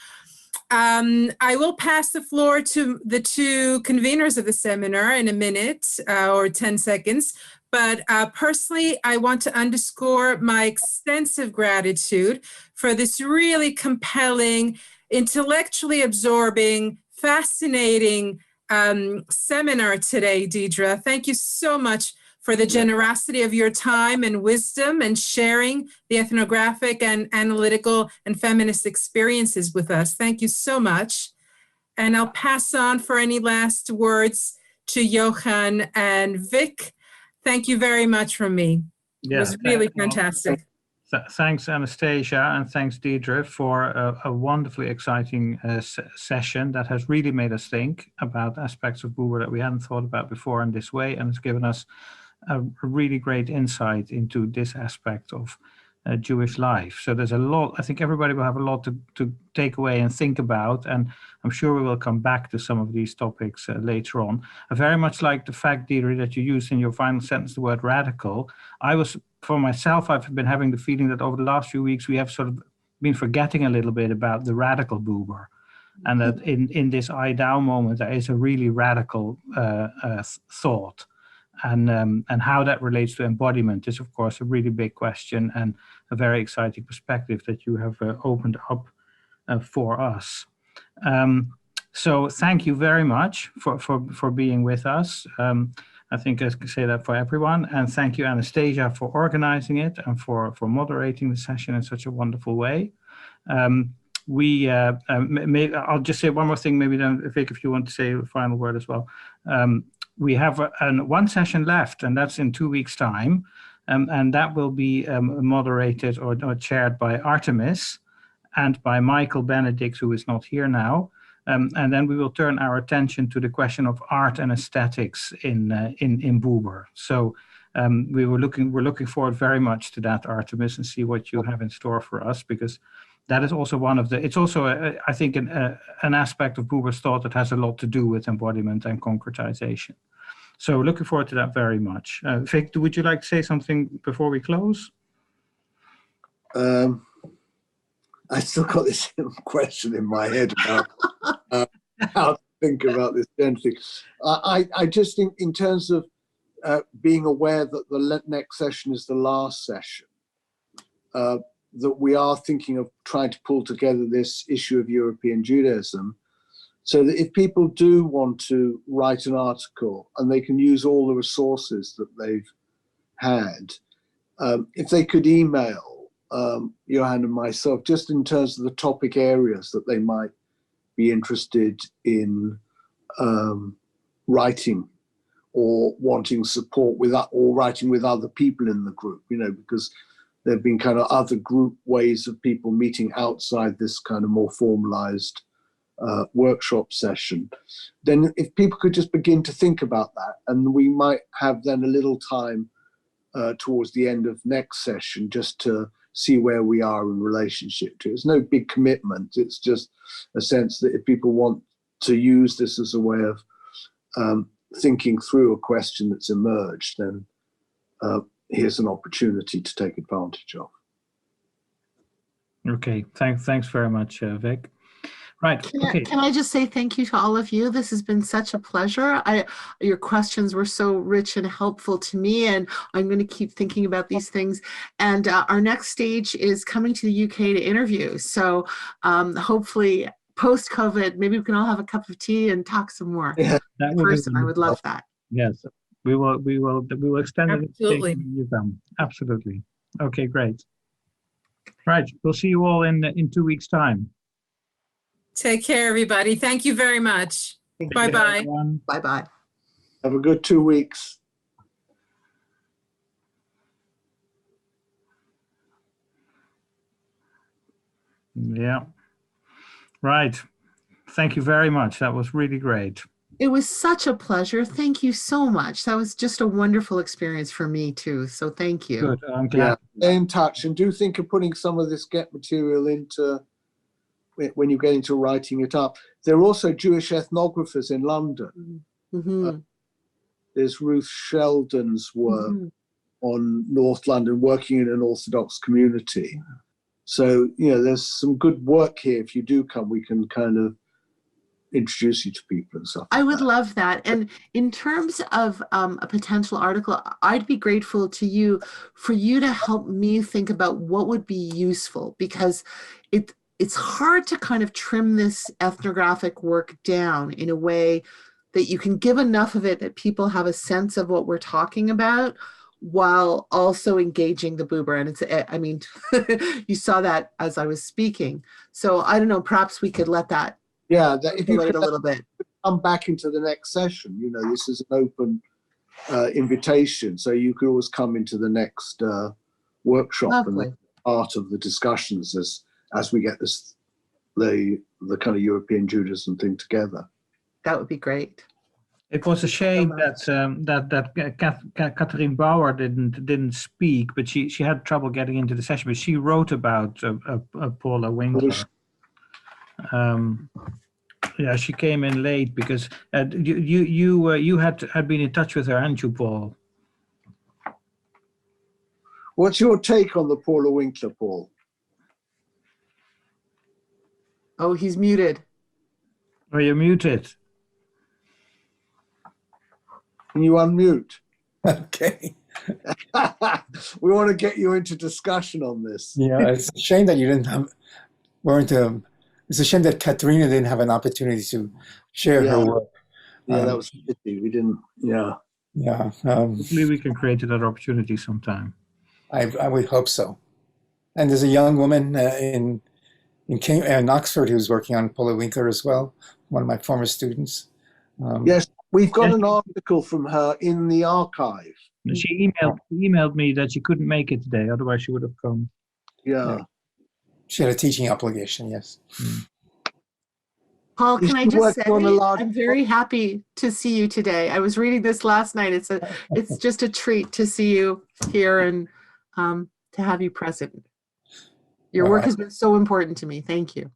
I will pass the floor to the two conveners of the seminar in a minute or 10 seconds. But personally, I want to underscore my extensive gratitude for this really compelling, intellectually absorbing, fascinating seminar today, Deidre. Thank you so much for the generosity of your time and wisdom and sharing the ethnographic and analytical and feminist experiences with us. Thank you so much. And I'll pass on for any last words to Johan and Vic. Thank you very much from me. It was really fantastic. Thanks, Anastasia, and thanks, Deidre, for a wonderfully exciting session that has really made us think about aspects of Buber that we hadn't thought about before in this way, and it's given us a really great insight into this aspect of Jewish life. So there's a lot, I think everybody will have a lot to take away and think about, and I'm sure we will come back to some of these topics later on. I very much like the fact, Deidre, that you used in your final sentence the word radical. For myself, I've been having the feeling that over the last few weeks we have sort of been forgetting a little bit about the radical Buber, and that in this I Thou moment there is a really radical thought. And how that relates to embodiment is, of course, a really big question and a very exciting perspective that you have opened up for us. So thank you very much for being with us. I think I can say that for everyone. And thank you, Anastasia, for organizing it and for moderating the session in such a wonderful way. I'll just say one more thing, maybe then, Vic, if you want to say a final word as well. We have one session left, and that's in 2 weeks' time, and that will be moderated or chaired by Artemis and by Michael Benedict, who is not here now. And then we will turn our attention to the question of art and aesthetics in Buber. So we're looking forward very much to that, Artemis, and see what you have in store for us, because that is also it's also, I think, an aspect of Buber's thought that has a lot to do with embodiment and concretization. So looking forward to that very much. Vic, would you like to say something before we close? I still got this question in my head about how to think about this gender thing. I just think in terms of being aware that the next session is the last session, that we are thinking of trying to pull together this issue of European Judaism, so that if people do want to write an article and they can use all the resources that they've had, if they could email Johan and myself, just in terms of the topic areas that they might be interested in writing or wanting support with, or writing with other people in the group, because there have been kind of other group ways of people meeting outside this kind of more formalized workshop session. Then if people could just begin to think about that, and we might have then a little time towards the end of next session just to see where we are in relationship to it. It's no big commitment. It's just a sense that if people want to use this as a way of thinking through a question that's emerged, then here's an opportunity to take advantage of. Okay, thanks very much, Vic. Right. Okay. Can I just say thank you to all of you? This has been such a pleasure. Your questions were so rich and helpful to me, and I'm going to keep thinking about these things. And our next stage is coming to the UK to interview. So hopefully post-COVID, maybe we can all have a cup of tea and talk some more. Yeah, in person. I would love that. Yes, we will extend it. Absolutely. You come. Absolutely. Okay, great. Right. We'll see you all in 2 weeks' time. Take care, everybody. Thank you very much. Bye-bye. Bye-bye. Have a good 2 weeks. Yeah. Right. Thank you very much. That was really great. It was such a pleasure. Thank you so much. That was just a wonderful experience for me too. So thank you. Good. I'm glad. Yeah. Stay in touch, and do think of putting some of this get material into when you get into writing it up. There are also Jewish ethnographers in London. Mm-hmm. There's Ruth Sheldon's work on North London, working in an Orthodox community. So, there's some good work here. If you do come, we can kind of introduce you to people and stuff. I would love that. And in terms of a potential article, I'd be grateful to you for you to help me think about what would be useful, because it's hard to kind of trim this ethnographic work down in a way that you can give enough of it that people have a sense of what we're talking about, while also engaging the Buber. And you saw that as I was speaking. So I don't know, perhaps we could let that if you wait could a little bit. come back into the next session, this is an open invitation. So you could always come into the next workshop. Lovely. And part of the discussions as we get the kind of European Judaism thing together. That would be great. It was a shame that Catherine Bauer didn't speak, but she had trouble getting into the session. But she wrote about Paula Winkler. Yeah, she came in late because you had been in touch with her, hadn't you, Paul? What's your take on the Paula Winkler, Paul? Oh, he's muted. Oh, you're muted. Can you unmute? Okay. We want to get you into discussion on this. Yeah, it's a shame that you it's a shame that Katerina didn't have an opportunity to share her work. Yeah, that was a pity. We didn't, Yeah. Hopefully we can create that opportunity sometime. I would hope so. And there's a young woman in Oxford who's working on Paula Winkler as well, one of my former students. Yes, we've got an article from her in the archive. She emailed me that she couldn't make it today, otherwise she would have come. Yeah. She had a teaching obligation, yes. Paul, can I just say, I'm I'm very happy to see you today. I was reading this last night. It's just a treat to see you here and to have you present. Your work has been so important to me. Thank you.